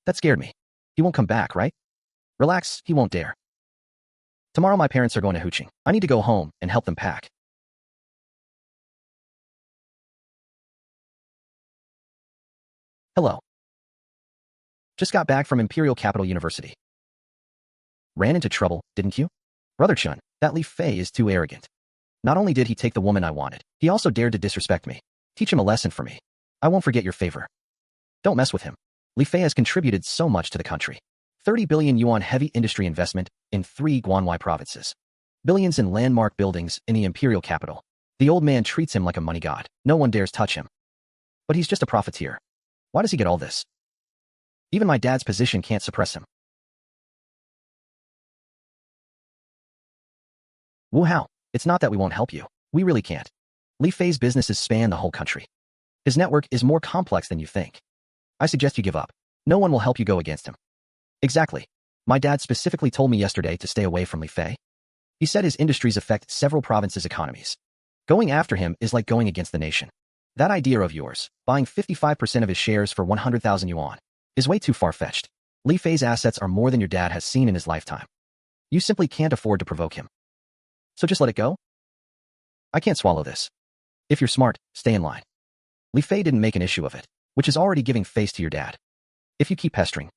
That scared me. He won't come back, right? Relax, he won't dare. Tomorrow my parents are going to Huqing. I need to go home and help them pack. Hello. Just got back from Imperial Capital University. Ran into trouble, didn't you? Brother Chun, that Li Fei is too arrogant. Not only did he take the woman I wanted, he also dared to disrespect me. Teach him a lesson for me. I won't forget your favor. Don't mess with him. Li Fei has contributed so much to the country. 30 billion yuan heavy industry investment in 3 Guanwai provinces. Billions in landmark buildings in the imperial capital. The old man treats him like a money god. No one dares touch him. But he's just a profiteer. Why does he get all this? Even my dad's position can't suppress him. Wu Hao, it's not that we won't help you. We really can't. Li Fei's businesses span the whole country. His network is more complex than you think. I suggest you give up. No one will help you go against him. Exactly. My dad specifically told me yesterday to stay away from Li Fei. He said his industries affect several provinces' economies. Going after him is like going against the nation. That idea of yours, buying 55% of his shares for 100,000 yuan, is way too far-fetched. Li Fei's assets are more than your dad has seen in his lifetime. You simply can't afford to provoke him. So just let it go? I can't swallow this. If you're smart, stay in line. Li Fei didn't make an issue of it, which is already giving face to your dad. If you keep pestering,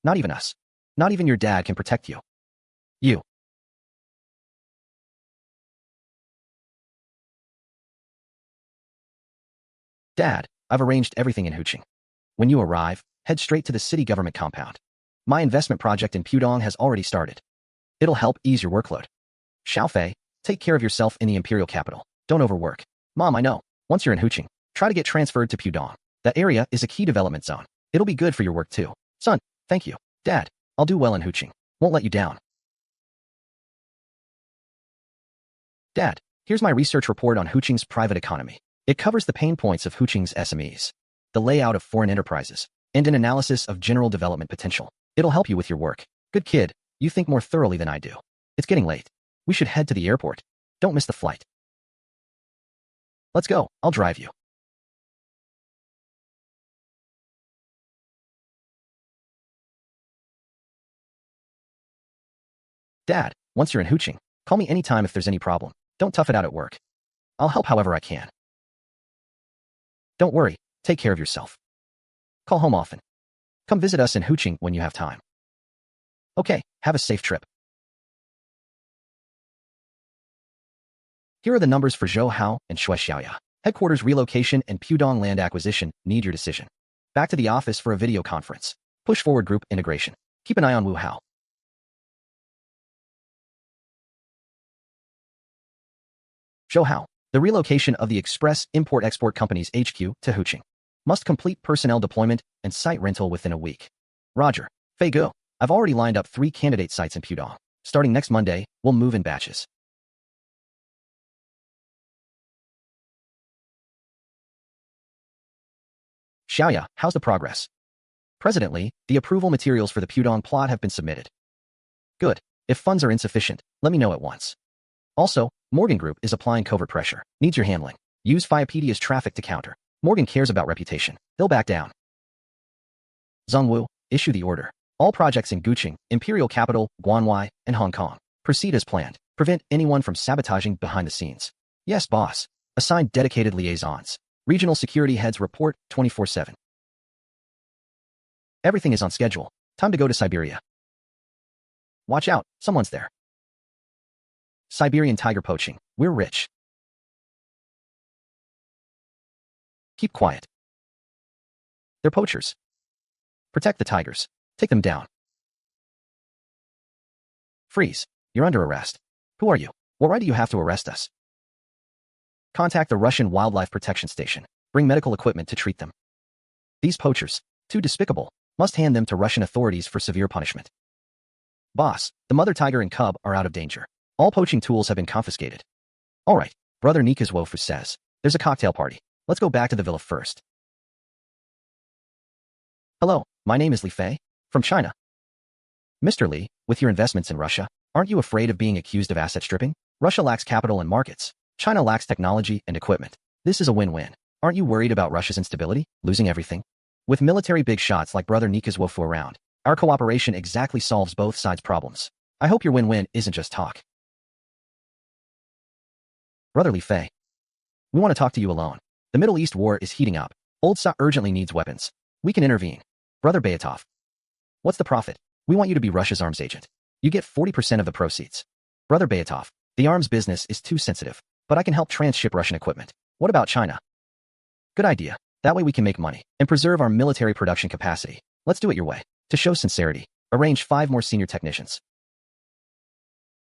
not even us, not even your dad can protect you. You. Dad, I've arranged everything in Huqing. When you arrive, head straight to the city government compound. My investment project in Pudong has already started. It'll help ease your workload. Xiaofei, take care of yourself in the imperial capital. Don't overwork. Mom, I know. Once you're in Huqing, try to get transferred to Pudong. That area is a key development zone. It'll be good for your work too. Son, thank you. Dad, I'll do well in Huqing. Won't let you down. Dad, here's my research report on Huqing's private economy. It covers the pain points of Huqing's SMEs, the layout of foreign enterprises, and an analysis of general development potential. It'll help you with your work. Good kid, you think more thoroughly than I do. It's getting late. We should head to the airport. Don't miss the flight. Let's go, I'll drive you. Dad, once you're in Huqing, call me anytime if there's any problem. Don't tough it out at work. I'll help however I can. Don't worry, take care of yourself. Call home often. Come visit us in Huqing when you have time. Okay, have a safe trip. Here are the numbers for Zhou Hao and Shui Xiaoya. Headquarters relocation and Pudong land acquisition, need your decision. Back to the office for a video conference. Push forward group integration. Keep an eye on Wu Hao. Zhou Hao. The relocation of the Express Import-Export Company's HQ to Huqing. Must complete personnel deployment and site rental within a week. Roger. Fei Go. I've already lined up 3 candidate sites in Pudong. Starting next Monday, we'll move in batches. Xiaoya, how's the progress? Presently, the approval materials for the Pudong plot have been submitted. Good. If funds are insufficient, let me know at once. Also, Morgan Group is applying covert pressure. Needs your handling. Use Phiopedia's traffic to counter. Morgan cares about reputation. They'll back down. Zhongwu, issue the order. All projects in Guqing, Imperial Capital, Guanwai, and Hong Kong. Proceed as planned. Prevent anyone from sabotaging behind the scenes. Yes, boss. Assign dedicated liaisons. Regional security heads report 24/7. Everything is on schedule. Time to go to Siberia. Watch out, someone's there. Siberian tiger poaching. We're rich. Keep quiet. They're poachers. Protect the tigers. Take them down. Freeze. You're under arrest. Who are you? What right do you have to arrest us? Contact the Russian Wildlife Protection Station. Bring medical equipment to treat them. These poachers, too despicable, must hand them to Russian authorities for severe punishment. Boss, the mother tiger and cub are out of danger. All poaching tools have been confiscated. All right, Brother Nika's Wofu says. There's a cocktail party. Let's go back to the villa first. Hello, my name is Li Fei, from China. Mr. Li, with your investments in Russia, aren't you afraid of being accused of asset stripping? Russia lacks capital and markets. China lacks technology and equipment. This is a win-win. Aren't you worried about Russia's instability, losing everything? With military big shots like Brother Nika's Wofu around, our cooperation exactly solves both sides' problems. I hope your win-win isn't just talk. Brother Li Fei, we want to talk to you alone. The Middle East war is heating up. Old Sa urgently needs weapons. We can intervene. Brother Bayatov. What's the profit? We want you to be Russia's arms agent. You get 40% of the proceeds. Brother Bayatov, the arms business is too sensitive, but I can help transship Russian equipment. What about China? Good idea. That way we can make money and preserve our military production capacity. Let's do it your way. To show sincerity, arrange 5 more senior technicians.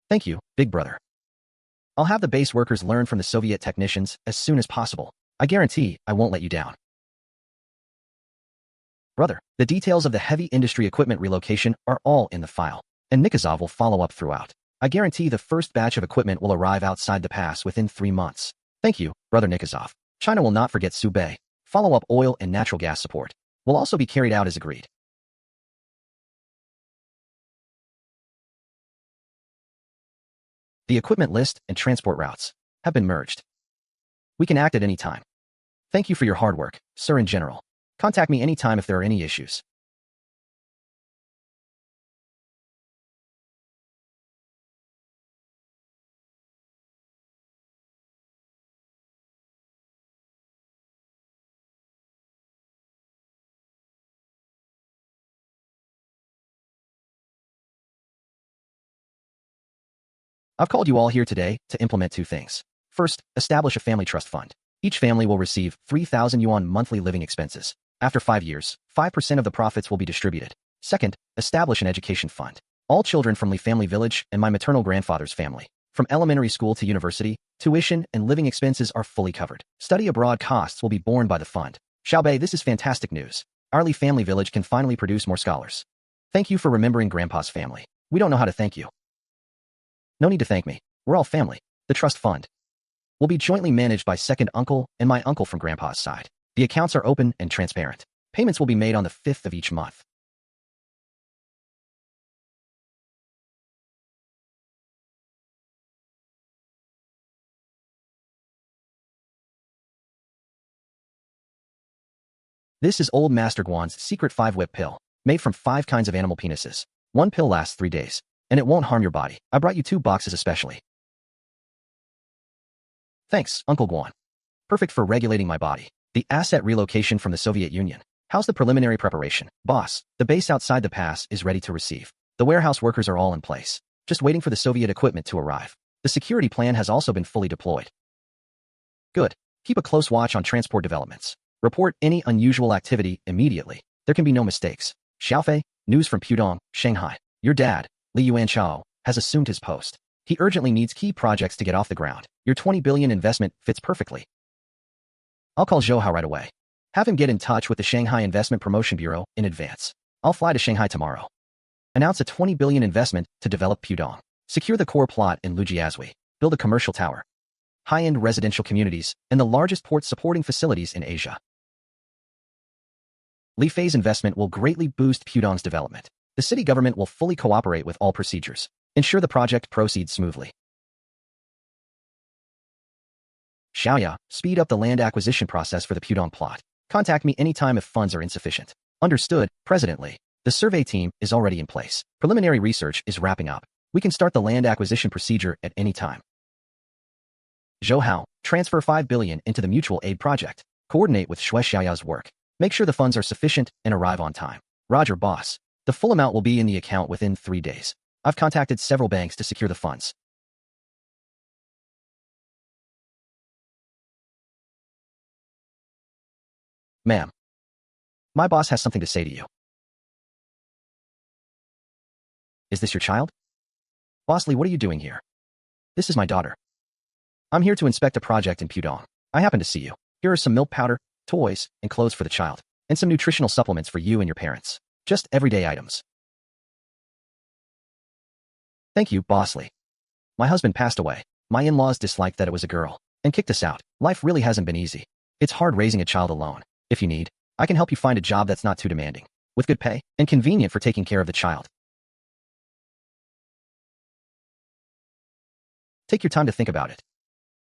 Thank you, big brother. I'll have the base workers learn from the Soviet technicians as soon as possible. I guarantee I won't let you down. Brother, the details of the heavy industry equipment relocation are all in the file, and Nikazov will follow up throughout. I guarantee the first batch of equipment will arrive outside the pass within 3 months. Thank you, Brother Nikazov. China will not forget Subei. Follow-up oil and natural gas support will also be carried out as agreed. The equipment list and transport routes have been merged. We can act at any time. Thank you for your hard work, sir in general. Contact me anytime if there are any issues. I've called you all here today to implement 2 things. First, establish a family trust fund. Each family will receive 3,000 yuan monthly living expenses. After 5 years, 5% of the profits will be distributed. Second, establish an education fund. All children from Li Family Village and my maternal grandfather's family, from elementary school to university, tuition and living expenses are fully covered. Study abroad costs will be borne by the fund. Xiaobei, this is fantastic news. Our Li Family Village can finally produce more scholars. Thank you for remembering Grandpa's family. We don't know how to thank you. No need to thank me. We're all family. The trust fund will be jointly managed by second uncle and my uncle from Grandpa's side. The accounts are open and transparent. Payments will be made on the 5th of each month. This is old Master Guan's secret 5-whip pill, made from 5 kinds of animal penises. 1 pill lasts 3 days. And it won't harm your body. I brought you 2 boxes especially. Thanks, Uncle Guan. Perfect for regulating my body. The asset relocation from the Soviet Union. How's the preliminary preparation? Boss, the base outside the pass is ready to receive. The warehouse workers are all in place, just waiting for the Soviet equipment to arrive. The security plan has also been fully deployed. Good. Keep a close watch on transport developments. Report any unusual activity immediately. There can be no mistakes. Xiaofei, news from Pudong, Shanghai. Your dad, Li Yuanchao, has assumed his post. He urgently needs key projects to get off the ground. Your 20 billion investment fits perfectly. I'll call Zhou Hao right away. Have him get in touch with the Shanghai Investment Promotion Bureau in advance. I'll fly to Shanghai tomorrow. Announce a 20 billion investment to develop Pudong. Secure the core plot in Lujiazui. Build a commercial tower. High-end residential communities, and the largest port supporting facilities in Asia. Li Fei's investment will greatly boost Pudong's development. The city government will fully cooperate with all procedures. Ensure the project proceeds smoothly. Xiaoya, speed up the land acquisition process for the Pudong plot. Contact me anytime if funds are insufficient. Understood, President Li. The survey team is already in place. Preliminary research is wrapping up. We can start the land acquisition procedure at any time. Zhou Hao, transfer 5 billion into the mutual aid project. Coordinate with Shui Xiaoya's work. Make sure the funds are sufficient and arrive on time. Roger, boss. The full amount will be in the account within 3 days. I've contacted several banks to secure the funds. Ma'am. My boss has something to say to you. Is this your child? Boss Li, what are you doing here? This is my daughter. I'm here to inspect a project in Pudong. I happen to see you. Here are some milk powder, toys, and clothes for the child, and some nutritional supplements for you and your parents. Just everyday items. Thank you, Boss Li. My husband passed away. My in-laws disliked that it was a girl, and kicked us out. Life really hasn't been easy. It's hard raising a child alone. If you need, I can help you find a job that's not too demanding, with good pay, and convenient for taking care of the child. Take your time to think about it.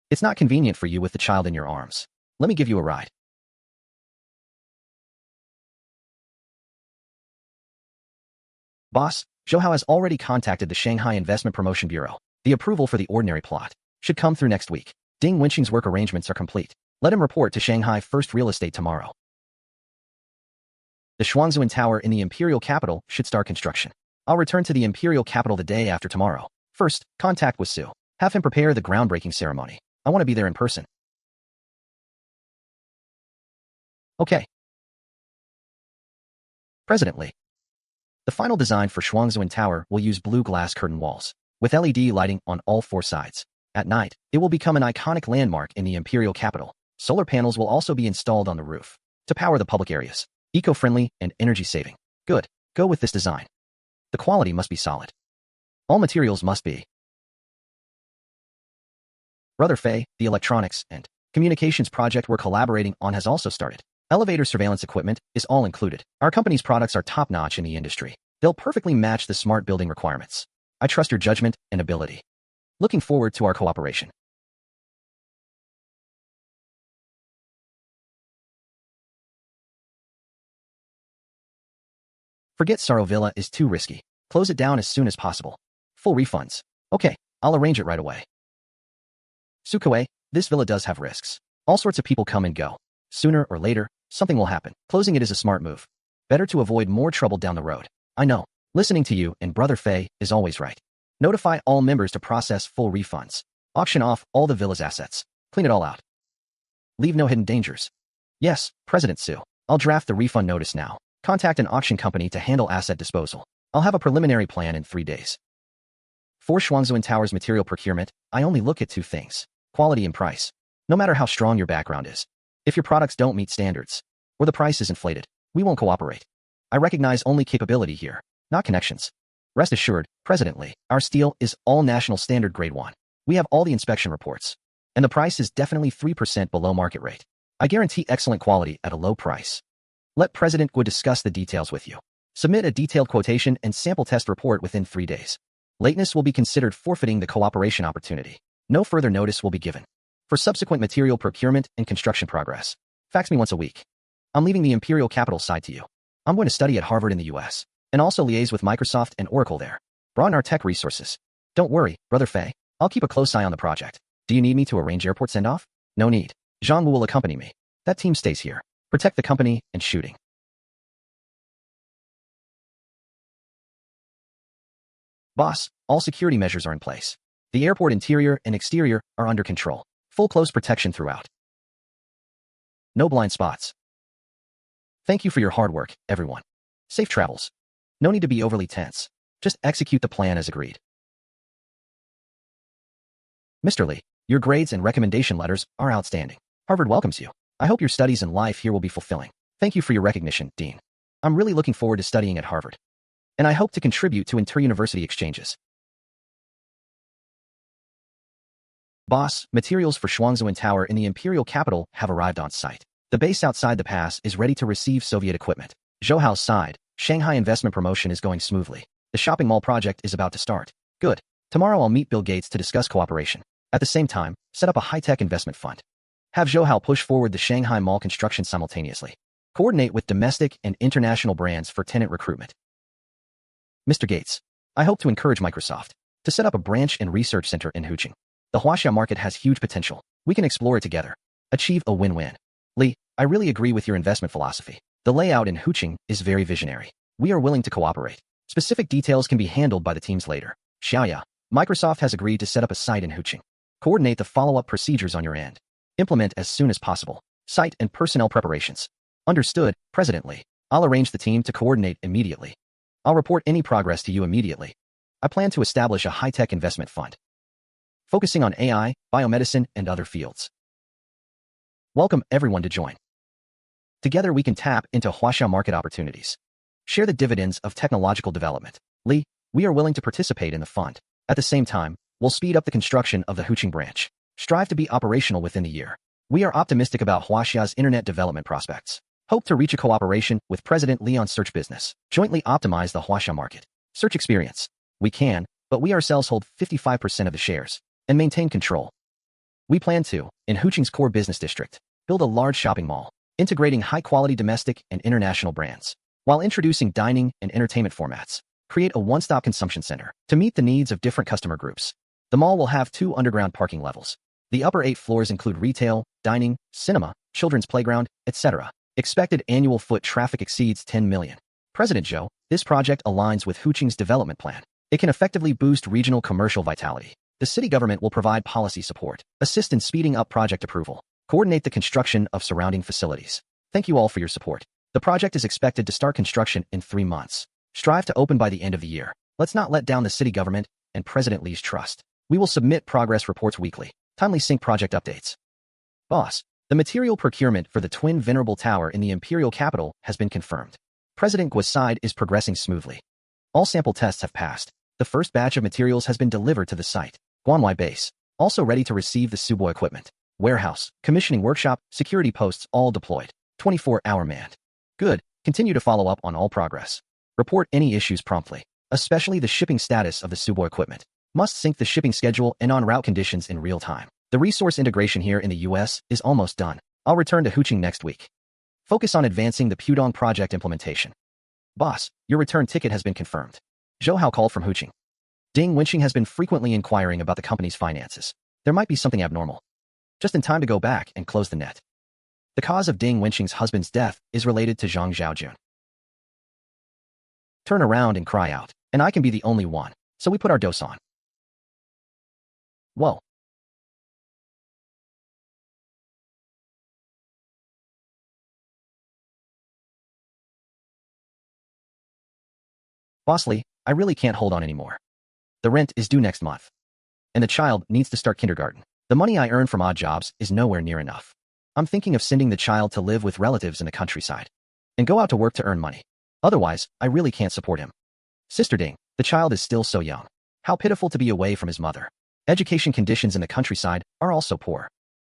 It's not convenient for you with the child in your arms. Let me give you a ride. Boss, Zhou Hao has already contacted the Shanghai Investment Promotion Bureau. The approval for the ordinary plot should come through next week. Ding Wenxing's work arrangements are complete. Let him report to Shanghai First Real Estate tomorrow. The Shuangzuan Tower in the Imperial Capital should start construction. I'll return to the Imperial Capital the day after tomorrow. First, contact with Su. Have him prepare the groundbreaking ceremony. I want to be there in person. Okay. President Li. The final design for Shuangzuan Tower will use blue glass curtain walls, with LED lighting on all 4 sides. At night, it will become an iconic landmark in the Imperial Capital. Solar panels will also be installed on the roof to power the public areas. Eco-friendly and energy-saving. Good. Go with this design. The quality must be solid. All materials must be. Brother Fei, the electronics and communications project we're collaborating on has also started. Elevator surveillance equipment is all included. Our company's products are top-notch in the industry. They'll perfectly match the smart building requirements. I trust your judgment and ability. Looking forward to our cooperation. Forget Sorrow Villa is too risky. Close it down as soon as possible. Full refunds. Okay, I'll arrange it right away. Sukoe, this villa does have risks. All sorts of people come and go. Sooner or later, something will happen. Closing it is a smart move. Better to avoid more trouble down the road. I know. Listening to you and Brother Fei is always right. Notify all members to process full refunds. Auction off all the villa's assets. Clean it all out. Leave no hidden dangers. Yes, President Su. I'll draft the refund notice now. Contact an auction company to handle asset disposal. I'll have a preliminary plan in 3 days. For Shuangzuan Tower's material procurement, I only look at 2 things. Quality and price. No matter how strong your background is. If your products don't meet standards, or the price is inflated, we won't cooperate. I recognize only capability here, not connections. Rest assured, President Li, our steel is all national standard grade 1. We have all the inspection reports. And the price is definitely 3% below market rate. I guarantee excellent quality at a low price. Let President Gu discuss the details with you. Submit a detailed quotation and sample test report within 3 days. Lateness will be considered forfeiting the cooperation opportunity. No further notice will be given. For subsequent material procurement and construction progress, fax me once a week. I'm leaving the Imperial Capital side to you. I'm going to study at Harvard in the US, and also liaise with Microsoft and Oracle there. Broaden our tech resources. Don't worry, Brother Fei. I'll keep a close eye on the project. Do you need me to arrange airport send-off? No need. Zhang Wu will accompany me. That team stays here. Protect the company and shooting. Boss, all security measures are in place. The airport interior and exterior are under control. Full close protection throughout. No blind spots. Thank you for your hard work, everyone. Safe travels. No need to be overly tense. Just execute the plan as agreed. Mr. Lee, your grades and recommendation letters are outstanding. Harvard welcomes you. I hope your studies and life here will be fulfilling. Thank you for your recognition, Dean. I'm really looking forward to studying at Harvard. And I hope to contribute to inter-university exchanges. Boss, materials for Shuangzuan Tower in the imperial capital have arrived on site. The base outside the pass is ready to receive Soviet equipment. Zhouhao's side, Shanghai investment promotion is going smoothly. The shopping mall project is about to start. Good. Tomorrow I'll meet Bill Gates to discuss cooperation. At the same time, set up a high-tech investment fund. Have Zhouhao push forward the Shanghai mall construction simultaneously. Coordinate with domestic and international brands for tenant recruitment. Mr. Gates, I hope to encourage Microsoft to set up a branch and research center in Huqing. The Huaxia market has huge potential. We can explore it together. Achieve a win-win. Lee, I really agree with your investment philosophy. The layout in Huqing is very visionary. We are willing to cooperate. Specific details can be handled by the teams later. Xiaoya, Microsoft has agreed to set up a site in Huqing. Coordinate the follow-up procedures on your end. Implement as soon as possible. Site and personnel preparations. Understood, President Lee. I'll arrange the team to coordinate immediately. I'll report any progress to you immediately. I plan to establish a high-tech investment fund, focusing on AI, biomedicine, and other fields. Welcome everyone to join. Together we can tap into Huaxia market opportunities. Share the dividends of technological development. Lee, we are willing to participate in the fund. At the same time, we'll speed up the construction of the Huqing branch. Strive to be operational within the year. We are optimistic about Huaxia's internet development prospects. Hope to reach a cooperation with President Lee on search business. Jointly optimize the Huaxia market. Search experience. We can, but we ourselves hold 55% of the shares and maintain control. We plan to, in Huqing's core business district, build a large shopping mall, integrating high-quality domestic and international brands, while introducing dining and entertainment formats. Create a one-stop consumption center to meet the needs of different customer groups. The mall will have 2 underground parking levels. The upper 8 floors include retail, dining, cinema, children's playground, etc. Expected annual foot traffic exceeds 10 million. President Zhou, this project aligns with Huqing's development plan. It can effectively boost regional commercial vitality. The city government will provide policy support, assist in speeding up project approval, coordinate the construction of surrounding facilities. Thank you all for your support. The project is expected to start construction in 3 months. Strive to open by the end of the year. Let's not let down the city government and President Lee's trust. We will submit progress reports weekly. Timely sync project updates. Boss, the material procurement for the twin venerable tower in the imperial capital has been confirmed. President Guo's side is progressing smoothly. All sample tests have passed. The first batch of materials has been delivered to the site. Guanwai base, also ready to receive the Subo equipment. Warehouse, commissioning workshop, security posts all deployed. 24-hour manned. Good. Continue to follow up on all progress. Report any issues promptly, especially the shipping status of the Subo equipment. Must sync the shipping schedule and en-route conditions in real time. The resource integration here in the US is almost done. I'll return to Huqing next week. Focus on advancing the Pudong project implementation. Boss, your return ticket has been confirmed. Zhouhao called from Huqing. Ding Wenxing has been frequently inquiring about the company's finances. There might be something abnormal. Just in time to go back and close the net. The cause of Ding Wenxing's husband's death is related to Zhang Zhaojun. Turn around and cry out, and I can be the only one, so we put our dose on. Whoa. Boss Lee, I really can't hold on anymore. The rent is due next month. And the child needs to start kindergarten. The money I earn from odd jobs is nowhere near enough. I'm thinking of sending the child to live with relatives in the countryside and go out to work to earn money. Otherwise, I really can't support him. Sister Ding, the child is still so young. How pitiful to be away from his mother. Education conditions in the countryside are also poor.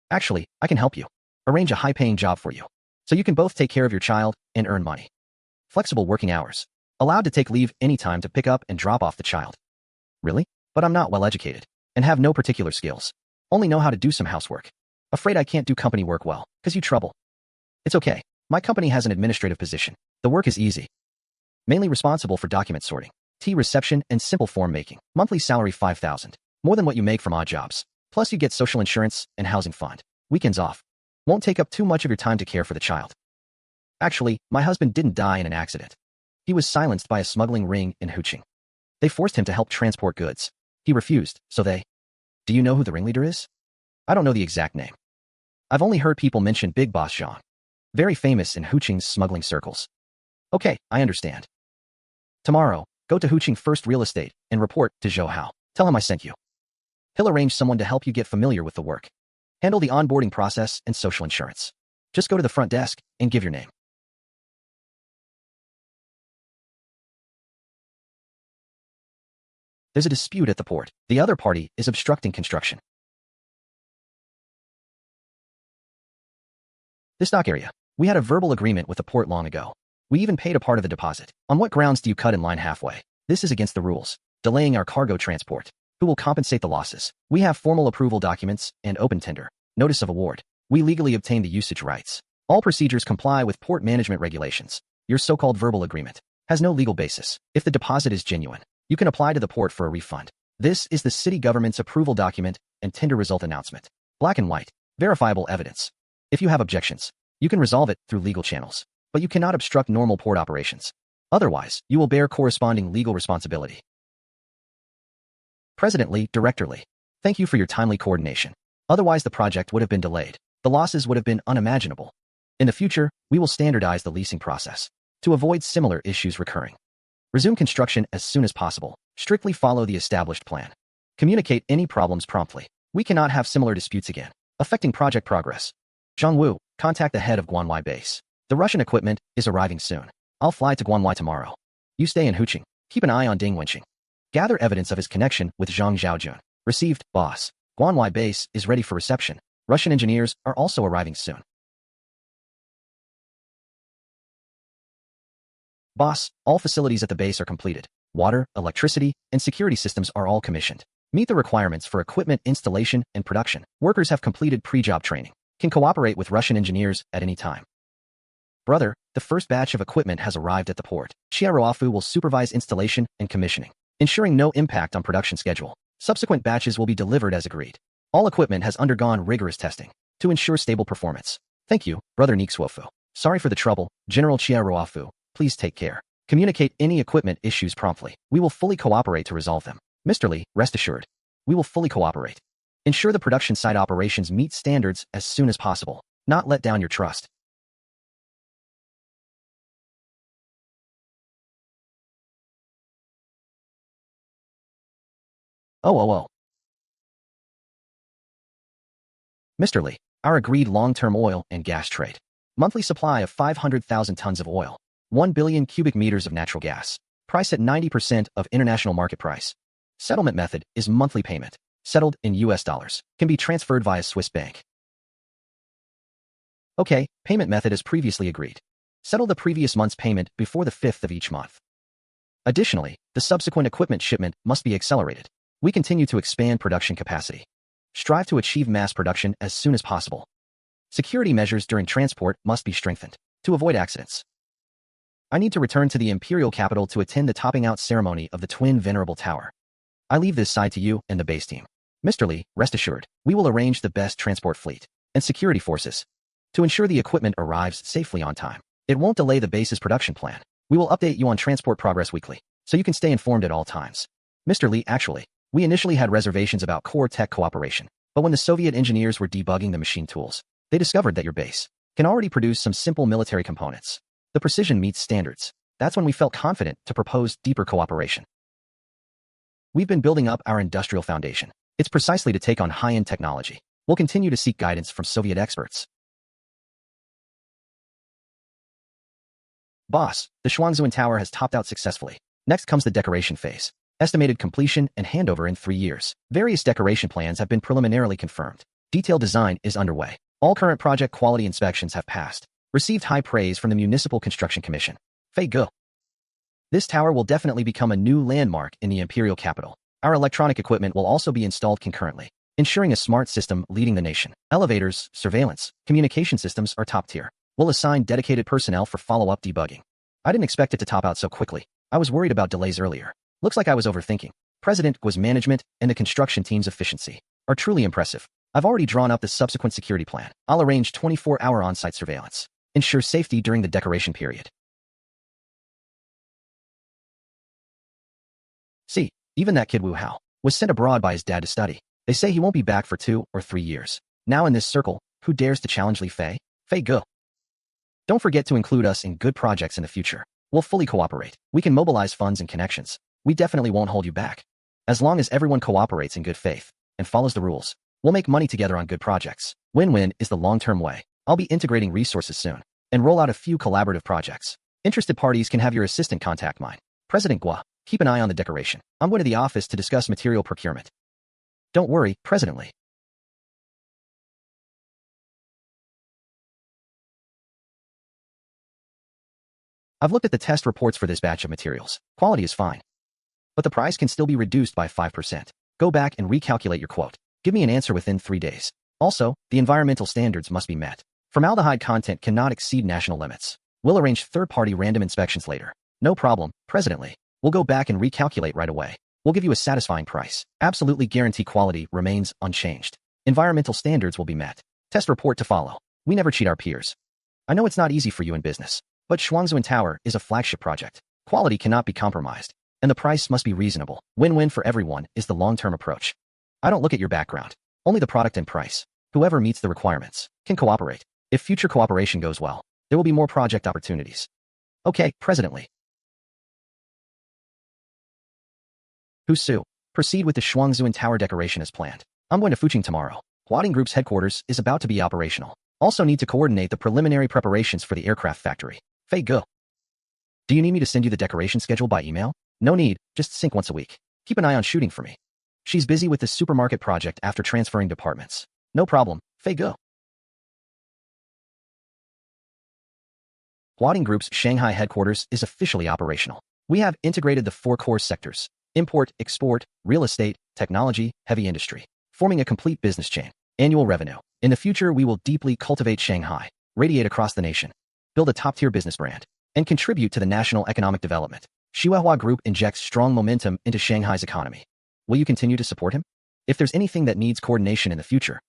Actually, I can help you. Arrange a high-paying job for you, so you can both take care of your child and earn money. Flexible working hours. Allowed to take leave anytime to pick up and drop off the child. Really? But I'm not well educated and have no particular skills. Only know how to do some housework. Afraid I can't do company work well, cause you trouble. It's okay. My company has an administrative position. The work is easy. Mainly responsible for document sorting. tea reception, and simple form making. Monthly salary 5,000. More than what you make from odd jobs. Plus you get social insurance and housing fund. Weekends off. Won't take up too much of your time to care for the child. Actually, my husband didn't die in an accident. He was silenced by a smuggling ring in Huqing. They forced him to help transport goods. He refused, so they... Do you know who the ringleader is? I don't know the exact name. I've only heard people mention Big Boss Zhang. Very famous in Huqing's smuggling circles. Okay, I understand. Tomorrow, go to Huqing First Real Estate and report to Zhou Hao. Tell him I sent you. He'll arrange someone to help you get familiar with the work. Handle the onboarding process and social insurance. Just go to the front desk and give your name. There's a dispute at the port. The other party is obstructing construction. This dock area. We had a verbal agreement with the port long ago. We even paid a part of the deposit. On what grounds do you cut in line halfway? This is against the rules. Delaying our cargo transport. Who will compensate the losses? We have formal approval documents and open tender. Notice of award. We legally obtain the usage rights. All procedures comply with port management regulations. Your so-called verbal agreement has no legal basis. If the deposit is genuine, you can apply to the port for a refund. This is the city government's approval document and tender result announcement. Black and white. Verifiable evidence. If you have objections, you can resolve it through legal channels, but you cannot obstruct normal port operations. Otherwise, you will bear corresponding legal responsibility. President Lee, Director Lee, thank you for your timely coordination. Otherwise, the project would have been delayed. The losses would have been unimaginable. In the future, we will standardize the leasing process to avoid similar issues recurring. Resume construction as soon as possible. Strictly follow the established plan. Communicate any problems promptly. We cannot have similar disputes again, affecting project progress. Zhang Wu, contact the head of Guanwai base. The Russian equipment is arriving soon. I'll fly to Guanwai tomorrow. You stay in Huqing. Keep an eye on Ding Wenqing. Gather evidence of his connection with Zhang Zhaojun. Received, boss. Guanwai base is ready for reception. Russian engineers are also arriving soon. Boss, all facilities at the base are completed. Water, electricity, and security systems are all commissioned. Meet the requirements for equipment installation and production. Workers have completed pre-job training. Can cooperate with Russian engineers at any time. Brother, the first batch of equipment has arrived at the port. Xia Ruofu will supervise installation and commissioning, ensuring no impact on production schedule. Subsequent batches will be delivered as agreed. All equipment has undergone rigorous testing to ensure stable performance. Thank you, Brother Nixuofu. Sorry for the trouble, General Xia Ruofu. Please take care. Communicate any equipment issues promptly. We will fully cooperate to resolve them. Mr. Lee, rest assured. We will fully cooperate. Ensure the production site operations meet standards as soon as possible. Not let down your trust. Oh. Mr. Lee, our agreed long-term oil and gas trade. Monthly supply of 500,000 tons of oil. 1 billion cubic meters of natural gas. Price at 90% of international market price. Settlement method is monthly payment. Settled in US dollars. Can be transferred via Swiss bank. Okay, payment method as previously agreed. Settle the previous month's payment before the 5th of each month. Additionally, the subsequent equipment shipment must be accelerated. We continue to expand production capacity. Strive to achieve mass production as soon as possible. Security measures during transport must be strengthened to avoid accidents. I need to return to the imperial capital to attend the topping out ceremony of the twin venerable tower. I leave this side to you and the base team. Mr. Lee, rest assured, we will arrange the best transport fleet and security forces to ensure the equipment arrives safely on time. It won't delay the base's production plan. We will update you on transport progress weekly, so you can stay informed at all times. Mr. Lee, actually, we initially had reservations about core tech cooperation, but when the Soviet engineers were debugging the machine tools, they discovered that your base can already produce some simple military components. The precision meets standards. That's when we felt confident to propose deeper cooperation. We've been building up our industrial foundation. It's precisely to take on high-end technology. We'll continue to seek guidance from Soviet experts. Boss, the Shuangzuan Tower has topped out successfully. Next comes the decoration phase. Estimated completion and handover in 3 years. Various decoration plans have been preliminarily confirmed. Detailed design is underway. All current project quality inspections have passed. Received high praise from the Municipal Construction Commission. Fei Ge. This tower will definitely become a new landmark in the imperial capital. Our electronic equipment will also be installed concurrently, ensuring a smart system leading the nation. Elevators, surveillance, communication systems are top tier. We'll assign dedicated personnel for follow-up debugging. I didn't expect it to top out so quickly. I was worried about delays earlier. Looks like I was overthinking. President Gua's management and the construction team's efficiency are truly impressive. I've already drawn up the subsequent security plan. I'll arrange 24-hour on-site surveillance. Ensure safety during the decoration period. See, even that kid Wu Hao was sent abroad by his dad to study. They say he won't be back for 2 or 3 years. Now in this circle, who dares to challenge Li Fei? Fei Ge. Don't forget to include us in good projects in the future. We'll fully cooperate. We can mobilize funds and connections. We definitely won't hold you back. As long as everyone cooperates in good faith and follows the rules, we'll make money together on good projects. Win-win is the long-term way. I'll be integrating resources soon and roll out a few collaborative projects. Interested parties can have your assistant contact mine. President Gua, keep an eye on the decoration. I'm going to the office to discuss material procurement. Don't worry, President Li. I've looked at the test reports for this batch of materials. Quality is fine, but the price can still be reduced by 5%. Go back and recalculate your quote. Give me an answer within 3 days. Also, the environmental standards must be met. Formaldehyde content cannot exceed national limits. We'll arrange third-party random inspections later. No problem, President Li. We'll go back and recalculate right away. We'll give you a satisfying price. Absolutely guarantee quality remains unchanged. Environmental standards will be met. Test report to follow. We never cheat our peers. I know it's not easy for you in business, but Shuangzuan Tower is a flagship project. Quality cannot be compromised, and the price must be reasonable. Win-win for everyone is the long-term approach. I don't look at your background, only the product and price. Whoever meets the requirements can cooperate. If future cooperation goes well, there will be more project opportunities. Okay, President Li. Su, proceed with the Shuangzuan Tower decoration as planned. I'm going to Fuqing tomorrow. Huading Group's headquarters is about to be operational. Also need to coordinate the preliminary preparations for the aircraft factory. Fei Ge. Do you need me to send you the decoration schedule by email? No need, just sync once a week. Keep an eye on shooting for me. She's busy with the supermarket project after transferring departments. No problem, Fei Ge. Huading Group's Shanghai headquarters is officially operational. We have integrated the 4 core sectors: import, export, real estate, technology, heavy industry, forming a complete business chain. Annual revenue. In the future, we will deeply cultivate Shanghai, radiate across the nation, build a top-tier business brand, and contribute to the national economic development. Xuehua Group injects strong momentum into Shanghai's economy. Will you continue to support him? If there's anything that needs coordination in the future,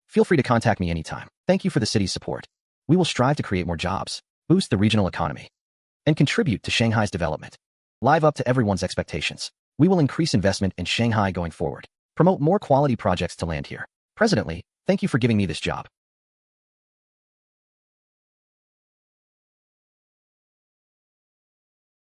feel free to contact me anytime. Thank you for the city's support. We will strive to create more jobs, boost the regional economy, and contribute to Shanghai's development. Live up to everyone's expectations. We will increase investment in Shanghai going forward. Promote more quality projects to land here. President Li, thank you for giving me this job.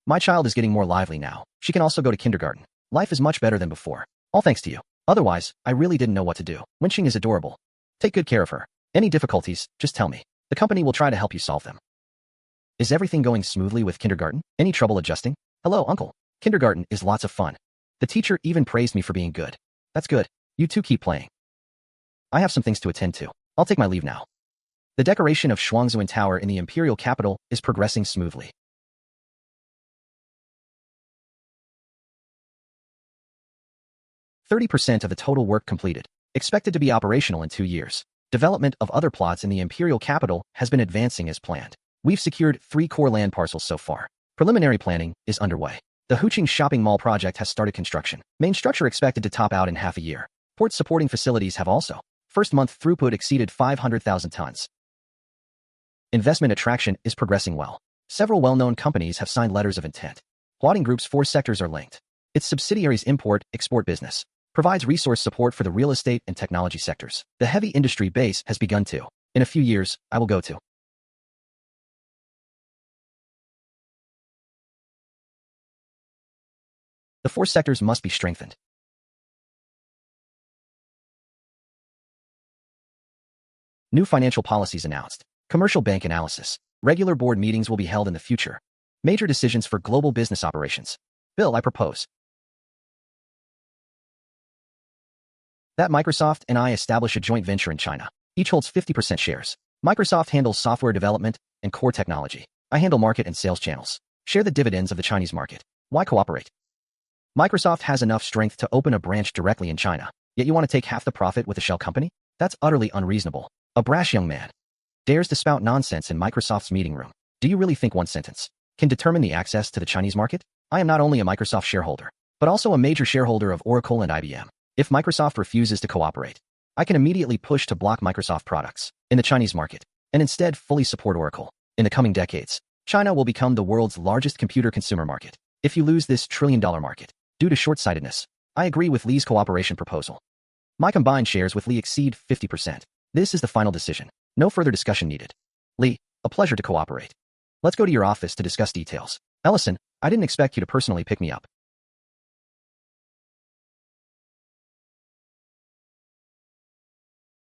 My child is getting more lively now. She can also go to kindergarten. Life is much better than before. All thanks to you. Otherwise, I really didn't know what to do. Wenxing is adorable. Take good care of her. Any difficulties, just tell me. The company will try to help you solve them. Is everything going smoothly with kindergarten? Any trouble adjusting? Hello, uncle. Kindergarten is lots of fun. The teacher even praised me for being good. That's good. You two keep playing. I have some things to attend to. I'll take my leave now. The decoration of Shuangzuan Tower in the imperial capital is progressing smoothly. 30% of the total work completed. Expected to be operational in 2 years. Development of other plots in the imperial capital has been advancing as planned. We've secured 3 core land parcels so far. Preliminary planning is underway. The Huqing shopping mall project has started construction. Main structure expected to top out in half a year. Port supporting facilities have also. First month throughput exceeded 500,000 tons. Investment attraction is progressing well. Several well-known companies have signed letters of intent. Huading Group's 4 sectors are linked. Its subsidiaries import-export business provides resource support for the real estate and technology sectors. The heavy industry base has begun to. In a few years, I will go to. The 4 sectors must be strengthened. New financial policies announced. Commercial bank analysis. Regular board meetings will be held in the future. Major decisions for global business operations. Bill, I propose that Microsoft and I establish a joint venture in China. Each holds 50% shares. Microsoft handles software development and core technology. I handle market and sales channels. Share the dividends of the Chinese market. Why cooperate? Microsoft has enough strength to open a branch directly in China, yet you want to take half the profit with a shell company? That's utterly unreasonable. A brash young man dares to spout nonsense in Microsoft's meeting room. Do you really think one sentence can determine the access to the Chinese market? I am not only a Microsoft shareholder, but also a major shareholder of Oracle and IBM. If Microsoft refuses to cooperate, I can immediately push to block Microsoft products in the Chinese market and instead fully support Oracle. In the coming decades, China will become the world's largest computer consumer market. If you lose this trillion-dollar market due to short-sightedness, I agree with Lee's cooperation proposal. My combined shares with Lee exceed 50%. This is the final decision. No further discussion needed. Lee, a pleasure to cooperate. Let's go to your office to discuss details. Ellison, I didn't expect you to personally pick me up.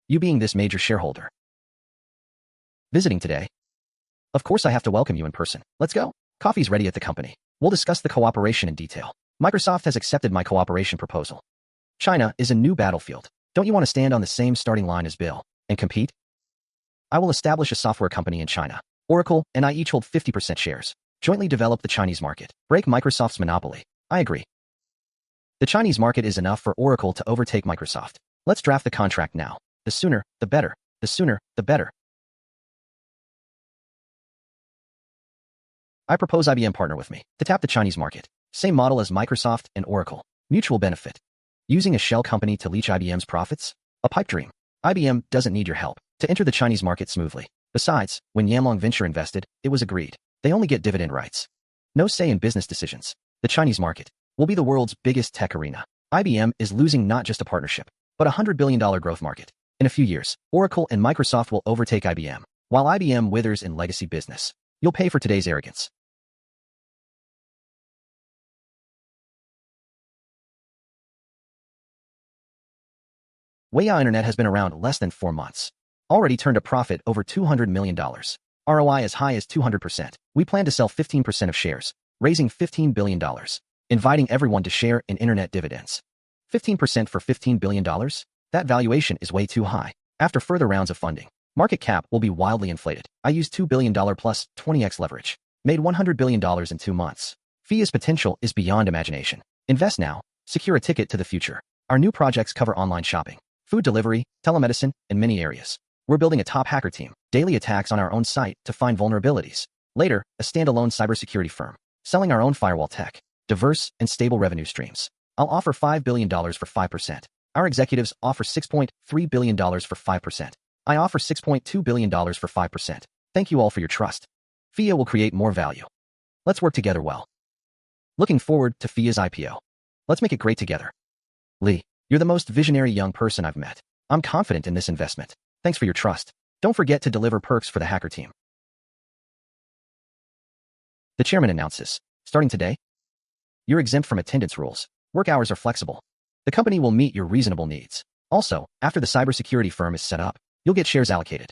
You being this major shareholder. Visiting today? Of course I have to welcome you in person. Let's go. Coffee's ready at the company. We'll discuss the cooperation in detail. Microsoft has accepted my cooperation proposal. China is a new battlefield. Don't you want to stand on the same starting line as Bill and compete? I will establish a software company in China. Oracle and I each hold 50% shares. Jointly develop the Chinese market. Break Microsoft's monopoly. I agree. The Chinese market is enough for Oracle to overtake Microsoft. Let's draft the contract now. The sooner, the better. The sooner, the better. I propose IBM partner with me to tap the Chinese market. Same model as Microsoft and Oracle. Mutual benefit. Using a shell company to leech IBM's profits? A pipe dream. IBM doesn't need your help to enter the Chinese market smoothly. Besides, when Yanlong Venture invested, it was agreed. They only get dividend rights. No say in business decisions. The Chinese market will be the world's biggest tech arena. IBM is losing not just a partnership, but a $100 billion growth market. In a few years, Oracle and Microsoft will overtake IBM, while IBM withers in legacy business. You'll pay for today's arrogance. Weiya Internet has been around less than 4 months. Already turned a profit over $200 million. ROI as high as 200%. We plan to sell 15% of shares, raising $15 billion. Inviting everyone to share in internet dividends. 15% for $15 billion? That valuation is way too high. After further rounds of funding, market cap will be wildly inflated. I used $2 billion plus 20x leverage. Made $100 billion in 2 months. FIA's potential is beyond imagination. Invest now. Secure a ticket to the future. Our new projects cover online shopping, food delivery, telemedicine, and many areas. We're building a top hacker team. Daily attacks on our own site to find vulnerabilities. Later, a standalone cybersecurity firm. Selling our own firewall tech. Diverse and stable revenue streams. I'll offer $5 billion for 5%. Our executives offer $6.3 billion for 5%. I offer $6.2 billion for 5%. Thank you all for your trust. FIA will create more value. Let's work together well. Looking forward to FIA's IPO. Let's make it great together. Lee, you're the most visionary young person I've met. I'm confident in this investment. Thanks for your trust. Don't forget to deliver perks for the hacker team. The chairman announces, starting today, you're exempt from attendance rules. Work hours are flexible. The company will meet your reasonable needs. Also, after the cybersecurity firm is set up, you'll get shares allocated.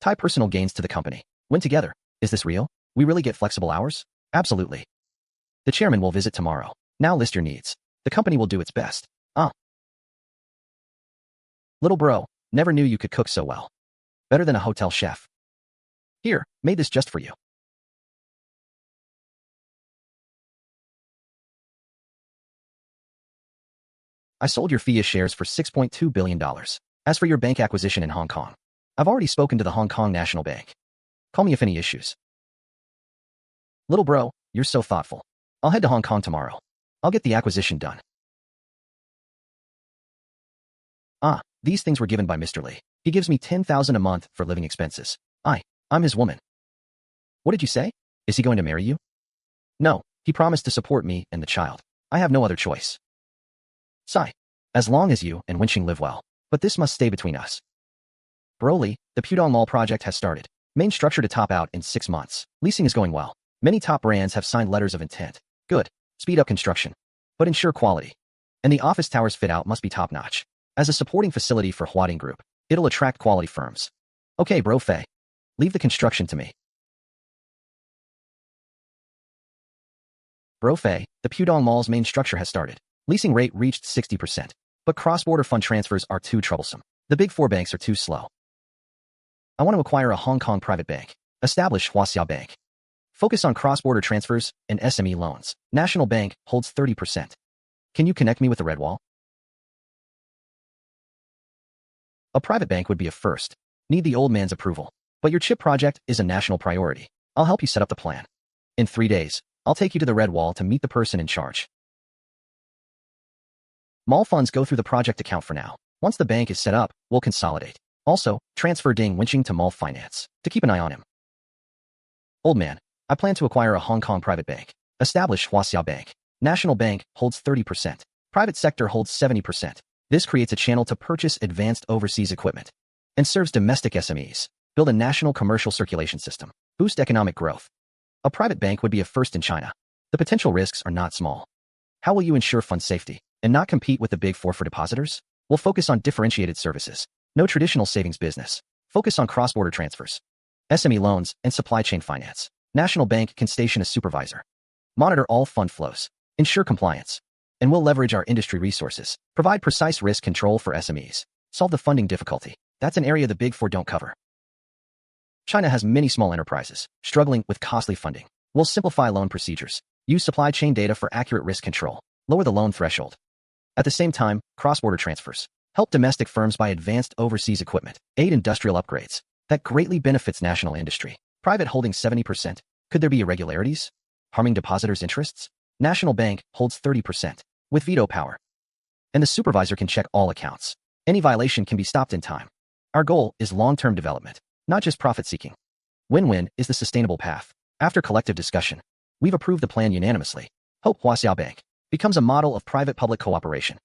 Tie personal gains to the company. Win together. Is this real? We really get flexible hours? Absolutely. The chairman will visit tomorrow. Now list your needs. The company will do its best. Little bro, never knew you could cook so well. Better than a hotel chef. Here, made this just for you. I sold your FIA shares for $6.2 billion. As for your bank acquisition in Hong Kong, I've already spoken to the Hong Kong National Bank. Call me if any issues. Little bro, you're so thoughtful. I'll head to Hong Kong tomorrow. I'll get the acquisition done. These things were given by Mr. Lee. He gives me $10,000 a month for living expenses. I'm his woman. What did you say? Is he going to marry you? No, he promised to support me and the child. I have no other choice. Sigh. As long as you and Wenxing live well. But this must stay between us. Broly, the Pudong Mall project has started. Main structure to top out in 6 months. Leasing is going well. Many top brands have signed letters of intent. Good. Speed up construction. But ensure quality. And the office tower's fit out must be top-notch. As a supporting facility for Huading Group, it'll attract quality firms. Okay, bro Fei. Leave the construction to me. Bro Fei, the Pudong Mall's main structure has started. Leasing rate reached 60%. But cross-border fund transfers are too troublesome. The big 4 banks are too slow. I want to acquire a Hong Kong private bank. Establish Huaxia Bank. Focus on cross-border transfers and SME loans. National Bank holds 30%. Can you connect me with the Red Wall? A private bank would be a first. Need the old man's approval. But your chip project is a national priority. I'll help you set up the plan. In 3 days, I'll take you to the Red Wall to meet the person in charge. Mall funds go through the project account for now. Once the bank is set up, we'll consolidate. Also, transfer Ding Winching to Mall Finance to keep an eye on him. Old man, I plan to acquire a Hong Kong private bank. Establish Huaxia Bank. National Bank holds 30%. Private sector holds 70%. This creates a channel to purchase advanced overseas equipment and serves domestic SMEs. Build a national commercial circulation system. Boost economic growth. A private bank would be a first in China. The potential risks are not small. How will you ensure fund safety and not compete with the big four for depositors? We'll focus on differentiated services. No traditional savings business. Focus on cross-border transfers, SME loans, and supply chain finance. National Bank can station a supervisor. Monitor all fund flows. Ensure compliance. And we'll leverage our industry resources. Provide precise risk control for SMEs. Solve the funding difficulty. That's an area the big four don't cover. China has many small enterprises struggling with costly funding. We'll simplify loan procedures. Use supply chain data for accurate risk control. Lower the loan threshold. At the same time, cross-border transfers. Help domestic firms buy advanced overseas equipment. Aid industrial upgrades. That greatly benefits national industry. Private holding 70%. Could there be irregularities? Harming depositors' interests? National Bank holds 30% with veto power. And the supervisor can check all accounts. Any violation can be stopped in time. Our goal is long-term development, not just profit-seeking. Win-win is the sustainable path. After collective discussion, we've approved the plan unanimously. Hope Huaxia Bank becomes a model of private-public cooperation.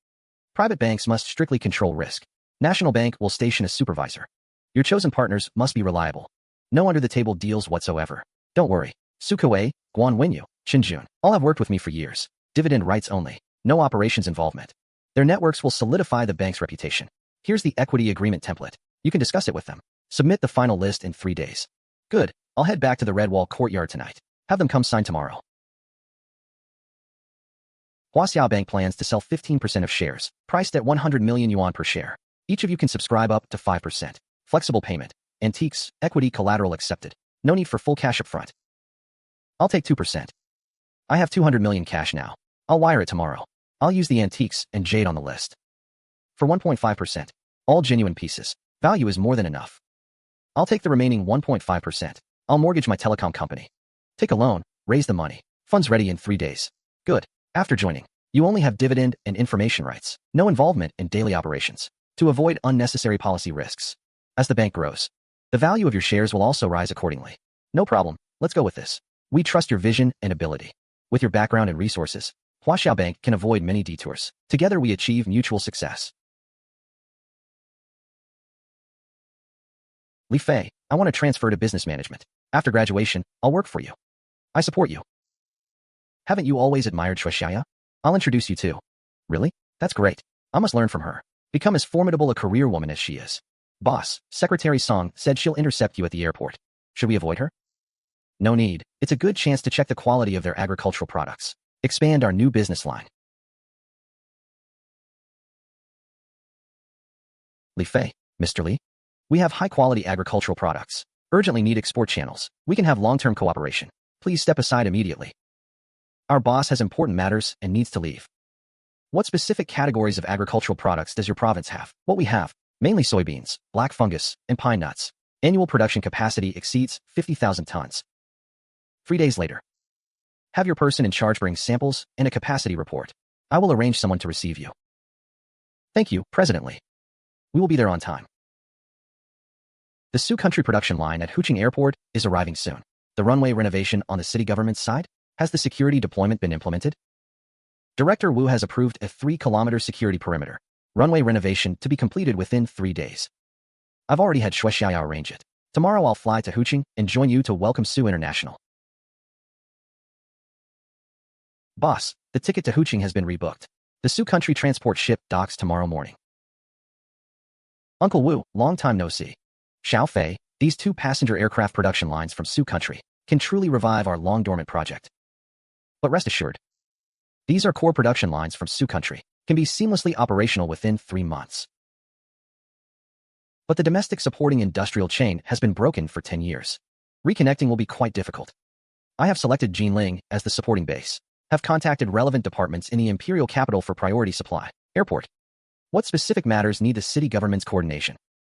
Private banks must strictly control risk. National Bank will station a supervisor. Your chosen partners must be reliable. No under-the-table deals whatsoever. Don't worry. Sukuwei, Guan Wenyu, Chinjun, all have worked with me for years. Dividend rights only. No operations involvement. Their networks will solidify the bank's reputation. Here's the equity agreement template. You can discuss it with them. Submit the final list in 3 days. Good. I'll head back to the Red Wall courtyard tonight. Have them come sign tomorrow. Huaxia Bank plans to sell 15% of shares, priced at 100 million yuan per share. Each of you can subscribe up to 5%. Flexible payment. Antiques, equity collateral accepted. No need for full cash upfront. I'll take 2%. I have 200 million cash now. I'll wire it tomorrow. I'll use the antiques and jade on the list. For 1.5%. All genuine pieces. Value is more than enough. I'll take the remaining 1.5%. I'll mortgage my telecom company. Take a loan, raise the money. Funds ready in 3 days. Good. After joining, you only have dividend and information rights. No involvement in daily operations. To avoid unnecessary policy risks. As the bank grows, the value of your shares will also rise accordingly. No problem. Let's go with this. We trust your vision and ability. With your background and resources, Huaxia Bank can avoid many detours. Together we achieve mutual success. Li Fei, I want to transfer to business management. After graduation, I'll work for you. I support you. Haven't you always admired Shuexiaya? I'll introduce you to. Really? That's great. I must learn from her. Become as formidable a career woman as she is. Boss, Secretary Song said she'll intercept you at the airport. Should we avoid her? No need. It's a good chance to check the quality of their agricultural products. Expand our new business line. Li Fei, Mr. Li? We have high-quality agricultural products. Urgently need export channels. We can have long-term cooperation. Please step aside immediately. Our boss has important matters and needs to leave. What specific categories of agricultural products does your province have? What we have, mainly soybeans, black fungus, and pine nuts. Annual production capacity exceeds 50,000 tons. 3 days later. Have your person in charge bring samples and a capacity report. I will arrange someone to receive you. Thank you, President Li. We will be there on time. The Sioux Country production line at Huqing Airport is arriving soon. The runway renovation on the city government's side? Has the security deployment been implemented? Director Wu has approved a 3-kilometer security perimeter. Runway renovation to be completed within 3 days. I've already had Shuexiaya arrange it. Tomorrow I'll fly to Huqing and join you to welcome Sioux International. Boss, the ticket to Huqing has been rebooked. The Sioux Country transport ship docks tomorrow morning. Uncle Wu, long time no see. Xiao Fei, these 2 passenger aircraft production lines from Sioux Country can truly revive our long-dormant project. But rest assured, these are core production lines from Sioux Country, can be seamlessly operational within 3 months. But the domestic supporting industrial chain has been broken for 10 years. Reconnecting will be quite difficult. I have selected Jinling as the supporting base. Have contacted relevant departments in the imperial capital for priority supply. Airport. What specific matters need the city government's coordination?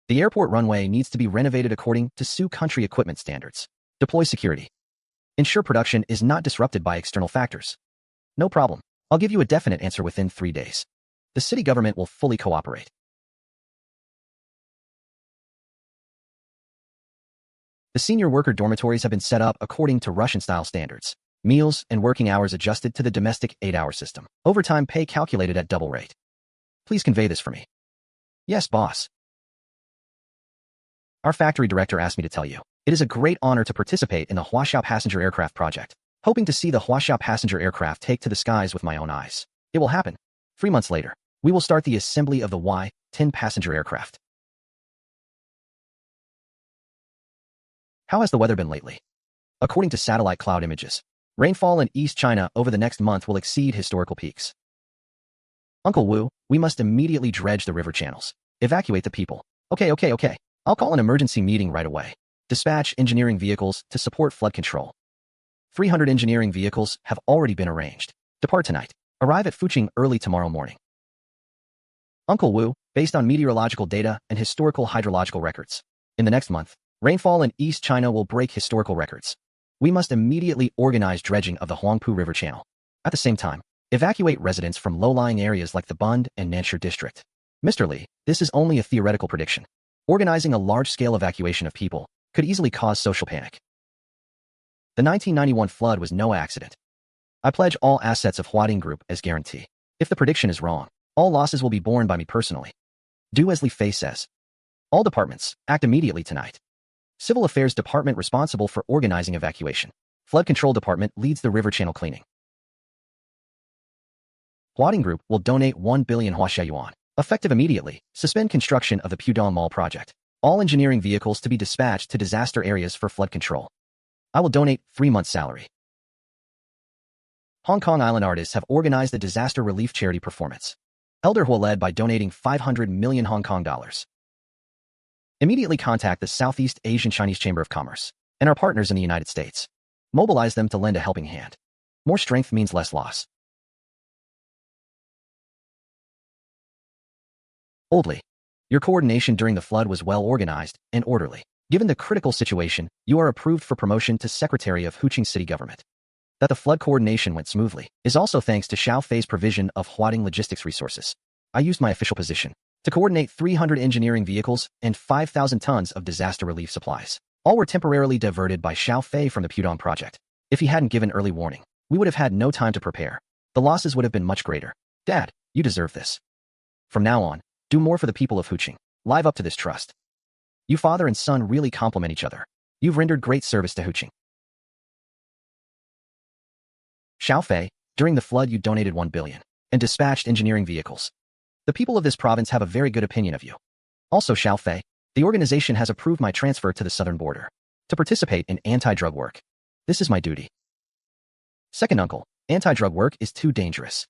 The airport runway needs to be renovated according to Sioux Country equipment standards. Deploy security. Ensure production is not disrupted by external factors. No problem. I'll give you a definite answer within 3 days. The city government will fully cooperate. The senior worker dormitories have been set up according to Russian-style standards. Meals and working hours adjusted to the domestic 8-hour system. Overtime pay calculated at double rate. Please convey this for me. Yes, boss. Our factory director asked me to tell you. It is a great honor to participate in the Huaxia passenger aircraft project. Hoping to see the Huaxia passenger aircraft take to the skies with my own eyes. It will happen. 3 months later, we will start the assembly of the Y-10 passenger aircraft. How has the weather been lately? According to satellite cloud images, rainfall in East China over the next month will exceed historical peaks. Uncle Wu, we must immediately dredge the river channels. Evacuate the people. Okay. I'll call an emergency meeting right away. Dispatch engineering vehicles to support flood control. 300 engineering vehicles have already been arranged. Depart tonight. Arrive at Fuqing early tomorrow morning. Uncle Wu, based on meteorological data and historical hydrological records. In the next month, rainfall in East China will break historical records. We must immediately organize dredging of the Huangpu River Channel. At the same time, evacuate residents from low-lying areas like the Bund and Nanshur district. Mr. Li, this is only a theoretical prediction. Organizing a large-scale evacuation of people could easily cause social panic. The 1991 flood was no accident. I pledge all assets of Huading Group as guarantee. If the prediction is wrong, all losses will be borne by me personally. Do as Li Fei says. All departments, act immediately tonight. Civil Affairs Department responsible for organizing evacuation. Flood Control Department leads the river channel cleaning. Huading Group will donate 1 billion Huaxia yuan. Effective immediately, suspend construction of the Pudong Mall project. All engineering vehicles to be dispatched to disaster areas for flood control. I will donate 3 months' salary. Hong Kong Island artists have organized a disaster relief charity performance. Elder Hua led by donating 500 million Hong Kong dollars. Immediately contact the Southeast Asian Chinese Chamber of Commerce and our partners in the United States. Mobilize them to lend a helping hand. More strength means less loss. Oldly, your coordination during the flood was well organized and orderly. Given the critical situation, you are approved for promotion to Secretary of Huqing City Government. That the flood coordination went smoothly is also thanks to Xiao Fei's provision of Huading logistics resources. I used my official position to coordinate 300 engineering vehicles and 5,000 tons of disaster relief supplies. All were temporarily diverted by Xiao Fei from the Pudong project. If he hadn't given early warning, we would have had no time to prepare. The losses would have been much greater. Dad, you deserve this. From now on, do more for the people of Huqing. Live up to this trust. You father and son really complement each other. You've rendered great service to Huqing. Xiao Fei, during the flood you donated 1 billion and dispatched engineering vehicles. The people of this province have a very good opinion of you. Also Xiao Fei, the organization has approved my transfer to the southern border to participate in anti-drug work. This is my duty. Second uncle, anti-drug work is too dangerous.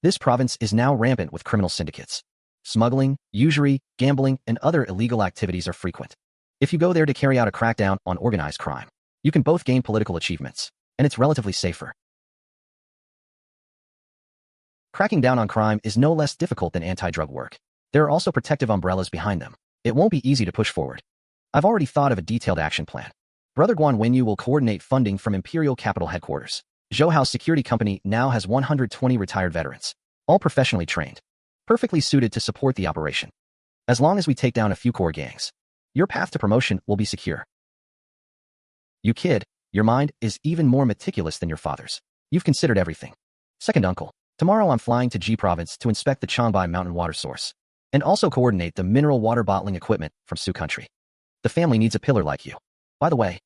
This province is now rampant with criminal syndicates. Smuggling, usury, gambling, and other illegal activities are frequent. If you go there to carry out a crackdown on organized crime, you can both gain political achievements, and it's relatively safer. Cracking down on crime is no less difficult than anti-drug work. There are also protective umbrellas behind them. It won't be easy to push forward. I've already thought of a detailed action plan. Brother Guan Wenyu will coordinate funding from Imperial Capital Headquarters. Zhouhao's security company now has 120 retired veterans, all professionally trained, perfectly suited to support the operation. As long as we take down a few core gangs, your path to promotion will be secure. You kid, your mind is even more meticulous than your father's. You've considered everything. Second uncle, tomorrow I'm flying to Ji Province to inspect the Changbai mountain water source, and also coordinate the mineral water bottling equipment from Sioux country. The family needs a pillar like you. By the way,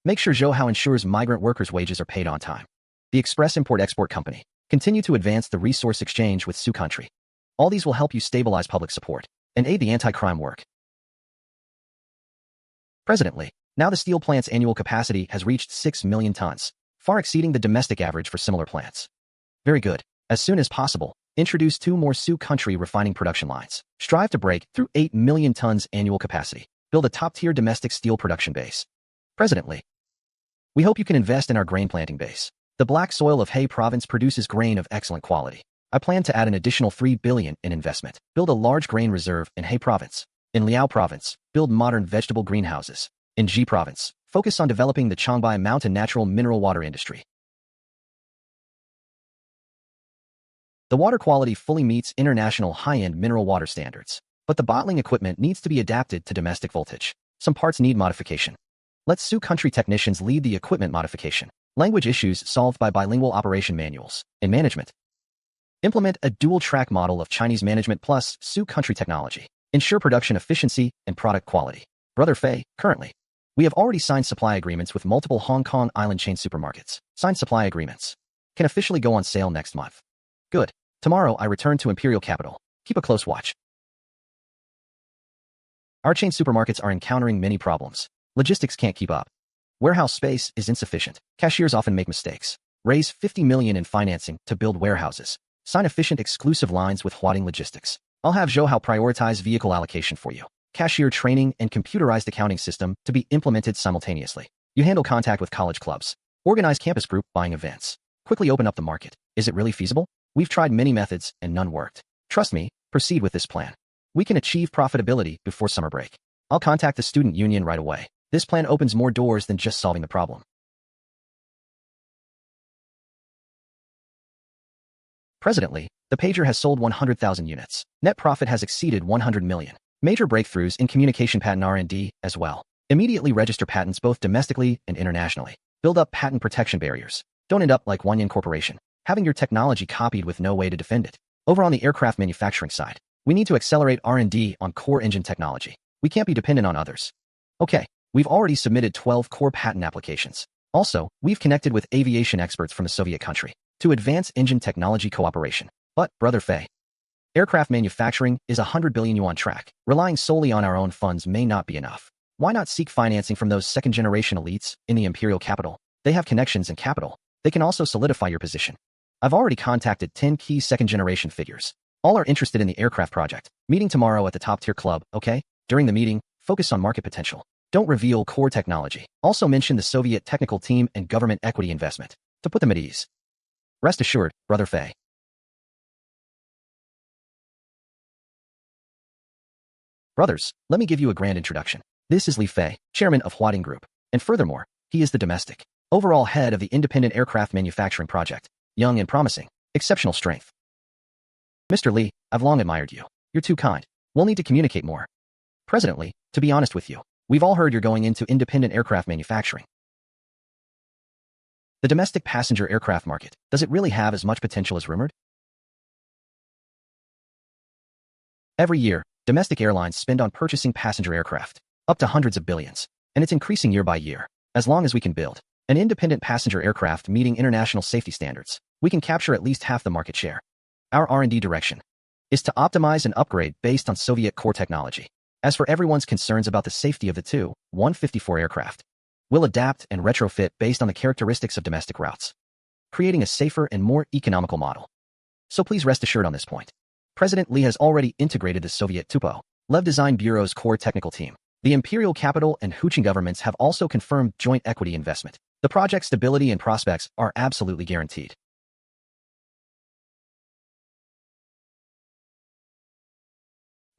make sure Zhouhao ensures migrant workers' wages are paid on time. The Express Import-Export Company continue to advance the resource exchange with Sioux country. All these will help you stabilize public support and aid the anti-crime work. Presently, now the steel plant's annual capacity has reached 6 million tons, far exceeding the domestic average for similar plants. Very good. As soon as possible, introduce 2 more Sioux country refining production lines. Strive to break through 8 million tons annual capacity. Build a top-tier domestic steel production base. Presently, we hope you can invest in our grain planting base. The black soil of He Province produces grain of excellent quality. I plan to add an additional 3 billion in investment. Build a large grain reserve in He Province. In Liao Province, build modern vegetable greenhouses. In Ji Province, Focus on developing the Changbai Mountain natural mineral water industry. The water quality fully meets international high-end mineral water standards, but the bottling equipment needs to be adapted to domestic voltage. Some parts need modification. Let Sioux country technicians lead the equipment modification. Language issues solved by bilingual operation manuals. In management, implement a dual-track model of Chinese management plus Sioux country technology. Ensure production efficiency and product quality. Brother Fei, currently, we have already signed supply agreements with multiple Hong Kong island chain supermarkets. Signed supply agreements can officially go on sale next month. Good. Tomorrow I return to Imperial Capital. Keep a close watch. Our chain supermarkets are encountering many problems. Logistics can't keep up. Warehouse space is insufficient. Cashiers often make mistakes. Raise 50 million in financing to build warehouses. Sign efficient exclusive lines with Huading Logistics. I'll have Zhouhao prioritize vehicle allocation for you. Cashier training and computerized accounting system to be implemented simultaneously. You handle contact with college clubs. Organize campus group buying events. Quickly open up the market. Is it really feasible? We've tried many methods and none worked. Trust me, proceed with this plan. We can achieve profitability before summer break. I'll contact the student union right away. This plan opens more doors than just solving the problem. Presently, the pager has sold 100,000 units. Net profit has exceeded 100 million. Major breakthroughs in communication patent R&D as well. Immediately register patents both domestically and internationally. Build up patent protection barriers. Don't end up like Wanyan Corporation, having your technology copied with no way to defend it. Over on the aircraft manufacturing side, we need to accelerate R&D on core engine technology. We can't be dependent on others. Okay, we've already submitted 12 core patent applications. Also, we've connected with aviation experts from the Soviet country to advance engine technology cooperation. But, Brother Fei, aircraft manufacturing is a 100 billion yuan track. Relying solely on our own funds may not be enough. Why not seek financing from those second-generation elites in the imperial capital? They have connections and capital. They can also solidify your position. I've already contacted 10 key second-generation figures. All are interested in the aircraft project. Meeting tomorrow at the top-tier club, okay? During the meeting, focus on market potential. Don't reveal core technology. Also mention the Soviet technical team and government equity investment to put them at ease. Rest assured, Brother Fei. Brothers, let me give you a grand introduction. This is Li Fei, chairman of Huading Group. And furthermore, he is the domestic, overall head of the independent aircraft manufacturing project. Young and promising. Exceptional strength. Mr. Li, I've long admired you. You're too kind. We'll need to communicate more. Presently, to be honest with you, we've all heard you're going into independent aircraft manufacturing. The domestic passenger aircraft market, does it really have as much potential as rumored? Every year, domestic airlines spend on purchasing passenger aircraft, up to hundreds of billions, and it's increasing year by year. As long as we can build an independent passenger aircraft meeting international safety standards, we can capture at least half the market share. Our R&D direction is to optimize and upgrade based on Soviet core technology. As for everyone's concerns about the safety of the Tu-154 aircraft, we'll adapt and retrofit based on the characteristics of domestic routes, creating a safer and more economical model. So please rest assured on this point. President Li has already integrated the Soviet Tupo Lev Design Bureau's core technical team. The imperial capital and Huqing governments have also confirmed joint equity investment. The project's stability and prospects are absolutely guaranteed.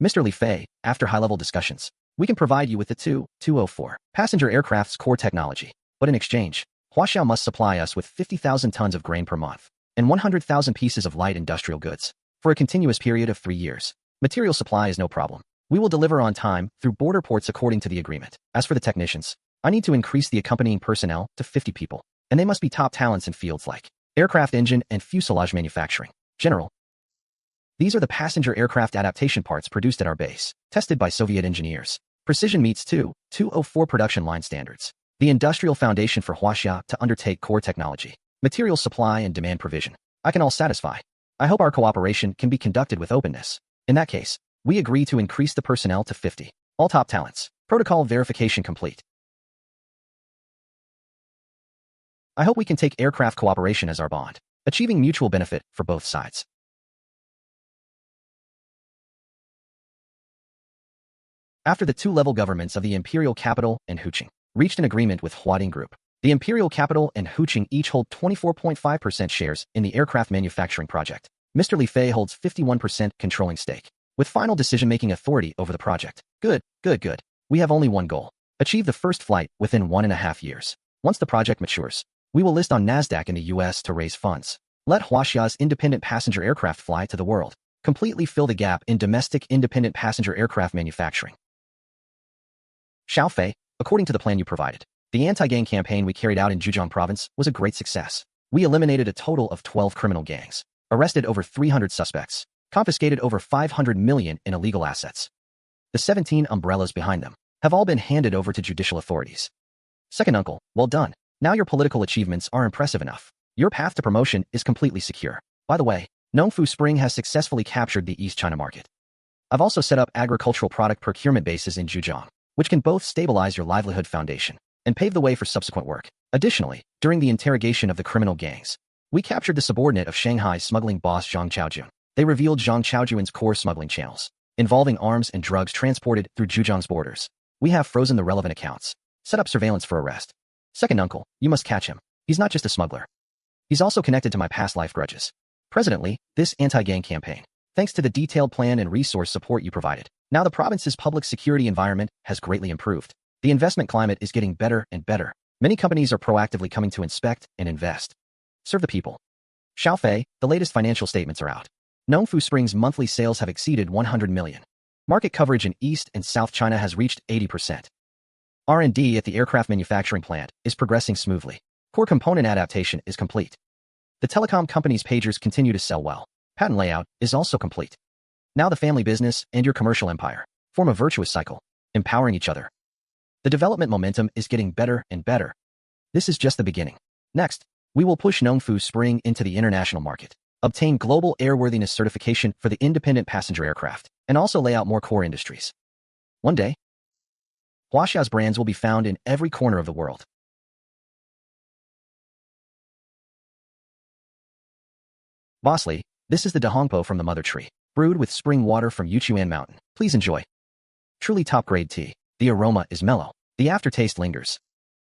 Mr. Li Fei, after high-level discussions, we can provide you with the Tu-204 passenger aircraft's core technology, but in exchange, Huaxiao must supply us with 50,000 tons of grain per month and 100,000 pieces of light industrial goods for a continuous period of 3 years. Material supply is no problem. We will deliver on time through border ports according to the agreement. As for the technicians, I need to increase the accompanying personnel to 50 people, and they must be top talents in fields like aircraft engine and fuselage manufacturing. General, these are the passenger aircraft adaptation parts produced at our base, tested by Soviet engineers. Precision meets Tu-204 production line standards. The industrial foundation for Huaxia to undertake core technology, material supply and demand provision. I can all satisfy. I hope our cooperation can be conducted with openness. In that case, we agree to increase the personnel to 50. All top talents. Protocol verification complete. I hope we can take aircraft cooperation as our bond, achieving mutual benefit for both sides. After the two-level governments of the imperial capital and Huqing reached an agreement with Huading Group, the imperial capital and Huqing each hold 24.5% shares in the aircraft manufacturing project. Mr. Li Fei holds 51% controlling stake, with final decision-making authority over the project. Good. We have only one goal: Achieve the first flight within 1.5 years. Once the project matures, we will list on NASDAQ in the US to raise funds. Let Huaxia's independent passenger aircraft fly to the world. Completely fill the gap in domestic independent passenger aircraft manufacturing. Xiaofei, according to the plan you provided, the anti-gang campaign we carried out in Zhejiang province was a great success. We eliminated a total of 12 criminal gangs, arrested over 300 suspects, confiscated over 500 million in illegal assets. The 17 umbrellas behind them have all been handed over to judicial authorities. Second uncle, well done. Now your political achievements are impressive enough. Your path to promotion is completely secure. By the way, Nongfu Spring has successfully captured the East China market. I've also set up agricultural product procurement bases in Zhejiang, which can both stabilize your livelihood foundation and pave the way for subsequent work. Additionally, during the interrogation of the criminal gangs, we captured the subordinate of Shanghai's smuggling boss Zhang Chaojun. They revealed Zhang Chaojun's core smuggling channels, involving arms and drugs transported through Zhejiang's borders. We have frozen the relevant accounts, set up surveillance for arrest. Second uncle, you must catch him. He's not just a smuggler. He's also connected to my past life grudges. Presently, this anti-gang campaign, thanks to the detailed plan and resource support you provided, now the province's public security environment has greatly improved. The investment climate is getting better and better. Many companies are proactively coming to inspect and invest. Serve the people. Xiaofei, the latest financial statements are out. Nongfu Spring's monthly sales have exceeded 100 million. Market coverage in East and South China has reached 80%. R&D at the aircraft manufacturing plant is progressing smoothly. Core component adaptation is complete. The telecom company's pagers continue to sell well. Patent layout is also complete. Now the family business and your commercial empire form a virtuous cycle, empowering each other. The development momentum is getting better and better. This is just the beginning. Next, we will push Nongfu Spring into the international market, obtain global airworthiness certification for the independent passenger aircraft, and also lay out more core industries. One day, Huaxia's brands will be found in every corner of the world. Bossly, this is the Dahongpo from the mother tree, brewed with spring water from Yuchuan Mountain. Please enjoy. Truly top-grade tea. The aroma is mellow. The aftertaste lingers.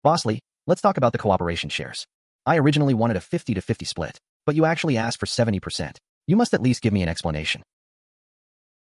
Bossly, let's talk about the cooperation shares. I originally wanted a 50-50 split, but you actually asked for 70%. You must at least give me an explanation.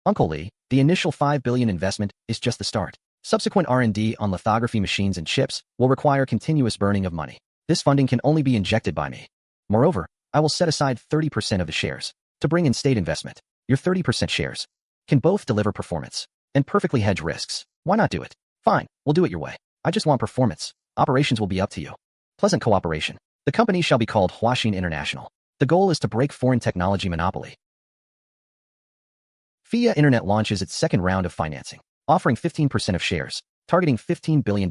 Uncle Lee, the initial 5 billion investment is just the start. Subsequent R&D on lithography machines and chips will require continuous burning of money. This funding can only be injected by me. Moreover, I will set aside 30% of the shares to bring in state investment. Your 30% shares can both deliver performance and perfectly hedge risks. Why not do it? Fine, we'll do it your way. I just want performance. Operations will be up to you. Pleasant cooperation. The company shall be called Huaxin International. The goal is to break foreign technology monopoly. FIA Internet launches its second round of financing, offering 15% of shares, targeting $15 billion.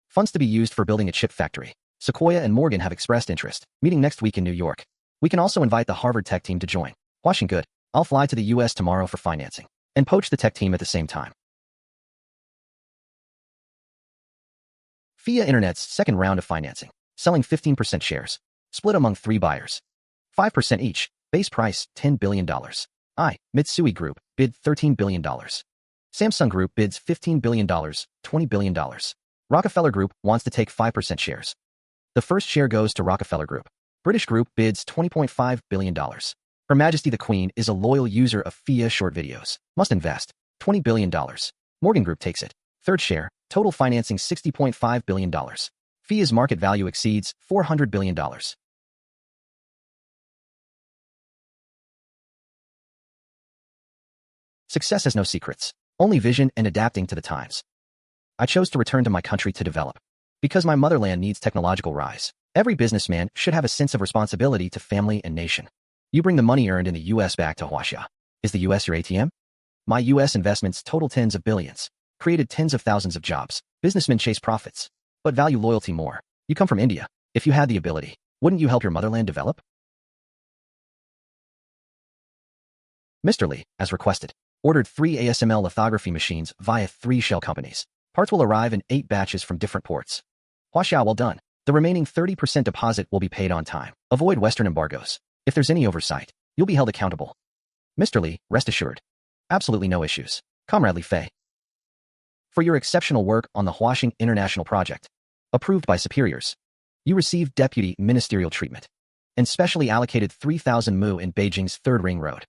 Funds to be used for building a chip factory. Sequoia and Morgan have expressed interest, meeting next week in New York. We can also invite the Harvard tech team to join. Huaxin good. I'll fly to the US tomorrow for financing and poach the tech team at the same time. FIA Internet's second round of financing, selling 15% shares, split among 3 buyers. 5% each, base price $10 billion. Mitsui Group bid $13 billion. Samsung Group bids $15 billion, $20 billion. Rockefeller Group wants to take 5% shares. The first share goes to Rockefeller Group. British Group bids $20.5 billion. Her Majesty the Queen is a loyal user of FIA short videos. Must invest $20 billion. Morgan Group takes it. Third share, total financing $60.5 billion. FIA's market value exceeds $400 billion. Success has no secrets, only vision and adapting to the times. I chose to return to my country to develop, because my motherland needs technological rise. Every businessman should have a sense of responsibility to family and nation. You bring the money earned in the US back to Huaxia. Is the US your ATM? My US investments total tens of billions, created tens of thousands of jobs. Businessmen chase profits, but value loyalty more. You come from India. If you had the ability, wouldn't you help your motherland develop? Mr. Lee, as requested, ordered 3 ASML lithography machines via 3 shell companies. Parts will arrive in 8 batches from different ports. Huaxia, well done. The remaining 30% deposit will be paid on time. Avoid Western embargoes. If there's any oversight, you'll be held accountable. Mr. Lee, rest assured. Absolutely no issues. Comrade Li Fei. For your exceptional work on the Huaxin International Project, approved by superiors, you received deputy ministerial treatment and specially allocated 3,000 mu in Beijing's 3rd Ring Road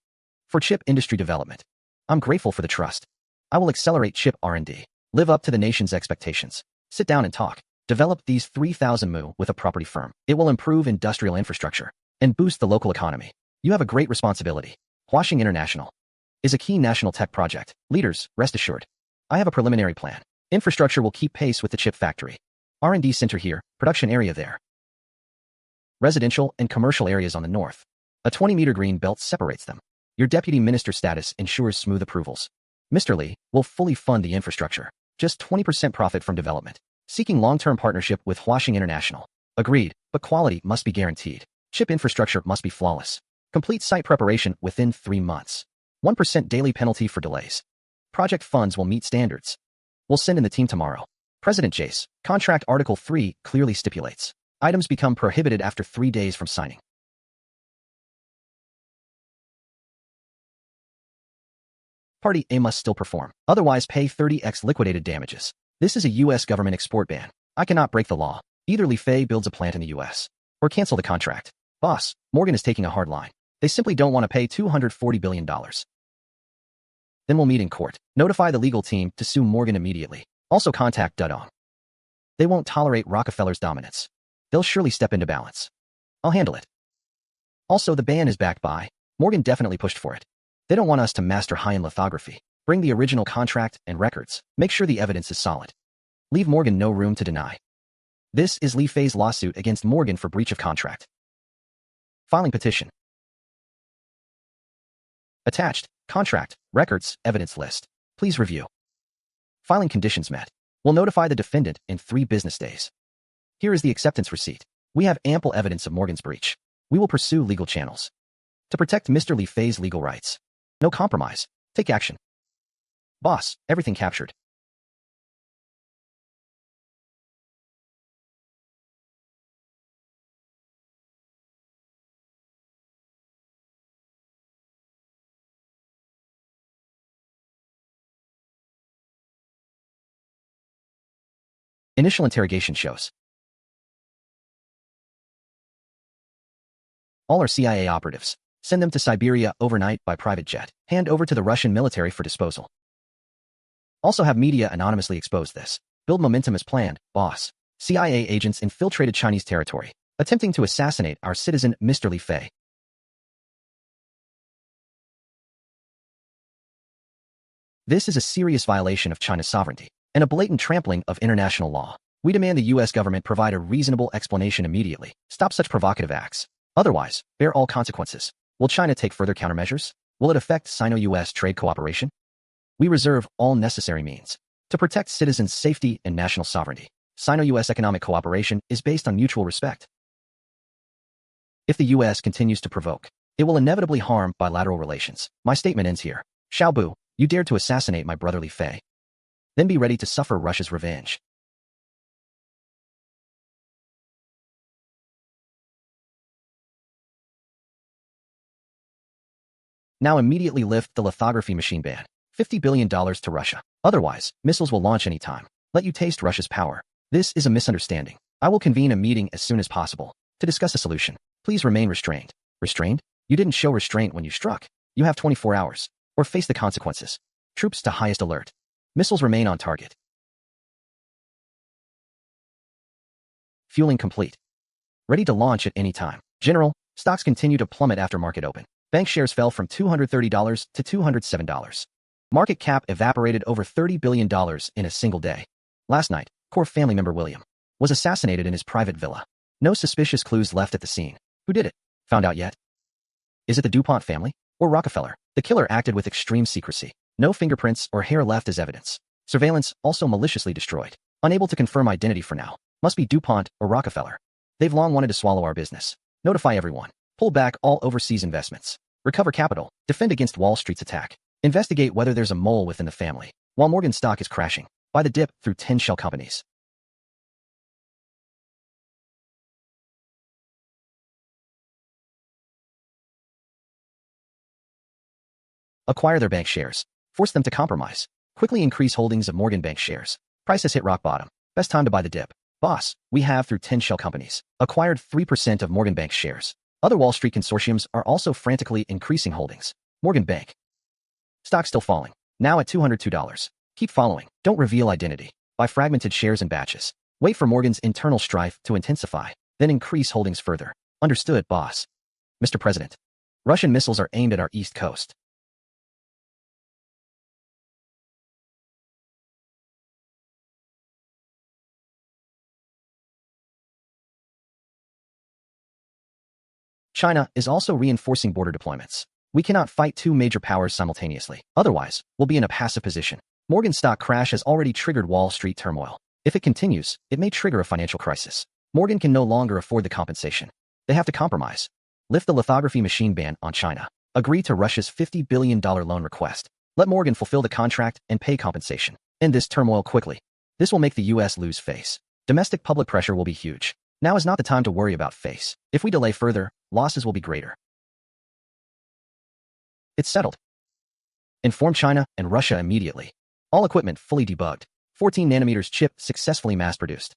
for chip industry development. I'm grateful for the trust. I will accelerate chip R&D, live up to the nation's expectations. Sit down and talk. Develop these 3,000 mu with a property firm. It will improve industrial infrastructure and boost the local economy. You have a great responsibility. Huaxing International is a key national tech project. Leaders, rest assured. I have a preliminary plan. Infrastructure will keep pace with the chip factory. R&D center here, production area there. Residential and commercial areas on the north. A 20-meter green belt separates them. Your deputy minister status ensures smooth approvals. Mr. Li will fully fund the infrastructure. Just 20% profit from development. Seeking long-term partnership with Huaxing International. Agreed, but quality must be guaranteed. Chip infrastructure must be flawless. Complete site preparation within 3 months. 1% daily penalty for delays. Project funds will meet standards. We'll send in the team tomorrow. President Jace, Contract Article 3 clearly stipulates. Items become prohibited after 3 days from signing. Party A must still perform. Otherwise pay 30x liquidated damages. This is a U.S. government export ban. I cannot break the law. Either Li Fei builds a plant in the U.S. or cancel the contract. Boss, Morgan is taking a hard line. They simply don't want to pay $240 billion. Then we'll meet in court. Notify the legal team to sue Morgan immediately. Also contact Dudong. They won't tolerate Rockefeller's dominance. They'll surely step into balance. I'll handle it. Also, the ban is backed by Morgan definitely pushed for it. They don't want us to master high-end lithography. Bring the original contract and records. Make sure the evidence is solid. Leave Morgan no room to deny. This is Li Fei's lawsuit against Morgan for breach of contract. Filing petition. Attached, contract, records, evidence list. Please review. Filing conditions met. We'll notify the defendant in 3 business days. Here is the acceptance receipt. We have ample evidence of Morgan's breach. We will pursue legal channels to protect Mr. Li Fei's legal rights. No compromise. Take action. Boss, everything captured. Initial interrogation shows. All are CIA operatives. Send them to Siberia overnight by private jet. Hand over to the Russian military for disposal. Also have media anonymously expose this. Build momentum as planned, boss. CIA agents infiltrated Chinese territory, attempting to assassinate our citizen Mr. Li Fei. This is a serious violation of China's sovereignty and a blatant trampling of international law. We demand the U.S. government provide a reasonable explanation immediately. Stop such provocative acts. Otherwise, bear all consequences. Will China take further countermeasures? Will it affect Sino-U.S. trade cooperation? We reserve all necessary means to protect citizens' safety and national sovereignty. Sino-U.S. economic cooperation is based on mutual respect. If the U.S. continues to provoke, it will inevitably harm bilateral relations. My statement ends here. Xiaobu, you dared to assassinate my brother Li Fei. Then be ready to suffer Russia's revenge. Now immediately lift the lithography machine ban. $50 billion to Russia. Otherwise, missiles will launch any time. Let you taste Russia's power. This is a misunderstanding. I will convene a meeting as soon as possible to discuss a solution. Please remain restrained. Restrained? You didn't show restraint when you struck. You have 24 hours, or face the consequences. Troops to highest alert. Missiles remain on target. Fueling complete. Ready to launch at any time. General, stocks continue to plummet after market open. Bank shares fell from $230 to $207. Market cap evaporated over $30 billion in a single day. Last night, core family member William was assassinated in his private villa. No suspicious clues left at the scene. Who did it? Found out yet? Is it the DuPont family? Or Rockefeller? The killer acted with extreme secrecy. No fingerprints or hair left as evidence. Surveillance also maliciously destroyed. Unable to confirm identity for now. Must be DuPont or Rockefeller. They've long wanted to swallow our business. Notify everyone. Pull back all overseas investments. Recover capital. Defend against Wall Street's attack. Investigate whether there's a mole within the family. While Morgan stock is crashing. Buy the dip through 10 shell companies. Acquire their bank shares. Force them to compromise. Quickly increase holdings of Morgan Bank shares. Price has hit rock bottom. Best time to buy the dip. Boss, we have through 10 shell companies. Acquired 3% of Morgan Bank shares. Other Wall Street consortiums are also frantically increasing holdings. Morgan Bank. Stock still falling. Now at $202. Keep following. Don't reveal identity. Buy fragmented shares in batches. Wait for Morgan's internal strife to intensify, then increase holdings further. Understood, boss. Mr. President. Russian missiles are aimed at our east coast. China is also reinforcing border deployments. We cannot fight two major powers simultaneously. Otherwise, we'll be in a passive position. Morgan's stock crash has already triggered Wall Street turmoil. If it continues, it may trigger a financial crisis. Morgan can no longer afford the compensation. They have to compromise. Lift the lithography machine ban on China. Agree to Russia's $50 billion loan request. Let Morgan fulfill the contract and pay compensation. End this turmoil quickly. This will make the US lose face. Domestic public pressure will be huge. Now is not the time to worry about face. If we delay further, losses will be greater. It's settled. Inform China and Russia immediately. All equipment fully debugged. 14 nanometers chip successfully mass-produced.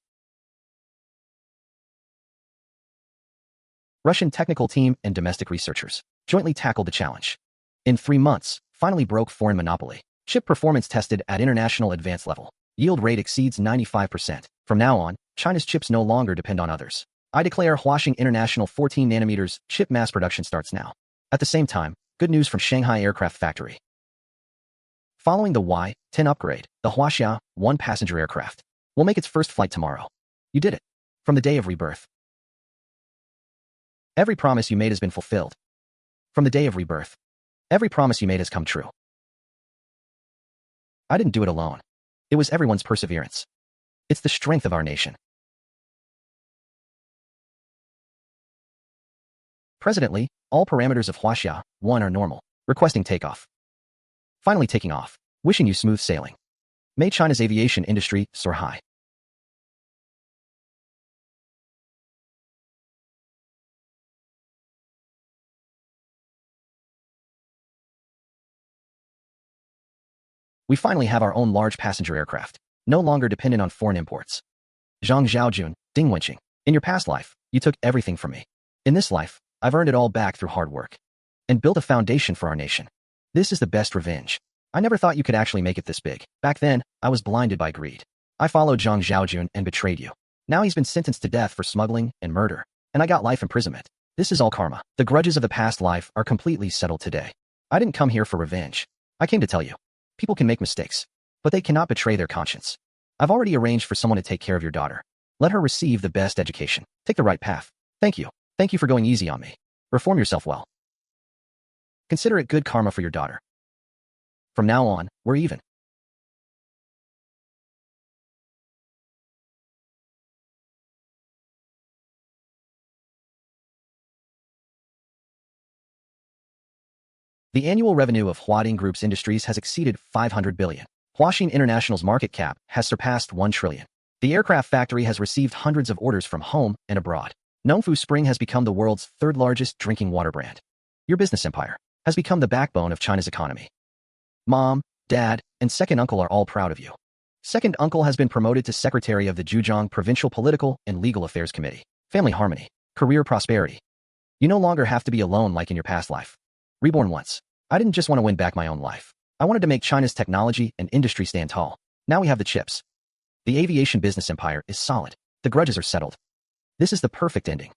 Russian technical team and domestic researchers jointly tackled the challenge. In 3 months, finally broke foreign monopoly. Chip performance tested at international advanced level. Yield rate exceeds 95%. From now on, China's chips no longer depend on others. I declare Huaxing International 14 nanometers chip mass production starts now. At the same time, good news from Shanghai Aircraft Factory. Following the Y-10 upgrade, the Huaxia 1 passenger aircraft will make its first flight tomorrow. You did it. From the day of rebirth. Every promise you made has been fulfilled. From the day of rebirth. Every promise you made has come true. I didn't do it alone. It was everyone's perseverance. It's the strength of our nation. Presently, all parameters of Huaxia 1 are normal. Requesting takeoff. Finally taking off. Wishing you smooth sailing. May China's aviation industry soar high. We finally have our own large passenger aircraft, no longer dependent on foreign imports. Zhang Zhaojun, Ding Wenqing. In your past life, you took everything from me. In this life, I've earned it all back through hard work and built a foundation for our nation. This is the best revenge. I never thought you could actually make it this big. Back then, I was blinded by greed. I followed Zhang Zhaojun and betrayed you. Now he's been sentenced to death for smuggling and murder, and I got life imprisonment. This is all karma. The grudges of the past life are completely settled today. I didn't come here for revenge. I came to tell you. People can make mistakes, but they cannot betray their conscience. I've already arranged for someone to take care of your daughter. Let her receive the best education. Take the right path. Thank you. Thank you for going easy on me. Reform yourself well. Consider it good karma for your daughter. From now on, we're even. The annual revenue of Huading Group's industries has exceeded 500 billion. Huaxing International's market cap has surpassed 1 trillion. The aircraft factory has received hundreds of orders from home and abroad. Nongfu Spring has become the world's third largest drinking water brand. Your business empire has become the backbone of China's economy. Mom, Dad, and second uncle are all proud of you. Second uncle has been promoted to secretary of the Zhejiang Provincial Political and Legal Affairs Committee. Family harmony. Career prosperity. You no longer have to be alone like in your past life. Reborn once. I didn't just want to win back my own life. I wanted to make China's technology and industry stand tall. Now we have the chips. The aviation business empire is solid. The grudges are settled. This is the perfect ending.